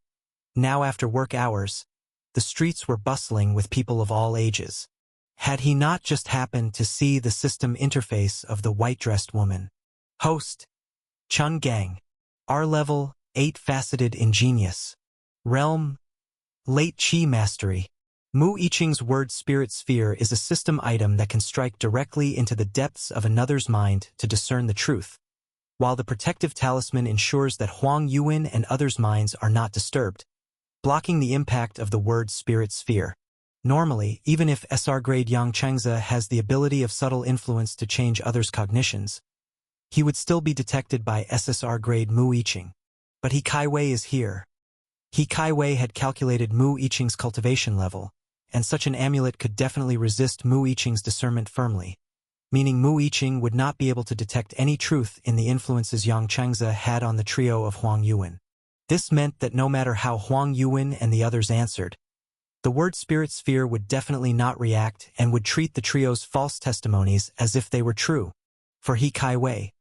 Now after work hours, the streets were bustling with people of all ages. Had he not just happened to see the system interface of the white-dressed woman? Host, Chun Gang. R-level, 8-faceted ingenious. Realm, late Qi mastery. Mu Yiqing's word spirit sphere is a system item that can strike directly into the depths of another's mind to discern the truth, while the protective talisman ensures that Huang Yuan and others' minds are not disturbed, blocking the impact of the word spirit sphere. Normally, even if SR-grade Yang Chengze has the ability of subtle influence to change others' cognitions, he would still be detected by SSR-grade Mu Yiqing. But He Kaiwei is here. He Kaiwei had calculated Mu Yiqing's cultivation level, and such an amulet could definitely resist Mu Yiqing's discernment firmly, meaning Mu Yiqing would not be able to detect any truth in the influences Yang Chengze had on the trio of Huang Yuan. This meant that no matter how Huang Yuan and the others answered, the word spirit sphere would definitely not react and would treat the trio's false testimonies as if they were true. For He Kaiwei,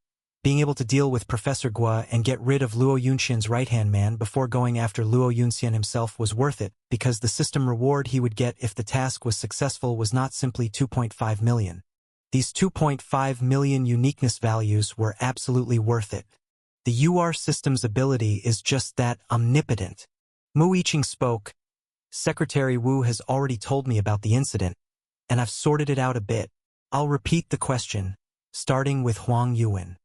being able to deal with Professor Guo and get rid of Luo Yunxian's right-hand man before going after Luo Yunxian himself was worth it, because the system reward he would get if the task was successful was not simply 2.5 million. These 2.5 million uniqueness values were absolutely worth it. The UR system's ability is just that omnipotent. Mu Yiqing spoke. Secretary Wu has already told me about the incident, and I've sorted it out a bit. I'll repeat the question, starting with Huang Yuan.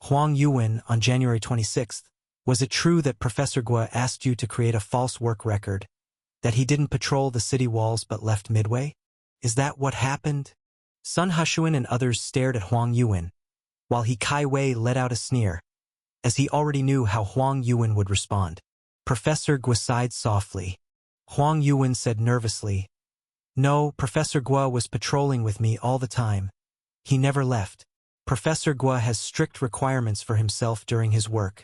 Huang Yuan, on January 26th, was it true that Professor Guo asked you to create a false work record, that he didn't patrol the city walls but left midway? Is that what happened? Sun Hushuan and others stared at Huang Yuan, while He Kaiwei let out a sneer, as he already knew how Huang Yuan would respond. Professor Guo sighed softly. Huang Yuan said nervously, No, Professor Guo was patrolling with me all the time. He never left. Professor Guo has strict requirements for himself during his work.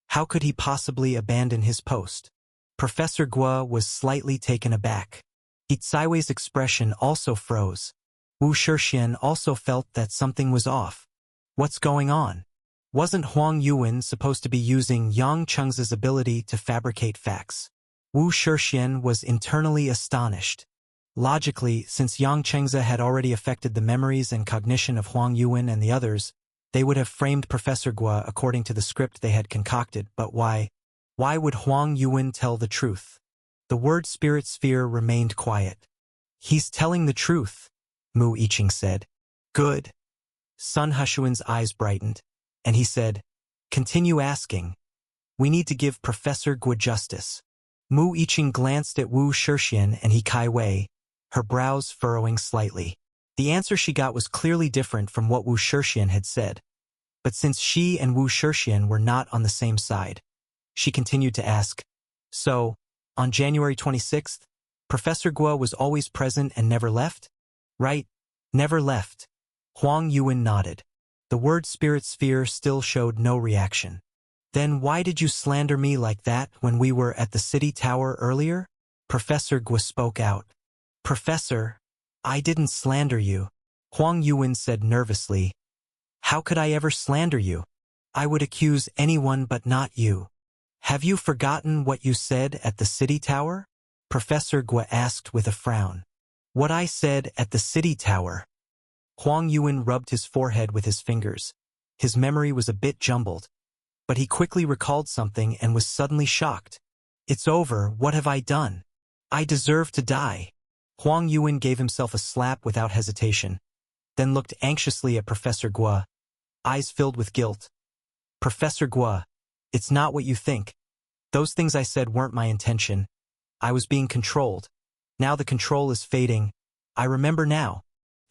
How could he possibly abandon his post? Professor Guo was slightly taken aback. He Tsaiwei's expression also froze. Wu Shixian also felt that something was off. What's going on? Wasn't Huang Yuan supposed to be using Yang Chengze's ability to fabricate facts? Wu Shixian was internally astonished. Logically, since Yang Chengze had already affected the memories and cognition of Huang Yuan and the others, they would have framed Professor Guo according to the script they had concocted, but why? Why would Huang Yuan tell the truth? The word spirit sphere remained quiet. He's telling the truth, Mu Yiqing said. Good. Sun Hushuan's eyes brightened, and he said, Continue asking. We need to give Professor Guo justice. Mu Yiqing glanced at Wu Shixian and He Kaiwei, her brows furrowing slightly. The answer she got was clearly different from what Wu Shixian had said. But since she and Wu Shixian were not on the same side, she continued to ask, So, on January 26th, Professor Guo was always present and never left? Right, never left. Huang Yuan nodded. The word spirit sphere still showed no reaction. Then why did you slander me like that when we were at the city tower earlier? Professor Gua spoke out. Professor, I didn't slander you, Huang Yuan said nervously. How could I ever slander you? I would accuse anyone but not you. Have you forgotten what you said at the city tower? Professor Gua asked with a frown. What I said at the city tower? Huang Yuan rubbed his forehead with his fingers. His memory was a bit jumbled. But he quickly recalled something and was suddenly shocked. It's over, what have I done? I deserve to die. Huang Yuan gave himself a slap without hesitation, then looked anxiously at Professor Gua, eyes filled with guilt. Professor Gua, it's not what you think. Those things I said weren't my intention. I was being controlled. Now the control is fading. I remember now.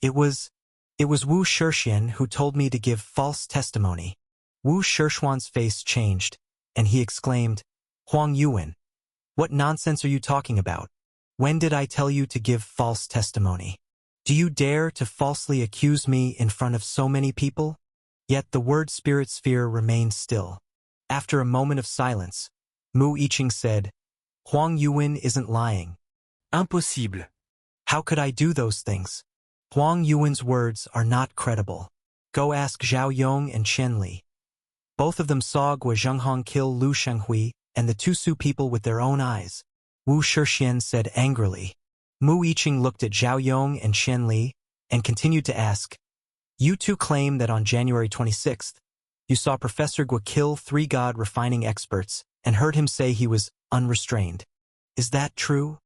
It was Wu Shixian who told me to give false testimony. Wu Shixian's face changed, and he exclaimed, Huang Yuan, what nonsense are you talking about? When did I tell you to give false testimony? Do you dare to falsely accuse me in front of so many people? Yet the word spirit sphere remained still. After a moment of silence, Mu Yiqing said, Huang Yuan isn't lying. Impossible. How could I do those things? Huang Yuan's words are not credible. Go ask Zhao Yong and Chen Li. Both of them saw Gua Zhenghong kill Lu Shenghui and the two Su people with their own eyes. Wu Shixian said angrily. Mu Yiqing looked at Zhao Yong and Chen Li and continued to ask, You two claim that on January 26th, you saw Professor Gua kill 3 god refining experts and heard him say he was unrestrained. Is that true?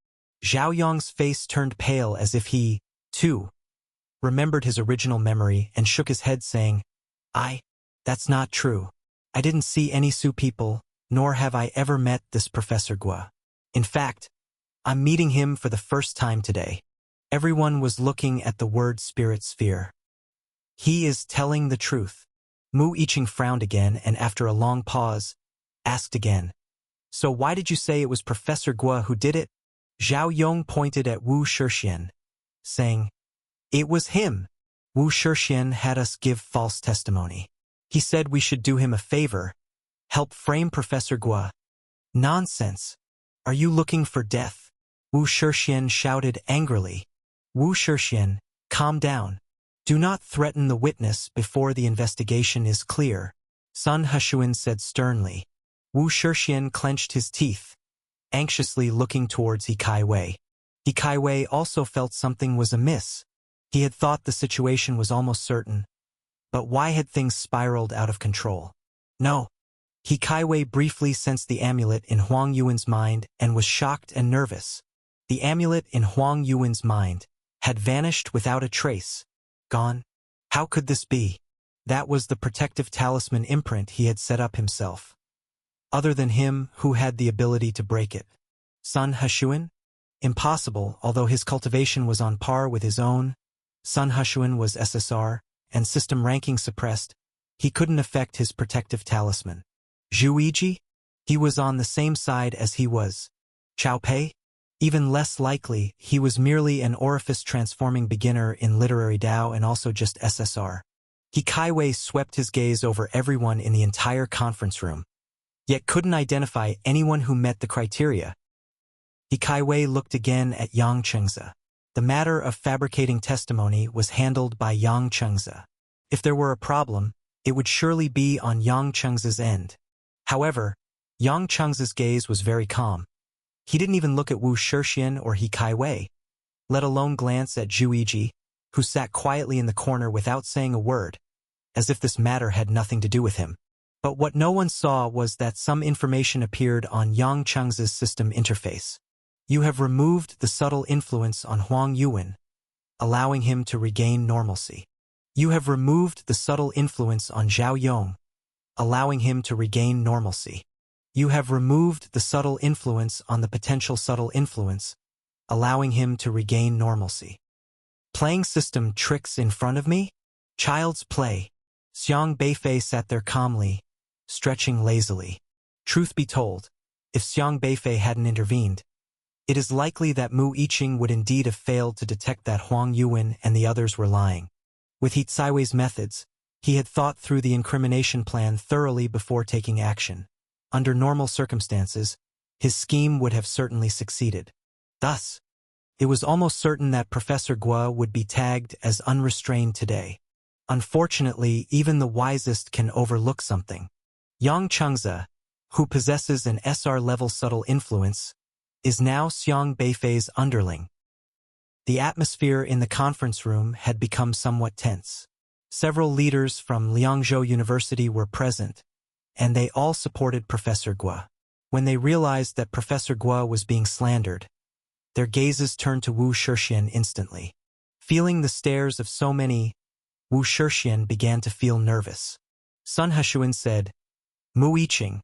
Zhao Yong's face turned pale as if he, too, remembered his original memory and shook his head saying, That's not true. I didn't see any Su people, nor have I ever met this Professor Gua. In fact, I'm meeting him for the first time today. Everyone was looking at the word spirit sphere. He is telling the truth. Mu Yiqing frowned again and after a long pause, asked again, So why did you say it was Professor Gua who did it? Zhao Yong pointed at Wu Shixian, saying, It was him. Wu Shixian had us give false testimony. He said we should do him a favor, help frame Professor Gua. Nonsense. Are you looking for death? Wu Shixian shouted angrily. Wu Shixian, calm down. Do not threaten the witness before the investigation is clear, Sun Heshuan said sternly. Wu Shixian clenched his teeth, anxiously looking towards He Kaiwei. He Kaiwei also felt something was amiss. He had thought the situation was almost certain. But why had things spiraled out of control? No. He Kaiwei briefly sensed the amulet in Huang Yuan's mind and was shocked and nervous. The amulet in Huang Yuan's mind had vanished without a trace. Gone? How could this be? That was the protective talisman imprint he had set up himself. Other than him, who had the ability to break it? Sun Heshuan? Impossible, although his cultivation was on par with his own. Sun Heshuan was SSR, and system ranking suppressed. He couldn't affect his protective talisman. Zhu Yiji? He was on the same side as he was. Chao Pei? Even less likely, he was merely an orifice-transforming beginner in literary Dao and also just SSR. He Kaiwei swept his gaze over everyone in the entire conference room, yet couldn't identify anyone who met the criteria. He Kaiwei looked again at Yang Chengze. The matter of fabricating testimony was handled by Yang Chengze. If there were a problem, it would surely be on Yang Chengze's end. However, Yang Chengze's gaze was very calm. He didn't even look at Wu Shixian or He Kaiwei, let alone glance at Zhu Yiji, who sat quietly in the corner without saying a word, as if this matter had nothing to do with him. But what no one saw was that some information appeared on Yang Chengze's system interface. You have removed the subtle influence on Huang Yuan, allowing him to regain normalcy. You have removed the subtle influence on Zhao Yong, allowing him to regain normalcy. You have removed the subtle influence on the potential subtle influence, allowing him to regain normalcy. Playing system tricks in front of me? Child's play. Xiang Beifei sat there calmly, stretching lazily. Truth be told, if Xiang Beifei hadn't intervened, it is likely that Mu Yiqing would indeed have failed to detect that Huang Yuan and the others were lying. With He Kaiwei's methods, He had thought through the incrimination plan thoroughly before taking action. Under normal circumstances, his scheme would have certainly succeeded. Thus, it was almost certain that Professor Guo would be tagged as unrestrained today. Unfortunately, even the wisest can overlook something. Yang Chengze, who possesses an SR-level subtle influence, is now Xiang Beifei's underling. The atmosphere in the conference room had become somewhat tense. Several leaders from Liangzhou University were present, and they all supported Professor Guo. When they realized that Professor Guo was being slandered, their gazes turned to Wu Shixian instantly. Feeling the stares of so many, Wu Shixian began to feel nervous. Sun Heshuan said, "Mu Yiqing,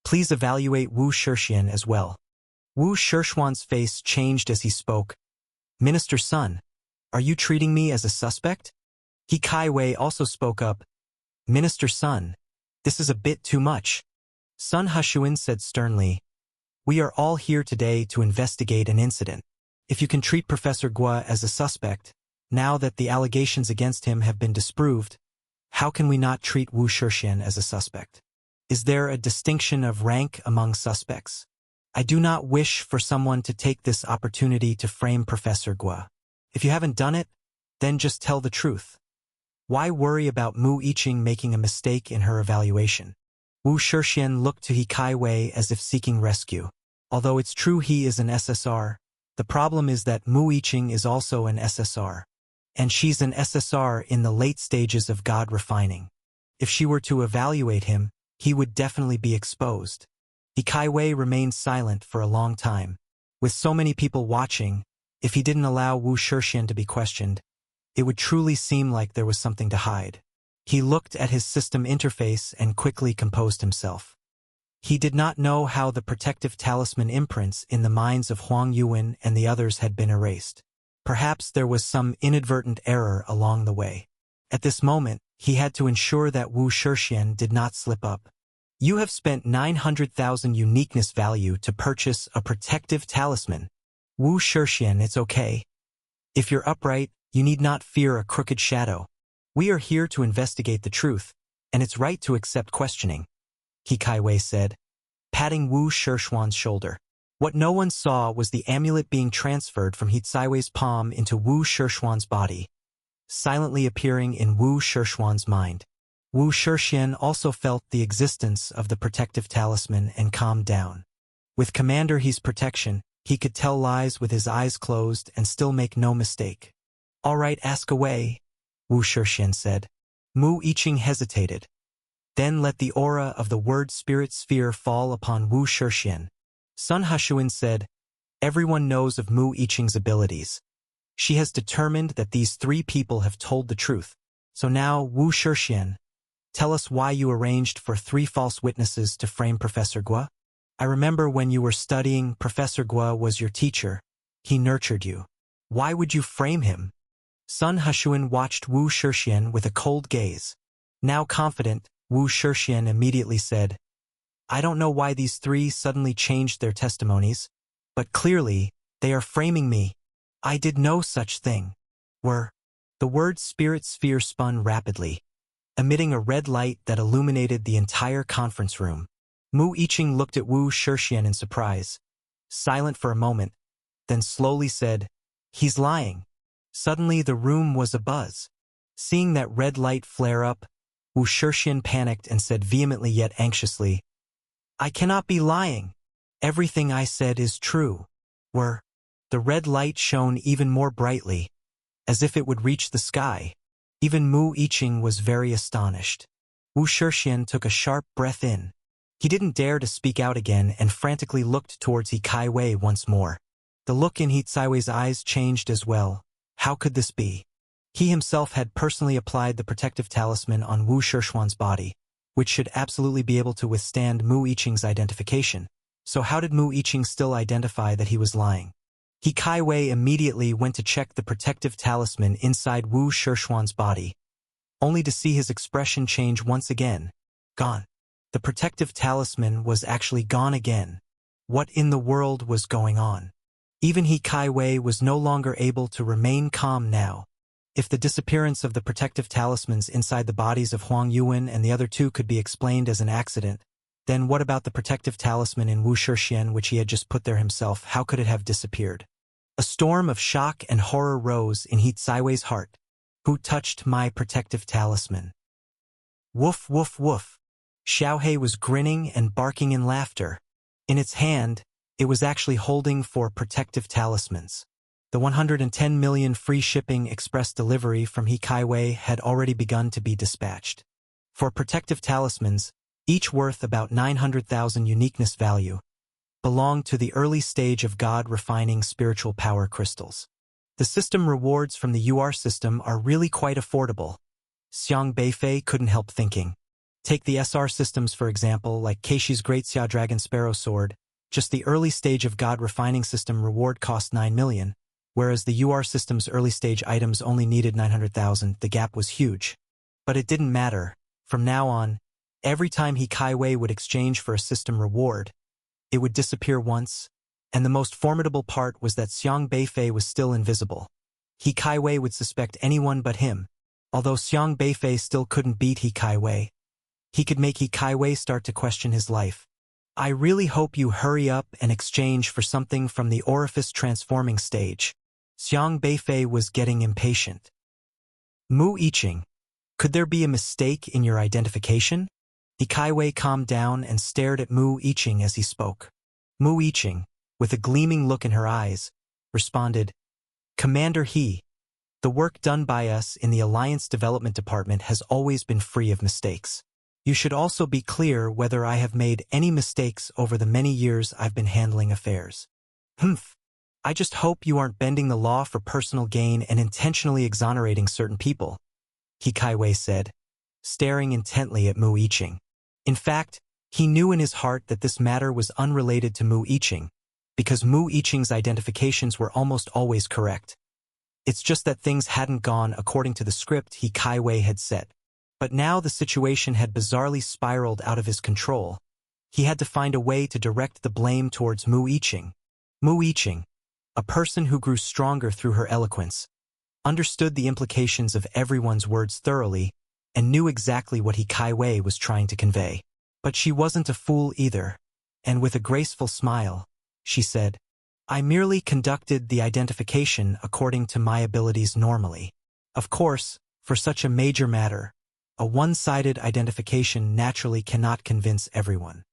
please evaluate Wu Shixian as well." Wu Shixian's face changed as he spoke. "Minister Sun, are you treating me as a suspect?" He Kaiwei also spoke up. "Minister Sun, this is a bit too much." Sun Heshuan said sternly, "We are all here today to investigate an incident. If you can treat Professor Guo as a suspect, now that the allegations against him have been disproved, how can we not treat Wu Shixian as a suspect? Is there a distinction of rank among suspects? I do not wish for someone to take this opportunity to frame Professor Guo. If you haven't done it, then just tell the truth. Why worry about Mu Yiqing making a mistake in her evaluation?" Wu Shixian looked to He Kaiwei as if seeking rescue. Although it's true he is an SSR, the problem is that Mu Yiqing is also an SSR. And she's an SSR in the late stages of God refining. If she were to evaluate him, he would definitely be exposed. He Kaiwei remained silent for a long time. With so many people watching, if he didn't allow Wu Shixian to be questioned, it would truly seem like there was something to hide. He looked at his system interface and quickly composed himself. He did not know how the protective talisman imprints in the minds of Huang Yuan and the others had been erased. Perhaps there was some inadvertent error along the way. At this moment, he had to ensure that Wu Shixian did not slip up. "You have spent 900,000 uniqueness value to purchase a protective talisman. Wu Shixian, it's okay. If you're upright, you need not fear a crooked shadow. We are here to investigate the truth, and it's right to accept questioning," He Kaiwei said, patting Wu Shixian's shoulder. What no one saw was the amulet being transferred from He Kaiwei's palm into Wu Shixian's body, silently appearing in Wu Shixian's mind. Wu Shixian also felt the existence of the protective talisman and calmed down. With Commander He's protection, he could tell lies with his eyes closed and still make no mistake. "All right, ask away," Wu Shixian said. Mu Yiqing hesitated. Then let the aura of the word spirit sphere fall upon Wu Shixian. Sun Heshuan said, "Everyone knows of Mu Yiqing's abilities. She has determined that these three people have told the truth. So now, Wu Shixian, tell us why you arranged for 3 false witnesses to frame Professor Guo. I remember when you were studying, Professor Guo was your teacher. He nurtured you. Why would you frame him?" Sun Heshuan watched Wu Shixian with a cold gaze. Now confident, Wu Shixian immediately said, "I don't know why these 3 suddenly changed their testimonies, but clearly, they are framing me. I did no such thing." The word spirit sphere spun rapidly, emitting a red light that illuminated the entire conference room. Mu Yiqing looked at Wu Shixian in surprise, silent for a moment, then slowly said, "He's lying." Suddenly the room was abuzz. Seeing that red light flare up, Wu Shixian panicked and said vehemently yet anxiously, "I cannot be lying. Everything I said is true." The red light shone even more brightly, as if it would reach the sky. Even Mu Yiqing was very astonished. Wu Shixian took a sharp breath in. He didn't dare to speak out again and frantically looked towards He Kaiwei once more. The look in He Kaiwei's eyes changed as well. How could this be? He himself had personally applied the protective talisman on Wu Shixian's body, which should absolutely be able to withstand Mu Yiqing's identification. So how did Mu Yiqing still identify that he was lying? He Kaiwei immediately went to check the protective talisman inside Wu Shixian's body, only to see his expression change once again. Gone. The protective talisman was actually gone again. What in the world was going on? Even He Kaiwei was no longer able to remain calm now. If the disappearance of the protective talismans inside the bodies of Huang Yuan and the other two could be explained as an accident, then what about the protective talisman in Wu Shixian which he had just put there himself? How could it have disappeared? A storm of shock and horror rose in He Caiwei's heart. Who touched my protective talisman? Woof, woof, woof. Xiao He was grinning and barking in laughter. In its hand, it was actually holding 4 protective talismans. The 110 million free shipping express delivery from He Caiwei had already begun to be dispatched. 4 protective talismans, each worth about 900,000 uniqueness value, belonged to the early stage of God-refining spiritual power crystals. The system rewards from the UR system are really quite affordable. Xiang Beifei couldn't help thinking. Take the SR systems for example, like Keishi's Great Xia Dragon Sparrow Sword. Just the early stage of God-refining system reward cost 9 million, whereas the UR system's early stage items only needed 900,000. The gap was huge. But it didn't matter. From now on, every time He Caiwei would exchange for a system reward, it would disappear once, and the most formidable part was that Xiang Beifei was still invisible. He Caiwei would suspect anyone but him. Although Xiang Beifei still couldn't beat He Caiwei, he could make He Caiwei start to question his life. I really hope you hurry up and exchange for something from the orifice transforming stage. Xiang Beifei was getting impatient. Mu Yiqing, could there be a mistake in your identification? He Caiwei calmed down and stared at Mu Yiqing as he spoke. Mu Yiqing, with a gleaming look in her eyes, responded, Commander He, the work done by us in the Alliance Development Department has always been free of mistakes. You should also be clear whether I have made any mistakes over the many years I've been handling affairs. Humph. I just hope you aren't bending the law for personal gain and intentionally exonerating certain people, He Caiwei said, staring intently at Mu Yiqing. In fact, he knew in his heart that this matter was unrelated to Mu Yiqing, because Mu Yiqing's identifications were almost always correct. It's just that things hadn't gone according to the script He Caiwei had set. But now the situation had bizarrely spiraled out of his control. He had to find a way to direct the blame towards Mu Yiqing. Mu Yiqing, a person who grew stronger through her eloquence, understood the implications of everyone's words thoroughly and knew exactly what He Caiwei was trying to convey. But she wasn't a fool either, and with a graceful smile, she said, I merely conducted the identification according to my abilities normally. Of course, for such a major matter, a one-sided identification naturally cannot convince everyone.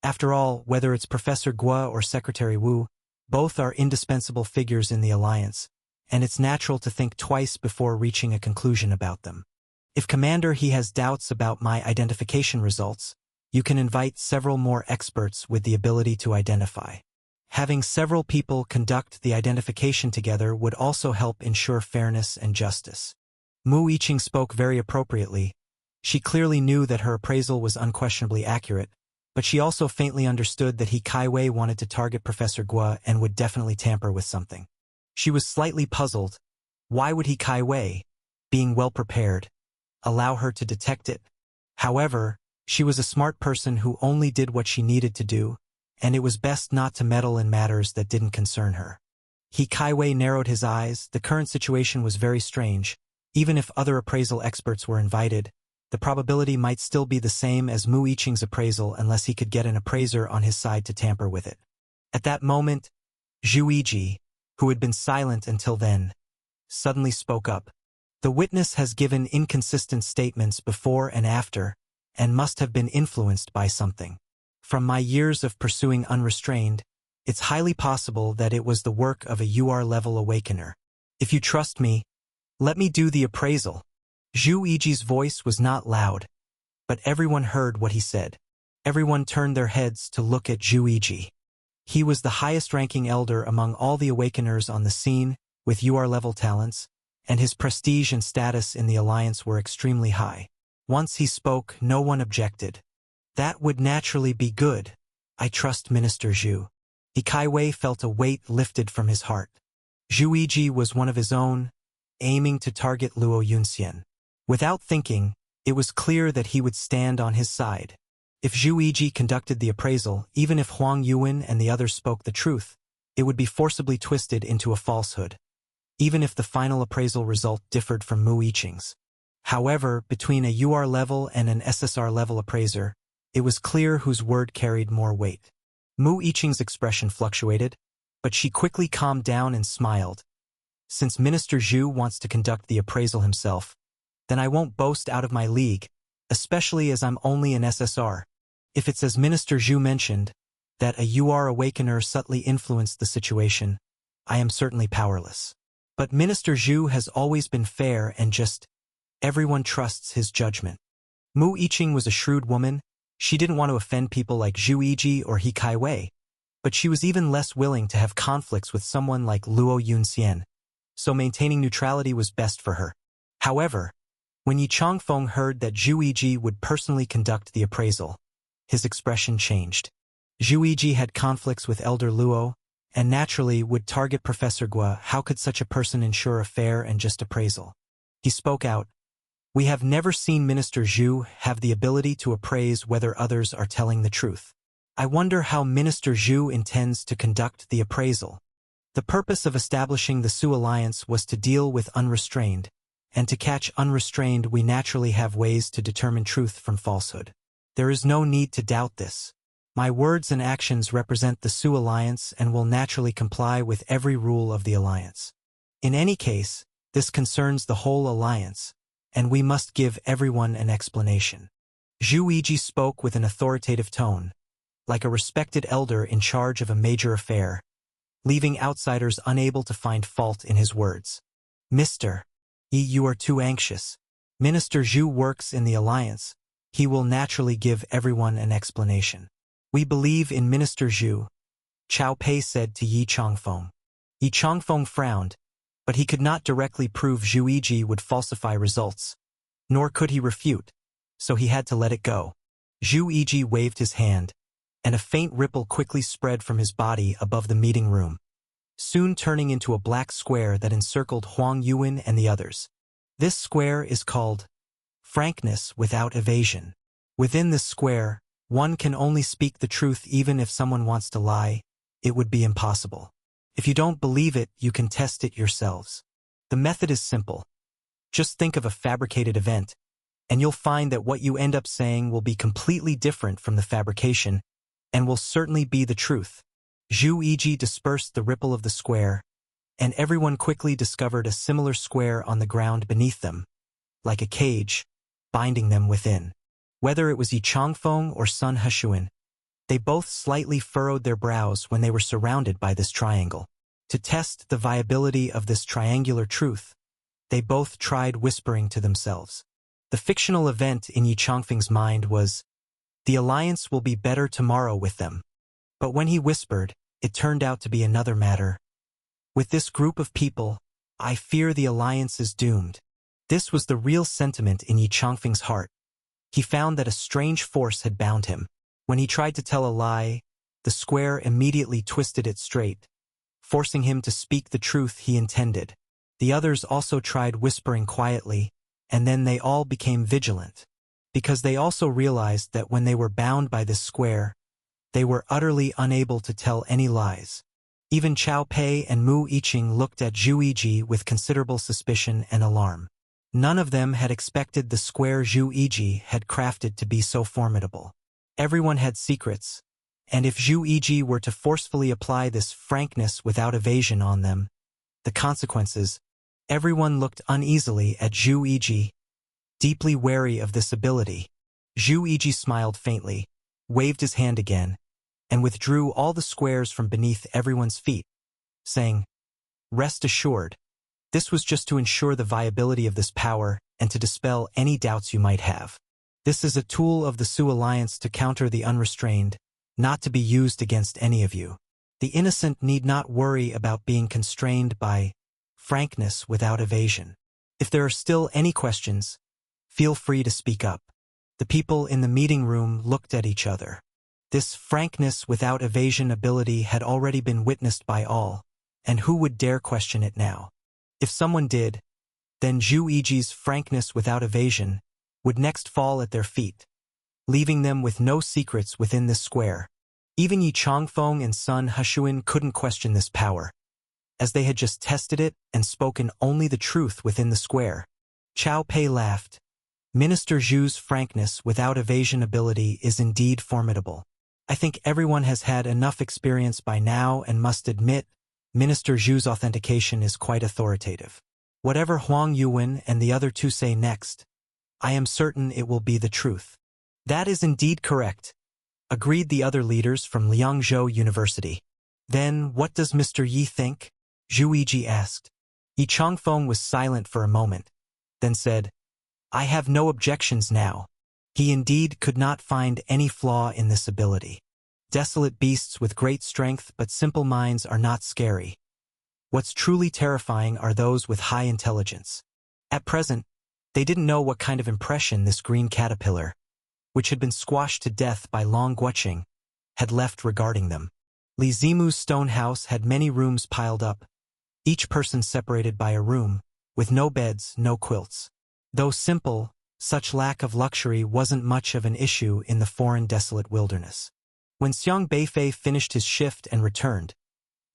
After all, whether it's Professor Guo or Secretary Wu, both are indispensable figures in the Alliance, and it's natural to think twice before reaching a conclusion about them. If Commander He has doubts about my identification results, you can invite several more experts with the ability to identify. Having several people conduct the identification together would also help ensure fairness and justice. Mu Yiqing spoke very appropriately. She clearly knew that her appraisal was unquestionably accurate, but she also faintly understood that He Caiwei wanted to target Professor Guo and would definitely tamper with something. She was slightly puzzled. Why would He Caiwei, being well prepared, allow her to detect it? However, she was a smart person who only did what she needed to do, and it was best not to meddle in matters that didn't concern her. He Caiwei narrowed his eyes. The current situation was very strange. Even if other appraisal experts were invited, the probability might still be the same as Mu Yiqing's appraisal unless he could get an appraiser on his side to tamper with it. At that moment, Zhu Yiji, who had been silent until then, suddenly spoke up. The witness has given inconsistent statements before and after, and must have been influenced by something. From my years of pursuing unrestrained, it's highly possible that it was the work of a UR-level awakener. If you trust me, let me do the appraisal. Zhu Yiji's voice was not loud, but everyone heard what he said. Everyone turned their heads to look at Zhu Yiji. He was the highest-ranking elder among all the awakeners on the scene, with UR-level talents, and his prestige and status in the Alliance were extremely high. Once he spoke, no one objected. That would naturally be good. I trust Minister Zhu. He Caiwei felt a weight lifted from his heart. Zhu Yiji was one of his own, aiming to target Luo Yunxian. Without thinking, it was clear that he would stand on his side. If Zhu Yiji conducted the appraisal, even if Huang Yuan and the others spoke the truth, it would be forcibly twisted into a falsehood. even if the final appraisal result differed from Mu Yiqing's. However, between a UR level and an SSR level appraiser, it was clear whose word carried more weight. Mu Yiqing's expression fluctuated, but she quickly calmed down and smiled. Since Minister Zhu wants to conduct the appraisal himself, then I won't boast out of my league, especially as I'm only an SSR. If it's as Minister Zhu mentioned, that a UR awakener subtly influenced the situation, I am certainly powerless. But Minister Zhu has always been fair and just, everyone trusts his judgment. Mu Yiqing was a shrewd woman. She didn't want to offend people like Zhu Yiji or He Kaiwei, but she was even less willing to have conflicts with someone like Luo Yunxian, so maintaining neutrality was best for her. However, when Yi Changfeng heard that Zhu Yiji would personally conduct the appraisal, his expression changed. Zhu Yiji had conflicts with Elder Luo, and naturally would target Professor Gua. How could such a person ensure a fair and just appraisal? He spoke out, "We have never seen Minister Zhu have the ability to appraise whether others are telling the truth. I wonder how Minister Zhu intends to conduct the appraisal." The purpose of establishing the Su Alliance was to deal with unrestrained, and to catch unrestrained we naturally have ways to determine truth from falsehood. There is no need to doubt this. My words and actions represent the Su Alliance and will naturally comply with every rule of the Alliance. In any case, this concerns the whole Alliance, and we must give everyone an explanation. Zhu Yiji spoke with an authoritative tone, like a respected elder in charge of a major affair, leaving outsiders unable to find fault in his words. "Mr. Yi, you are too anxious. Minister Zhu works in the Alliance. He will naturally give everyone an explanation. We believe in Minister Zhu," Chao Pei said to Yi Changfeng. Yi Changfeng frowned, but he could not directly prove Zhu Yiji would falsify results, nor could he refute, so he had to let it go. Zhu Yiji waved his hand, and a faint ripple quickly spread from his body above the meeting room, soon turning into a black square that encircled Huang Yuan and the others. This square is called frankness without evasion. Within this square, one can only speak the truth even if someone wants to lie. It would be impossible. If you don't believe it, you can test it yourselves. The method is simple. Just think of a fabricated event, and you'll find that what you end up saying will be completely different from the fabrication, and will certainly be the truth. Zhu Yiji dispersed the ripple of the square, and everyone quickly discovered a similar square on the ground beneath them, like a cage, binding them within. Whether it was Yi Changfeng or Sun Heshuan, they both slightly furrowed their brows when they were surrounded by this triangle. To test the viability of this triangular truth, they both tried whispering to themselves. The fictional event in Yi Changfeng's mind was, "The Alliance will be better tomorrow with them." But when he whispered, it turned out to be another matter. "With this group of people, I fear the Alliance is doomed." This was the real sentiment in Yi Changfeng's heart. He found that a strange force had bound him. When he tried to tell a lie, the square immediately twisted it straight, forcing him to speak the truth he intended. The others also tried whispering quietly, and then they all became vigilant, because they also realized that when they were bound by this square, they were utterly unable to tell any lies. Even Chao Pei and Mu Yiqing looked at Zhu Yiji with considerable suspicion and alarm. None of them had expected the square Zhu Yiji had crafted to be so formidable. Everyone had secrets, and if Zhu Yiji were to forcefully apply this frankness without evasion on them, the consequences, everyone looked uneasily at Zhu Yiji, deeply wary of this ability. Zhu Yiji smiled faintly, waved his hand again, and withdrew all the squares from beneath everyone's feet, saying, "Rest assured, this was just to ensure the viability of this power and to dispel any doubts you might have. This is a tool of the Su Alliance to counter the unrestrained, not to be used against any of you. The innocent need not worry about being constrained by frankness without evasion. If there are still any questions, feel free to speak up." The people in the meeting room looked at each other. This frankness without evasion ability had already been witnessed by all, and who would dare question it now? If someone did, then Zhu Yiji's frankness without evasion would next fall at their feet, leaving them with no secrets within this square. Even Yi Changfeng and Sun Heshuan couldn't question this power. as they had just tested it and spoken only the truth within the square. Qiao Pei laughed. Minister Zhu's frankness without evasion ability is indeed formidable. I think everyone has had enough experience by now and must admit, Minister Zhu's authentication is quite authoritative. Whatever Huang Yuwen and the other two say next, I am certain it will be the truth. That is indeed correct, agreed the other leaders from Liangzhou University. Then, what does Mr. Yi think? Zhu Yiji asked. Yi Changfeng was silent for a moment, then said, I have no objections now. He indeed could not find any flaw in this ability. Desolate beasts with great strength but simple minds are not scary. What's truly terrifying are those with high intelligence. At present, they didn't know what kind of impression this green caterpillar, which had been squashed to death by Long Guoqing, had left regarding them. Li Zimu's stone house had many rooms piled up, each person separated by a room, with no beds, no quilts. Though simple, such lack of luxury wasn't much of an issue in the foreign desolate wilderness. When Xiang Beifei finished his shift and returned,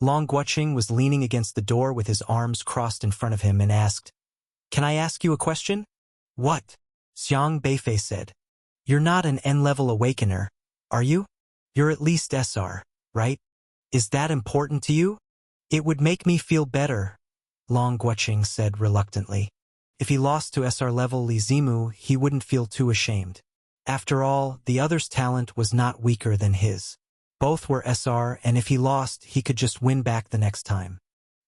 Long Guoqing was leaning against the door with his arms crossed in front of him and asked, Can I ask you a question? What? Xiang Beifei said. You're not an N-level awakener, are you? You're at least SR, right? Is that important to you? It would make me feel better, Long Guoqing said reluctantly. If he lost to SR level Li Zimu, he wouldn't feel too ashamed. After all, the other's talent was not weaker than his. Both were SR, and if he lost, he could just win back the next time.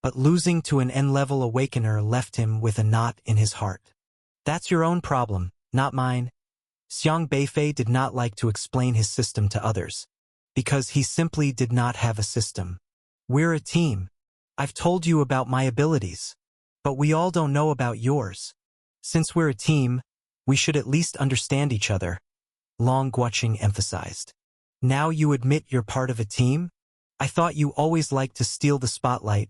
But losing to an N-level awakener left him with a knot in his heart. That's your own problem, not mine. Xiang Beifei did not like to explain his system to others, because he simply did not have a system. We're a team. I've told you about my abilities, but we all don't know about yours. Since we're a team, we should at least understand each other, Long Guoqing emphasized. Now you admit you're part of a team? I thought you always liked to steal the spotlight,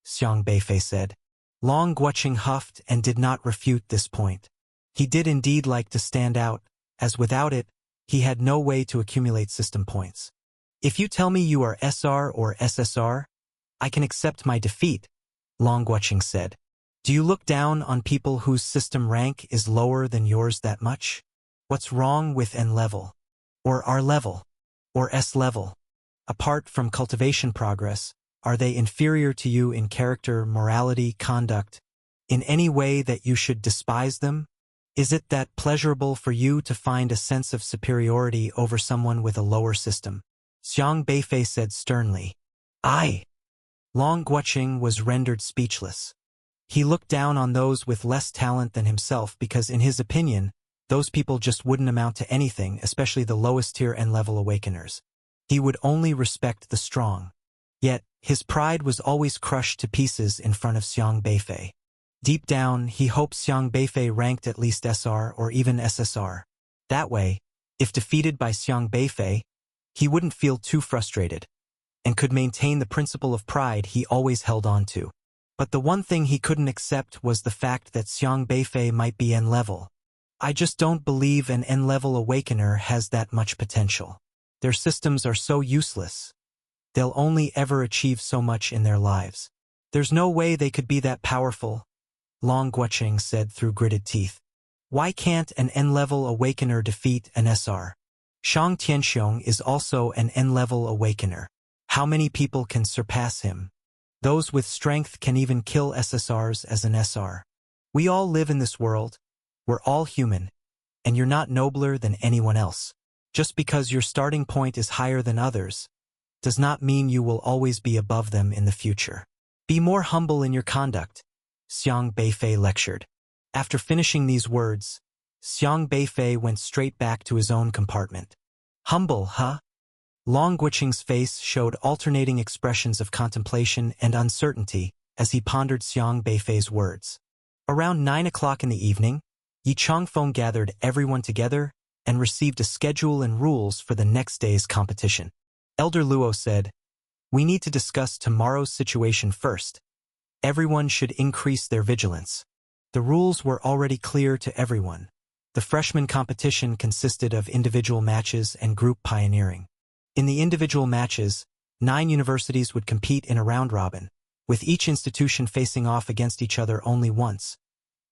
Xiang Beifei said. Long Guoqing huffed and did not refute this point. He did indeed like to stand out, as without it, he had no way to accumulate system points. If you tell me you are SR or SSR, I can accept my defeat, Long Guoqing said. Do you look down on people whose system rank is lower than yours that much? What's wrong with N level? Or R level? Or S level? Apart from cultivation progress, are they inferior to you in character, morality, conduct, in any way that you should despise them? Is it that pleasurable for you to find a sense of superiority over someone with a lower system? Xiang Beifei said sternly. I. Long Guoqing was rendered speechless. He looked down on those with less talent than himself because in his opinion, those people just wouldn't amount to anything, especially the lowest tier N-level awakeners. He would only respect the strong. Yet, his pride was always crushed to pieces in front of Xiang Beifei. Deep down, he hoped Xiang Beifei ranked at least SR or even SSR. That way, if defeated by Xiang Beifei, he wouldn't feel too frustrated, and could maintain the principle of pride he always held on to. But the one thing he couldn't accept was the fact that Xiang Beifei might be N-level. I just don't believe an N-level awakener has that much potential. Their systems are so useless. They'll only ever achieve so much in their lives. There's no way they could be that powerful, Long Guoqing said through gritted teeth. Why can't an N-level awakener defeat an SR? Shang Tianxiong is also an N-level awakener. How many people can surpass him? Those with strength can even kill SSRs as an SR. We all live in this world. We're all human, and you're not nobler than anyone else. Just because your starting point is higher than others, does not mean you will always be above them in the future. Be more humble in your conduct, Xiang Beifei lectured. After finishing these words, Xiang Beifei went straight back to his own compartment. Humble, huh? Long Guoqing's face showed alternating expressions of contemplation and uncertainty as he pondered Xiang Beifei's words. Around 9 o'clock in the evening, Yi Changfeng gathered everyone together and received a schedule and rules for the next day's competition. Elder Luo said, We need to discuss tomorrow's situation first. Everyone should increase their vigilance. The rules were already clear to everyone. The freshman competition consisted of individual matches and group pioneering. In the individual matches, 9 universities would compete in a round-robin, with each institution facing off against each other only once,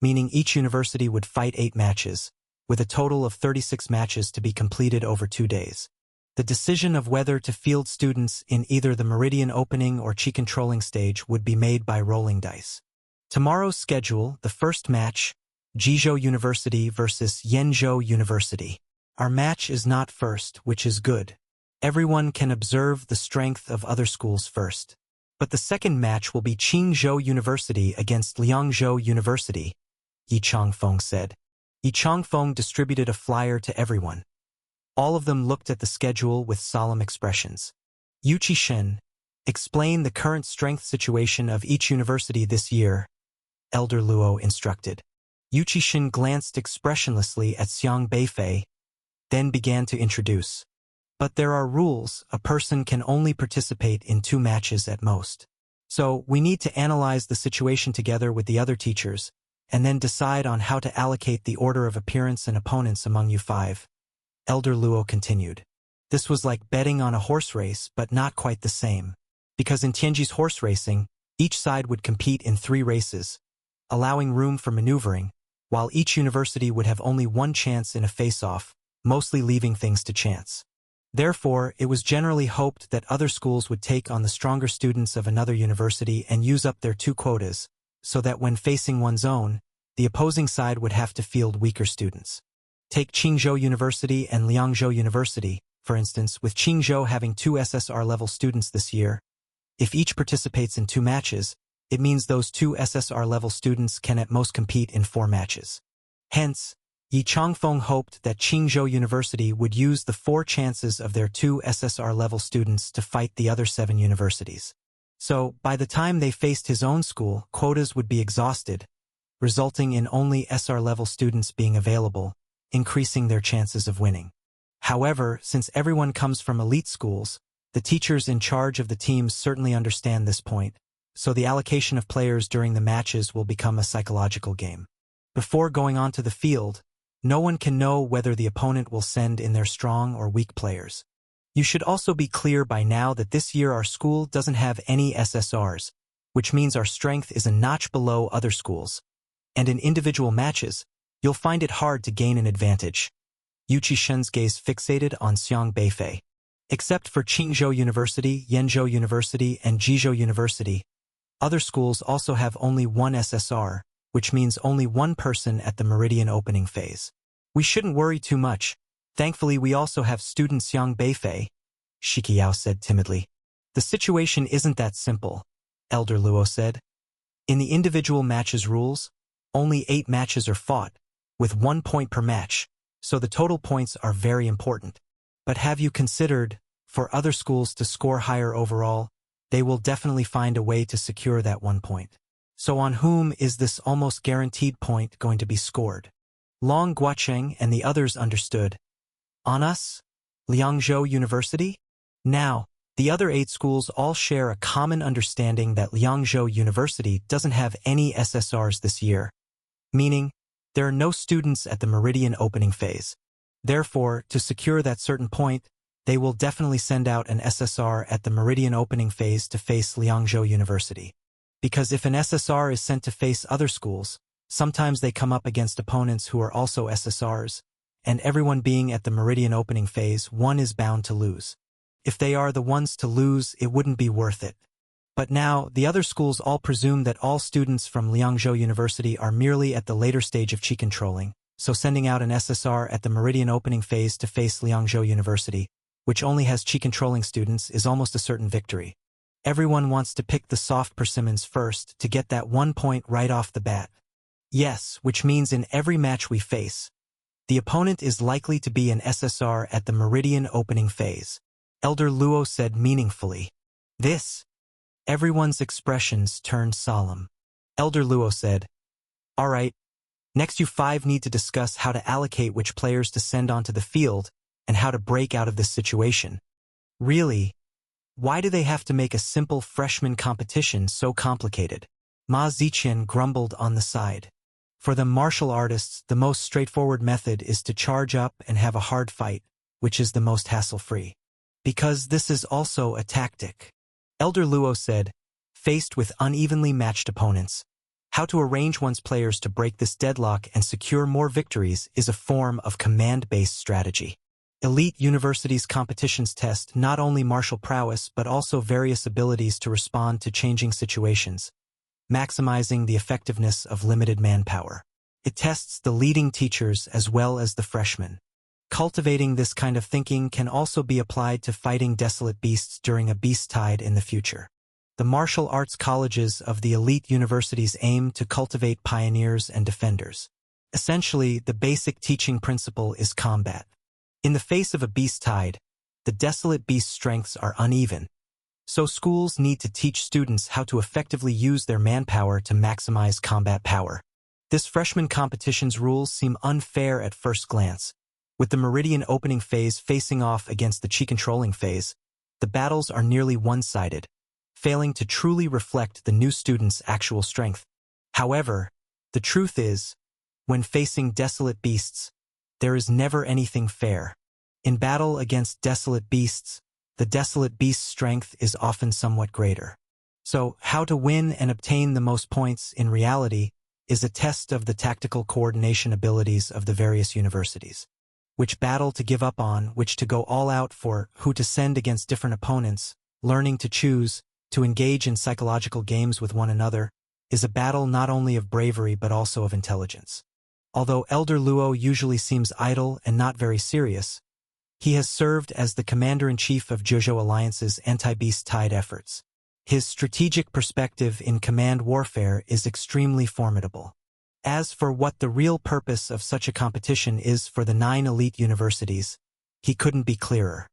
meaning each university would fight 8 matches, with a total of 36 matches to be completed over 2 days. The decision of whether to field students in either the Meridian opening or Qi controlling stage would be made by rolling dice. Tomorrow's schedule, the first match, Jizhou University versus Yenzhou University. Our match is not first, which is good. Everyone can observe the strength of other schools first. But the second match will be Qingzhou University against Liangzhou University, Yi Changfeng said. Yi Changfeng distributed a flyer to everyone. All of them looked at the schedule with solemn expressions. Yu Qishen, explain the current strength situation of each university this year, Elder Luo instructed. Yu Qishen glanced expressionlessly at Xiang Beifei, then began to introduce. But there are rules. A person can only participate in 2 matches at most. So we need to analyze the situation together with the other teachers, and then decide on how to allocate the order of appearance and opponents among you 5. Elder Luo continued. This was like betting on a horse race, but not quite the same. Because in Tianji's horse racing, each side would compete in 3 races, allowing room for maneuvering, while each university would have only 1 chance in a face-off, mostly leaving things to chance. Therefore, it was generally hoped that other schools would take on the stronger students of another university and use up their 2 quotas, so that when facing one's own, the opposing side would have to field weaker students. Take Qingzhou University and Liangzhou University, for instance, with Qingzhou having 2 SSR-level students this year. If each participates in 2 matches, it means those 2 SSR-level students can at most compete in 4 matches. Hence, Yi Changfeng hoped that Qingzhou University would use the 4 chances of their 2 SSR-level students to fight the other 7 universities. So, by the time they faced his own school, quotas would be exhausted, resulting in only SR-level students being available, increasing their chances of winning. However, since everyone comes from elite schools, the teachers in charge of the teams certainly understand this point, so the allocation of players during the matches will become a psychological game. Before going onto the field, no one can know whether the opponent will send in their strong or weak players. You should also be clear by now that this year our school doesn't have any SSRs, which means our strength is a notch below other schools. And in individual matches, you'll find it hard to gain an advantage. Yu Qishen's gaze fixated on Xiang Beifei. Except for Qingzhou University, Yenzhou University, and Jizhou University, other schools also have only 1 SSR, which means only 1 person at the Meridian opening phase. We shouldn't worry too much. Thankfully, we also have student Xiang Beifei, Shikiao said timidly. The situation isn't that simple, Elder Luo said. In the individual matches rules, only 8 matches are fought, with 1 point per match, so the total points are very important. But have you considered, for other schools to score higher overall, they will definitely find a way to secure that 1 point. So on whom is this almost guaranteed point going to be scored? Long Guocheng and the others understood. On us? Liangzhou University? Now, the other 8 schools all share a common understanding that Liangzhou University doesn't have any SSRs this year, meaning there are no students at the Meridian opening phase. Therefore, to secure that certain point, they will definitely send out an SSR at the Meridian opening phase to face Liangzhou University. Because if an SSR is sent to face other schools, sometimes they come up against opponents who are also SSRs, and everyone being at the Meridian opening phase, one is bound to lose. If they are the ones to lose, it wouldn't be worth it. But now, the other schools all presume that all students from Liangzhou University are merely at the later stage of Qi controlling, so sending out an SSR at the Meridian opening phase to face Liangzhou University, which only has Qi controlling students, is almost a certain victory. Everyone wants to pick the soft persimmons first to get that 1 point right off the bat. Yes, which means in every match we face, the opponent is likely to be an SSR at the Meridian opening phase. Elder Luo said meaningfully. Everyone's expressions turned solemn. Elder Luo said, "All right, next you 5 need to discuss how to allocate which players to send onto the field and how to break out of this situation. Really? Why do they have to make a simple freshman competition so complicated?" Ma Ziqian grumbled on the side. For the martial artists, the most straightforward method is to charge up and have a hard fight, which is the most hassle-free. Because this is also a tactic. Elder Luo said, faced with unevenly matched opponents. How to arrange one's players to break this deadlock and secure more victories is a form of command-based strategy. Elite universities' competitions test not only martial prowess but also various abilities to respond to changing situations, maximizing the effectiveness of limited manpower. It tests the leading teachers as well as the freshmen. Cultivating this kind of thinking can also be applied to fighting desolate beasts during a beast tide in the future. The martial arts colleges of the elite universities aim to cultivate pioneers and defenders. Essentially, the basic teaching principle is combat. In the face of a beast tide, the desolate beast's strengths are uneven, so schools need to teach students how to effectively use their manpower to maximize combat power. This freshman competition's rules seem unfair at first glance. With the Meridian opening phase facing off against the Chi controlling phase, the battles are nearly one-sided, failing to truly reflect the new student's actual strength. However, the truth is, when facing desolate beasts, there is never anything fair. In battle against desolate beasts, the desolate beast's strength is often somewhat greater. So, how to win and obtain the most points in reality is a test of the tactical coordination abilities of the various universities. Which battle to give up on, which to go all out for, who to send against different opponents, learning to choose, to engage in psychological games with one another, is a battle not only of bravery but also of intelligence. Although Elder Luo usually seems idle and not very serious, he has served as the commander-in-chief of Jojo Alliance's anti-beast tide efforts. His strategic perspective in command warfare is extremely formidable. As for what the real purpose of such a competition is for the 9 elite universities, he couldn't be clearer.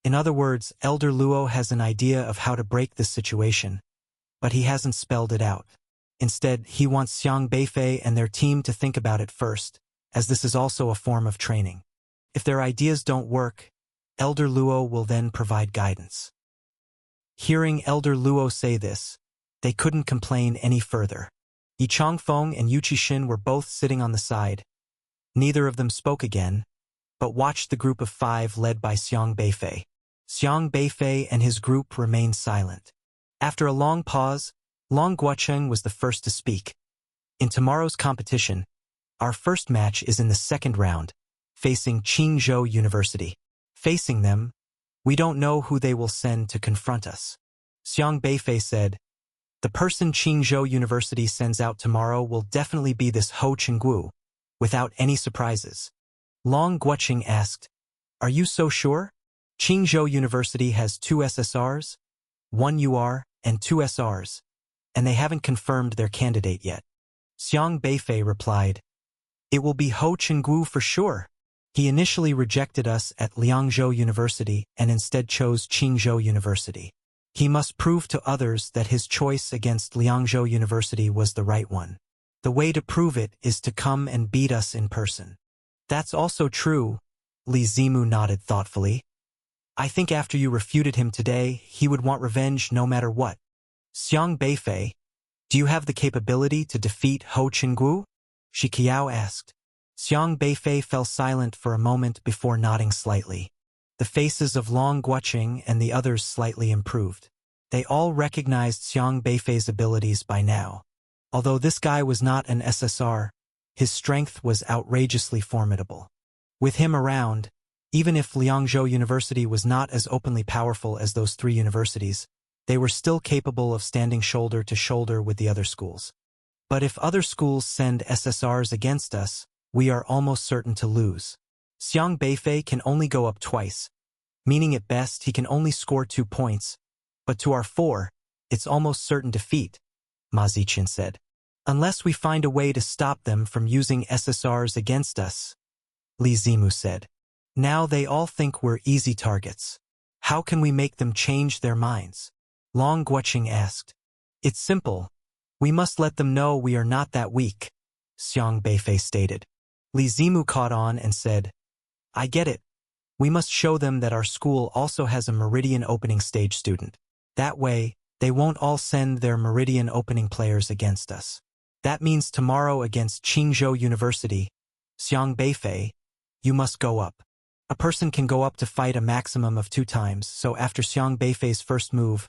In other words, Elder Luo has an idea of how to break this situation, but he hasn't spelled it out. Instead, he wants Xiang Beifei and their team to think about it first, as this is also a form of training. If their ideas don't work, Elder Luo will then provide guidance. Hearing Elder Luo say this, they couldn't complain any further. Yi Changfeng and Yu Qixin were both sitting on the side. Neither of them spoke again, but watched the group of 5 led by Xiang Beifei. Xiang Beifei and his group remained silent. After a long pause, Long Guocheng was the first to speak. In tomorrow's competition, our first match is in the second round, facing Qingzhou University. Facing them, we don't know who they will send to confront us. Xiang Beifei said, the person Qingzhou University sends out tomorrow will definitely be this Ho Chengguo, without any surprises. Long Guocheng asked, are you so sure? Qingzhou University has 2 SSRs, 1 UR, and 2 SRs, and they haven't confirmed their candidate yet. Xiang Beifei replied, it will be Ho Chengguo for sure. He initially rejected us at Liangzhou University and instead chose Qingzhou University. He must prove to others that his choice against Liangzhou University was the right one. The way to prove it is to come and beat us in person. That's also true, Li Zimu nodded thoughtfully. I think after you refuted him today, he would want revenge no matter what. Xiang Beifei, do you have the capability to defeat Ho Chengguo? Shi Qiao asked. Xiang Beifei fell silent for a moment before nodding slightly. The faces of Long Guocheng and the others slightly improved. They all recognized Xiang Beifei's abilities by now. Although this guy was not an SSR, his strength was outrageously formidable. With him around, even if Liangzhou University was not as openly powerful as those 3 universities, they were still capable of standing shoulder to shoulder with the other schools. But if other schools send SSRs against us, we are almost certain to lose. Xiang Beifei can only go up twice, meaning at best he can only score 2 points, but to our 4, it's almost certain defeat, Ma Ziqian said. Unless we find a way to stop them from using SSRs against us, Li Zimu said. Now they all think we're easy targets. How can we make them change their minds? Long Guocheng asked. It's simple. We must let them know we are not that weak, Xiang Beifei stated. Li Zimu caught on and said, I get it. We must show them that our school also has a Meridian opening stage student. That way, they won't all send their Meridian opening players against us. That means tomorrow against Qingzhou University, Xiang Beifei, you must go up. A person can go up to fight a maximum of 2 times, so after Xiang Beifei's first move,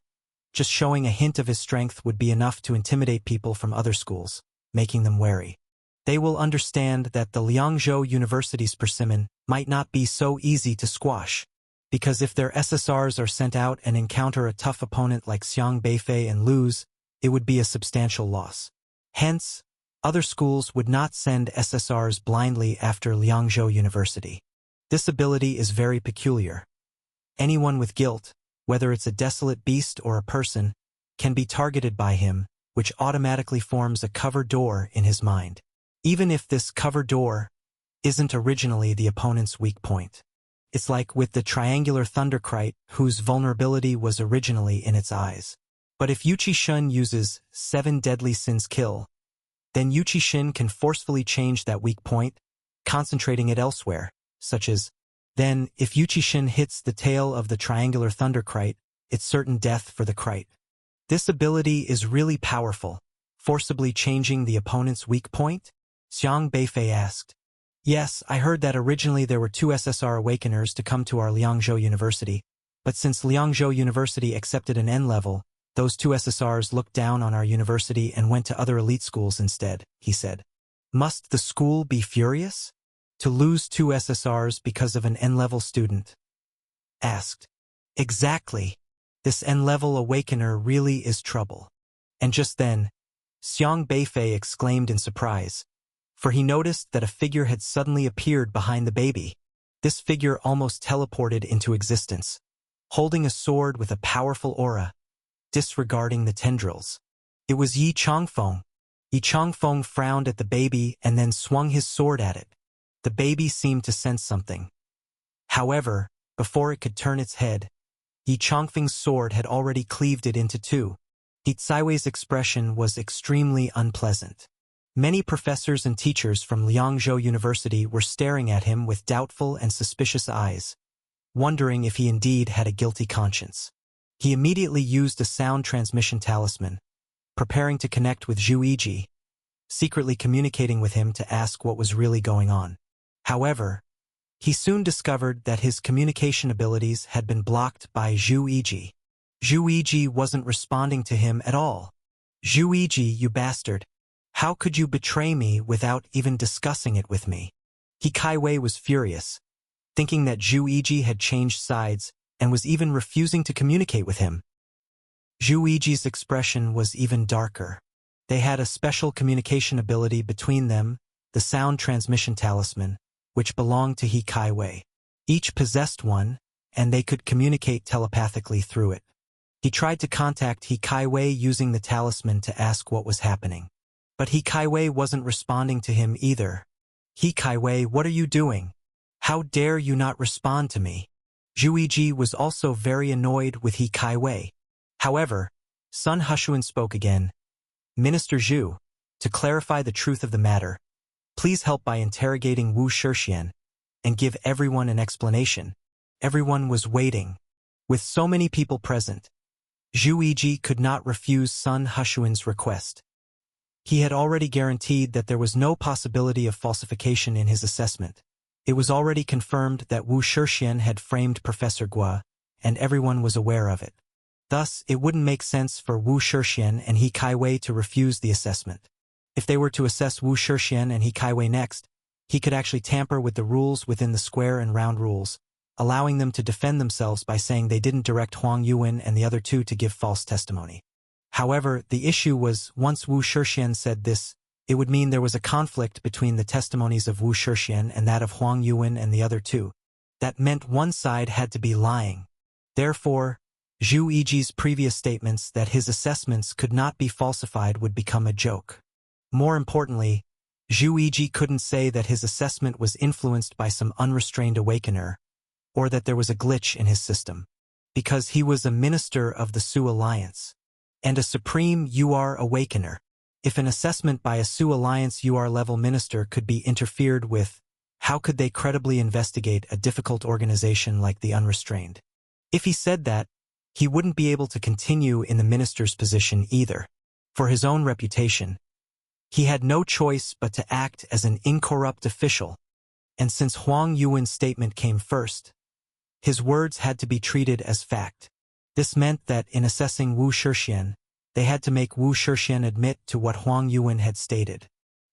Just showing a hint of his strength would be enough to intimidate people from other schools, making them wary. They will understand that the Liangzhou University's persimmon might not be so easy to squash, because if their SSRs are sent out and encounter a tough opponent like Xiang Beifei and lose, it would be a substantial loss. Hence, other schools would not send SSRs blindly after Liangzhou University. This ability is very peculiar. Anyone with guilt, whether it's a desolate beast or a person, can be targeted by him, which automatically forms a cover door in his mind, even if this cover door isn't originally the opponent's weak point. It's like with the triangular thunderkite, whose vulnerability was originally in its eyes. But if Yu Qixin uses 7 deadly sins kill, then Yu Qixin can forcefully change that weak point, concentrating it elsewhere, such as, then, if Yu Qixin hits the tail of the triangular thunderkite, it's certain death for the kite. This ability is really powerful, forcibly changing the opponent's weak point? Xiang Beifei asked. Yes, I heard that originally there were 2 SSR Awakeners to come to our Liangzhou University, but since Liangzhou University accepted an N level, those 2 SSRs looked down on our university and went to other elite schools instead, he said. Must the school be furious to lose 2 SSRs because of an N-level student? Asked. Exactly. This N-level Awakener really is trouble. And just then, Xiang Beifei exclaimed in surprise, for he noticed that a figure had suddenly appeared behind the baby. This figure almost teleported into existence, holding a sword with a powerful aura, disregarding the tendrils. It was Yi Changfeng. Yi Changfeng frowned at the baby and then swung his sword at it. The baby seemed to sense something. However, before it could turn its head, Yi Changfeng's sword had already cleaved it into 2. Yi Caiwei's expression was extremely unpleasant. Many professors and teachers from Liangzhou University were staring at him with doubtful and suspicious eyes, wondering if he indeed had a guilty conscience. He immediately used a sound transmission talisman, preparing to connect with Zhu Yiji, secretly communicating with him to ask what was really going on. However, he soon discovered that his communication abilities had been blocked by Zhu Yiji. Zhu Yiji wasn't responding to him at all. Zhu Yiji, you bastard! How could you betray me without even discussing it with me? Yi Caiwei was furious, thinking that Zhu Yiji had changed sides and was even refusing to communicate with him. Zhu Yiji's expression was even darker. They had a special communication ability between them, the sound transmission talisman, which belonged to Yi Caiwei. Each possessed one, and they could communicate telepathically through it. He tried to contact Yi Caiwei using the talisman to ask what was happening. But Yi Caiwei wasn't responding to him either. Yi Caiwei, what are you doing? How dare you not respond to me? Zhu Yiji was also very annoyed with Yi Caiwei. However, Sun Hushuan spoke again. Minister Zhu, to clarify the truth of the matter, please help by interrogating Wu Shixian and give everyone an explanation. Everyone was waiting. With so many people present, Zhu Yiji could not refuse Sun Hushuan's request. He had already guaranteed that there was no possibility of falsification in his assessment. It was already confirmed that Wu Shixian had framed Professor Gua, and everyone was aware of it. Thus, it wouldn't make sense for Wu Shixian and Yi Caiwei to refuse the assessment. If they were to assess Wu Shixian and Yi Caiwei next, he could actually tamper with the rules within the square and round rules, allowing them to defend themselves by saying they didn't direct Huang Yuan and the other 2 to give false testimony. However, the issue was, once Wu Shixian said this, it would mean there was a conflict between the testimonies of Wu Shixian and that of Huang Yuan and the other 2. That meant one side had to be lying. Therefore, Zhu Yiji's previous statements that his assessments could not be falsified would become a joke. More importantly, Zhu Yiji couldn't say that his assessment was influenced by some unrestrained awakener, or that there was a glitch in his system, because he was a minister of the Su Alliance, and a supreme UR awakener. If an assessment by a Su Alliance UR level minister could be interfered with, how could they credibly investigate a difficult organization like the Unrestrained? If he said that, he wouldn't be able to continue in the minister's position either. For his own reputation, he had no choice but to act as an incorrupt official, and since Huang Yuan's statement came first, his words had to be treated as fact. This meant that in assessing Wu Shixian, they had to make Wu Shixian admit to what Huang Yuan had stated.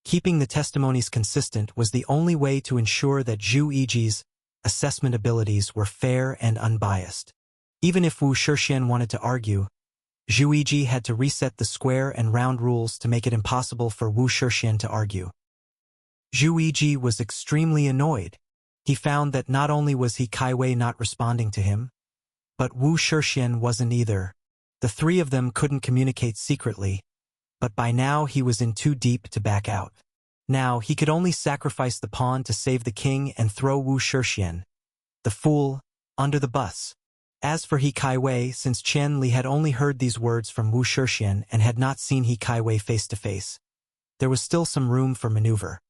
Keeping the testimonies consistent was the only way to ensure that Zhu Yiji's assessment abilities were fair and unbiased. Even if Wu Shixian wanted to argue, Zhu Yiji had to reset the square and round rules to make it impossible for Wu Shixian to argue. Zhu Yiji was extremely annoyed. He found that not only was He Kaiwei not responding to him, but Wu Shixian wasn't either. The three of them couldn't communicate secretly, but by now he was in too deep to back out. Now he could only sacrifice the pawn to save the king and throw Wu Shixian, the fool, under the bus. As for He Kaiwei, since Qian Li had only heard these words from Wu Shixian and had not seen He Kaiwei face to face, there was still some room for maneuver.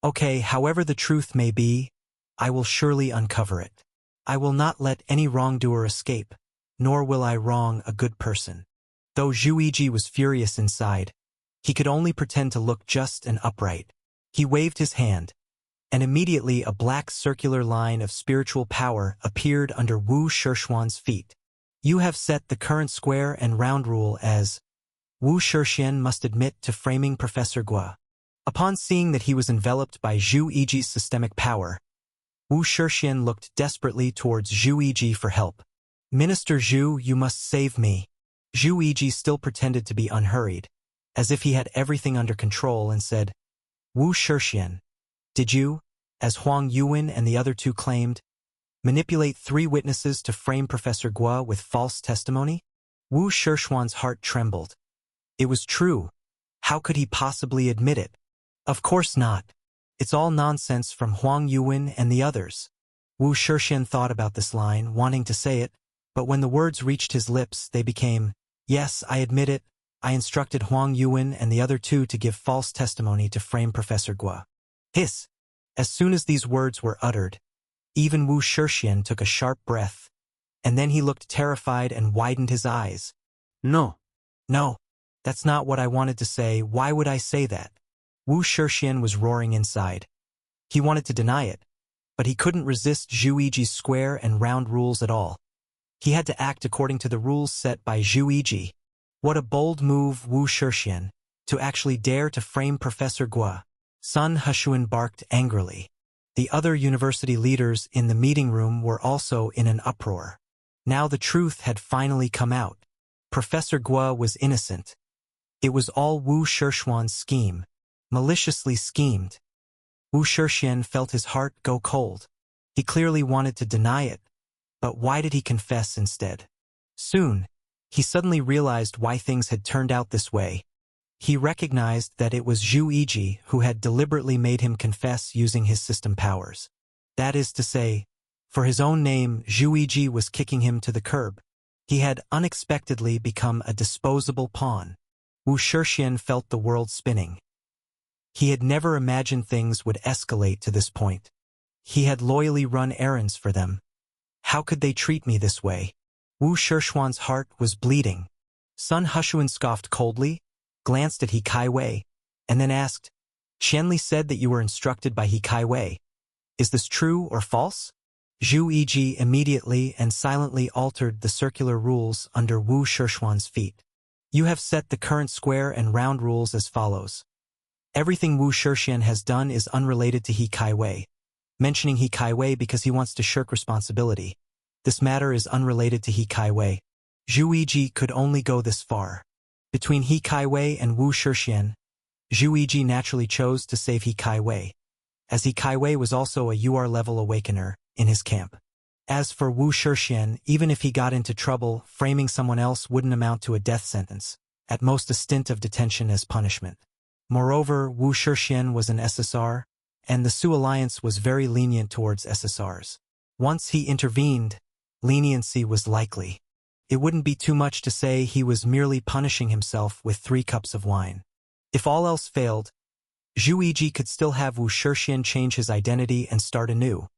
Okay, however the truth may be, I will surely uncover it. I will not let any wrongdoer escape, nor will I wrong a good person. Though Zhu Yiji was furious inside, he could only pretend to look just and upright. He waved his hand, and immediately a black circular line of spiritual power appeared under Wu Shixian's feet. You have set the current square and round rule as Wu Shixian must admit to framing Professor Guo. Upon seeing that he was enveloped by Zhu Yiji's systemic power, Wu Shixian looked desperately towards Zhu Yiji for help. Minister Zhu, you must save me. Zhu Yiji still pretended to be unhurried, as if he had everything under control, and said, Wu Shixian, did you, as Huang Yuan and the other two claimed, manipulate 3 witnesses to frame Professor Guo with false testimony? Wu Shixian's heart trembled. It was true. How could he possibly admit it? Of course not. It's all nonsense from Huang Yuan and the others. Wu Shixian thought about this line, wanting to say it, but when the words reached his lips, they became, yes, I admit it. I instructed Huang Yuan and the other 2 to give false testimony to frame Professor Guo. Hiss! As soon as these words were uttered, even Wu Shixian took a sharp breath, and then he looked terrified and widened his eyes. No. No, that's not what I wanted to say. Why would I say that? Wu Shixian was roaring inside. He wanted to deny it, but he couldn't resist Zhu Yiji's square and round rules at all. He had to act according to the rules set by Zhu Yiji. What a bold move, Wu Shixian, to actually dare to frame Professor Guo. Sun Heshuan barked angrily. The other university leaders in the meeting room were also in an uproar. Now the truth had finally come out. Professor Guo was innocent. It was all Wu Shixian's scheme, maliciously schemed. Wu Shixian felt his heart go cold. He clearly wanted to deny it, but why did he confess instead? Soon, he suddenly realized why things had turned out this way. He recognized that it was Zhu Yiji who had deliberately made him confess using his system powers. That is to say, for his own name, Zhu Yiji was kicking him to the curb. He had unexpectedly become a disposable pawn. Wu Shixian felt the world spinning. He had never imagined things would escalate to this point. He had loyally run errands for them. How could they treat me this way? Wu Shixian's heart was bleeding. Sun Heshuan scoffed coldly, glanced at He Kaiwei, and then asked, Qian Li said that you were instructed by He Kaiwei. Is this true or false? Zhu Yiji immediately and silently altered the circular rules under Wu Shixian's feet. You have set the current square and round rules as follows. Everything Wu Shixian has done is unrelated to He Kaiwei, mentioning He Kaiwei because he wants to shirk responsibility. This matter is unrelated to He Kaiwei. Zhu Yiji could only go this far. Between He Kaiwei and Wu Shixian, Zhu Yiji naturally chose to save He Kaiwei, as He Kaiwei was also a UR-level awakener in his camp. As for Wu Shixian, even if he got into trouble, framing someone else wouldn't amount to a death sentence, at most a stint of detention as punishment. Moreover, Wu Shixian was an SSR, and the Su Alliance was very lenient towards SSRs. Once he intervened, leniency was likely. It wouldn't be too much to say he was merely punishing himself with 3 cups of wine. If all else failed, Zhu Yiji could still have Wu Shixian change his identity and start anew,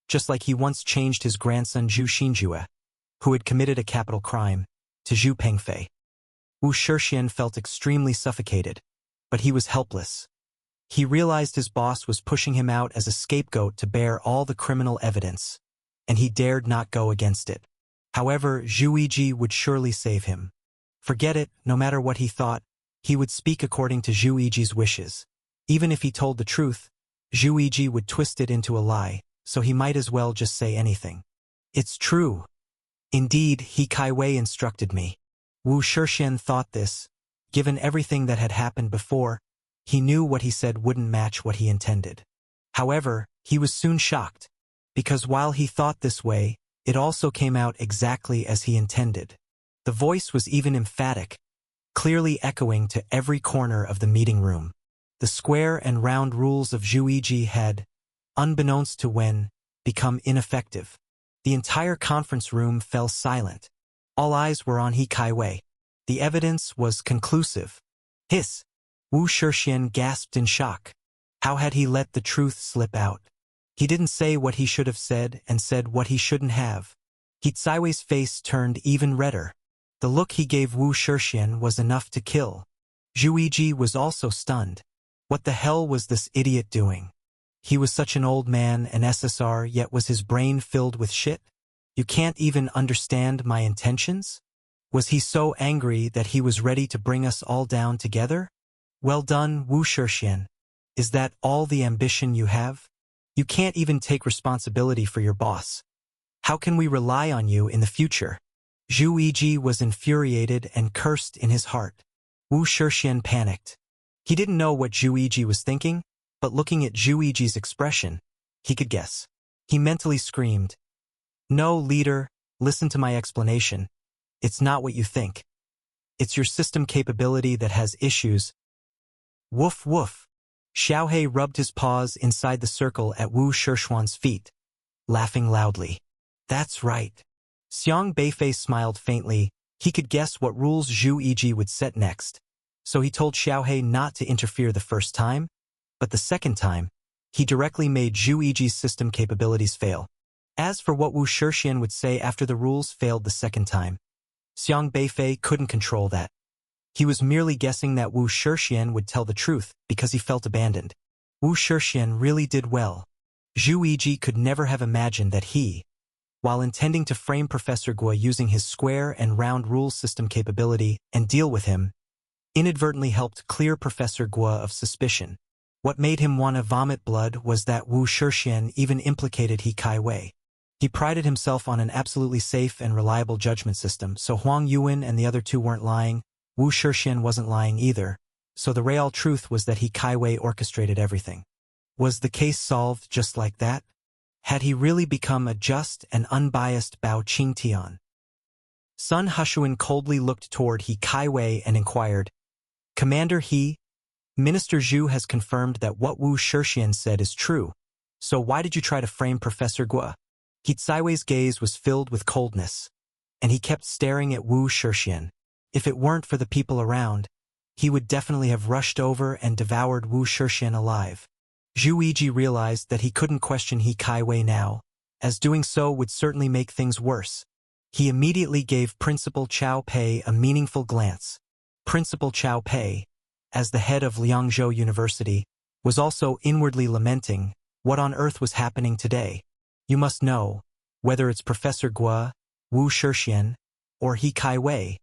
just like he once changed his grandson Zhu Xinjue, who had committed a capital crime, to Zhu Pengfei. Wu Shixian felt extremely suffocated, but he was helpless. He realized his boss was pushing him out as a scapegoat to bear all the criminal evidence, and he dared not go against it. However, Zhu Yiji would surely save him. Forget it, no matter what he thought, he would speak according to Zhu Yiji's wishes. Even if he told the truth, Zhu Yiji would twist it into a lie, so he might as well just say anything. It's true. Indeed, He Kaiwei instructed me. Wu Shixian thought this. Given everything that had happened before, he knew what he said wouldn't match what he intended. However, he was soon shocked, because while he thought this way, it also came out exactly as he intended. The voice was even emphatic, clearly echoing to every corner of the meeting room. The square and round rules of Zhu Yiji had, unbeknownst to Wen, become ineffective. The entire conference room fell silent. All eyes were on He Kaiwei. The evidence was conclusive. Hiss! Wu Shixian gasped in shock. How had he let the truth slip out? He didn't say what he should have said and said what he shouldn't have. He Kaiwei's face turned even redder. The look he gave Wu Shixian was enough to kill. Zhu Yiji was also stunned. What the hell was this idiot doing? He was such an old man, an SSR, yet was his brain filled with shit? You can't even understand my intentions? Was he so angry that he was ready to bring us all down together? Well done, Wu Shixian. Is that all the ambition you have? You can't even take responsibility for your boss. How can we rely on you in the future? Zhu Yiji was infuriated and cursed in his heart. Wu Shixian panicked. He didn't know what Zhu Yiji was thinking, but looking at Zhu Yiji's expression, he could guess. He mentally screamed, "No, leader, listen to my explanation. It's not what you think. It's your system capability that has issues." Woof woof. Xiaohei rubbed his paws inside the circle at Wu Shixian's feet, laughing loudly. That's right. Xiang Beifei smiled faintly. He could guess what rules Zhu Yiji would set next. So he told Xiaohei not to interfere the first time, but the second time, he directly made Zhu Yiji's system capabilities fail. As for what Wu Shixian would say after the rules failed the second time, Xiang Beifei couldn't control that. He was merely guessing that Wu Shixian would tell the truth because he felt abandoned. Wu Shixian really did well. Zhu Yiji could never have imagined that he, while intending to frame Professor Guo using his square and round rule system capability and deal with him, inadvertently helped clear Professor Guo of suspicion. What made him want to vomit blood was that Wu Shixian even implicated He Kaiwei. He prided himself on an absolutely safe and reliable judgment system, so Huang Yuan and the other two weren't lying, Wu Shixian wasn't lying either, so the real truth was that He Kaiwei orchestrated everything. Was the case solved just like that? Had he really become a just and unbiased Bao Qingtian? Sun Hushuan coldly looked toward He Kaiwei and inquired, "Commander He, Minister Zhu has confirmed that what Wu Shixian said is true, so why did you try to frame Professor Guo?" He Kaiwei's gaze was filled with coldness, and he kept staring at Wu Shixian. If it weren't for the people around, he would definitely have rushed over and devoured Wu Shixian alive. Zhu Yiji realized that he couldn't question He Kaiwei now, as doing so would certainly make things worse. He immediately gave Principal Chao Pei a meaningful glance. Principal Chao Pei, as the head of Liangzhou University, was also inwardly lamenting what on earth was happening today. You must know, whether it's Professor Guo, Wu Shixian, or He Kaiwei,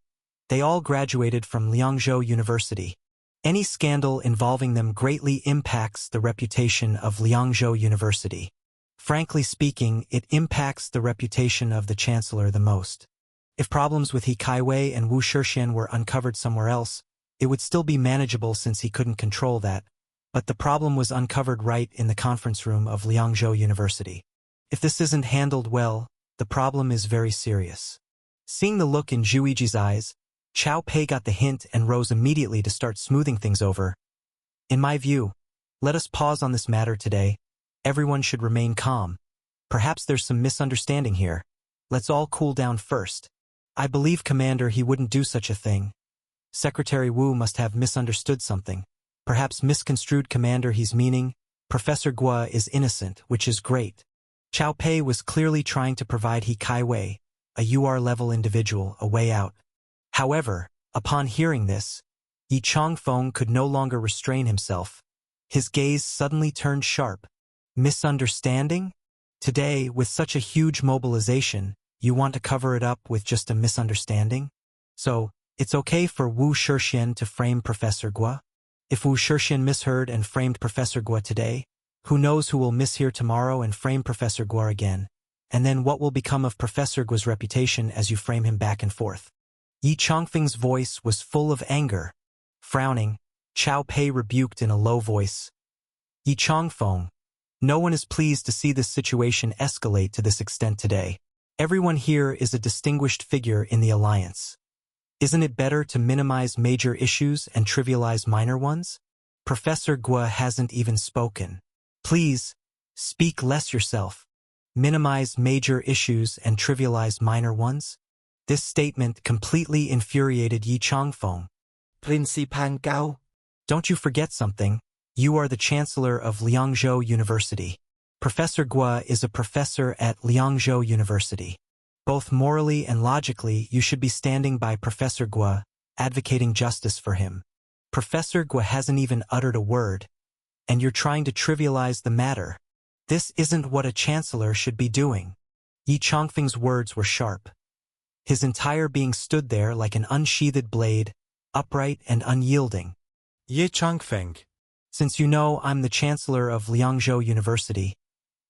they all graduated from Liangzhou University. Any scandal involving them greatly impacts the reputation of Liangzhou University. Frankly speaking, it impacts the reputation of the Chancellor the most. If problems with He Kaiwei and Wu Shixian were uncovered somewhere else, it would still be manageable since he couldn't control that, but the problem was uncovered right in the conference room of Liangzhou University. If this isn't handled well, the problem is very serious. Seeing the look in Zhu Yiji's eyes, Chao Pei got the hint and rose immediately to start smoothing things over. In my view, let us pause on this matter today. Everyone should remain calm. Perhaps there's some misunderstanding here. Let's all cool down first. I believe, Commander, he wouldn't do such a thing. Secretary Wu must have misunderstood something. Perhaps misconstrued, Commander, he's meaning. Professor Guo is innocent, which is great. Chao Pei was clearly trying to provide He Kaiwei, a UR-level individual, a way out. However, upon hearing this, Yi Changfeng could no longer restrain himself. His gaze suddenly turned sharp. Misunderstanding? Today, with such a huge mobilization, you want to cover it up with just a misunderstanding? So, it's okay for Wu Shixian to frame Professor Gua? If Wu Shixian misheard and framed Professor Gua today, who knows who will mishear tomorrow and frame Professor Gua again? And then what will become of Professor Gua's reputation as you frame him back and forth? Yi Chongfeng's voice was full of anger. Frowning, Qiao Pei rebuked in a low voice. Yi Chongfeng, no one is pleased to see this situation escalate to this extent today. Everyone here is a distinguished figure in the alliance. Isn't it better to minimize major issues and trivialize minor ones? Professor Gua hasn't even spoken. Please, speak less yourself. Minimize major issues and trivialize minor ones? This statement completely infuriated Yi Chongfeng. Principal Gao. Don't you forget something. You are the Chancellor of Liangzhou University. Professor Gua is a professor at Liangzhou University. Both morally and logically, you should be standing by Professor Gua, advocating justice for him. Professor Gua hasn't even uttered a word, and you're trying to trivialize the matter. This isn't what a chancellor should be doing. Yi Chongfeng's words were sharp. His entire being stood there like an unsheathed blade, upright and unyielding. Ye Chongfeng. Since you know I'm the Chancellor of Liangzhou University,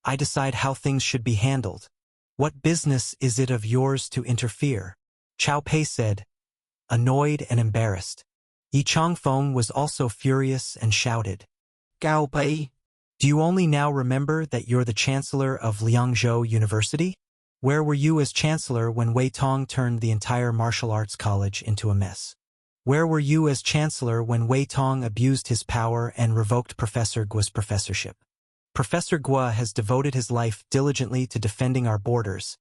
I decide how things should be handled. What business is it of yours to interfere? Qiao Pei said, annoyed and embarrassed. Yi Chongfeng was also furious and shouted, Gao Pei. Do you only now remember that you're the Chancellor of Liangzhou University? Where were you as Chancellor when Wei Tong turned the entire martial arts college into a mess? Where were you as Chancellor when Wei Tong abused his power and revoked Professor Gua's professorship? Professor Gua has devoted his life diligently to defending our borders,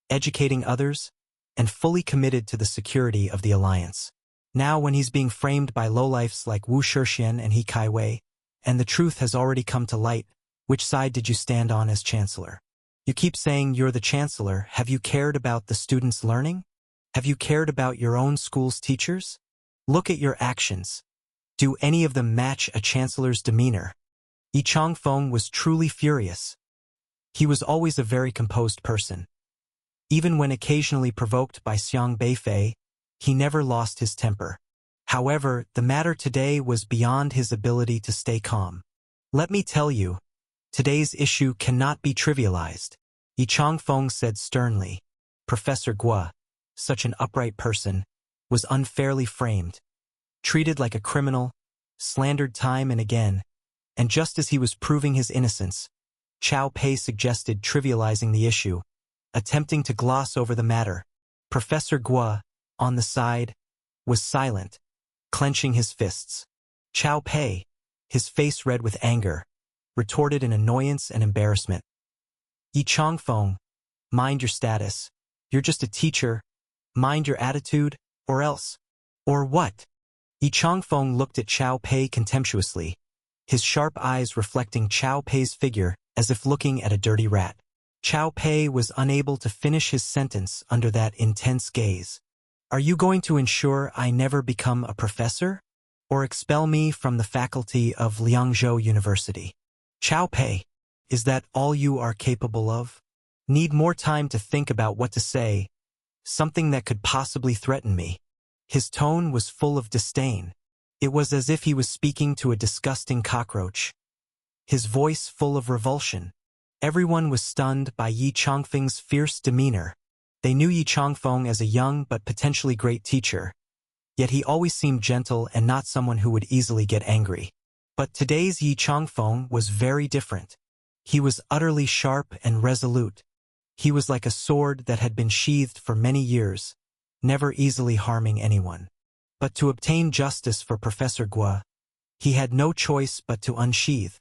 educating others, and fully committed to the security of the alliance. Now when he's being framed by lowlifes like Wu Shixian and He Kaiwei, and the truth has already come to light, which side did you stand on as Chancellor? You keep saying you're the Chancellor. Have you cared about the students' learning? Have you cared about your own school's teachers? Look at your actions. Do any of them match a Chancellor's demeanor? Yi Chongfeng was truly furious. He was always a very composed person. Even when occasionally provoked by Xiang Beifei, he never lost his temper. However, the matter today was beyond his ability to stay calm. Let me tell you, today's issue cannot be trivialized, Yi Chongfeng said sternly. Professor Gua, such an upright person, was unfairly framed, treated like a criminal, slandered time and again, and just as he was proving his innocence, Qiao Pei suggested trivializing the issue, attempting to gloss over the matter. Professor Gua, on the side, was silent, clenching his fists. Qiao Pei, his face red with anger, retorted in annoyance and embarrassment. Yi Chongfeng, mind your status. You're just a teacher. Mind your attitude, or else. Or what? Yi Chongfeng looked at Qiao Pei contemptuously, his sharp eyes reflecting Qiao Pei's figure as if looking at a dirty rat. Qiao Pei was unable to finish his sentence under that intense gaze. Are you going to ensure I never become a professor? Or expel me from the faculty of Liangzhou University? Qiao Pei, is that all you are capable of? Need more time to think about what to say, something that could possibly threaten me. His tone was full of disdain. It was as if he was speaking to a disgusting cockroach. His voice full of revulsion. Everyone was stunned by Yi Chongfeng's fierce demeanor. They knew Yi Chongfeng as a young but potentially great teacher, yet he always seemed gentle and not someone who would easily get angry. But today's Yi Chongfeng was very different. He was utterly sharp and resolute. He was like a sword that had been sheathed for many years, never easily harming anyone. But to obtain justice for Professor Gua, he had no choice but to unsheathe.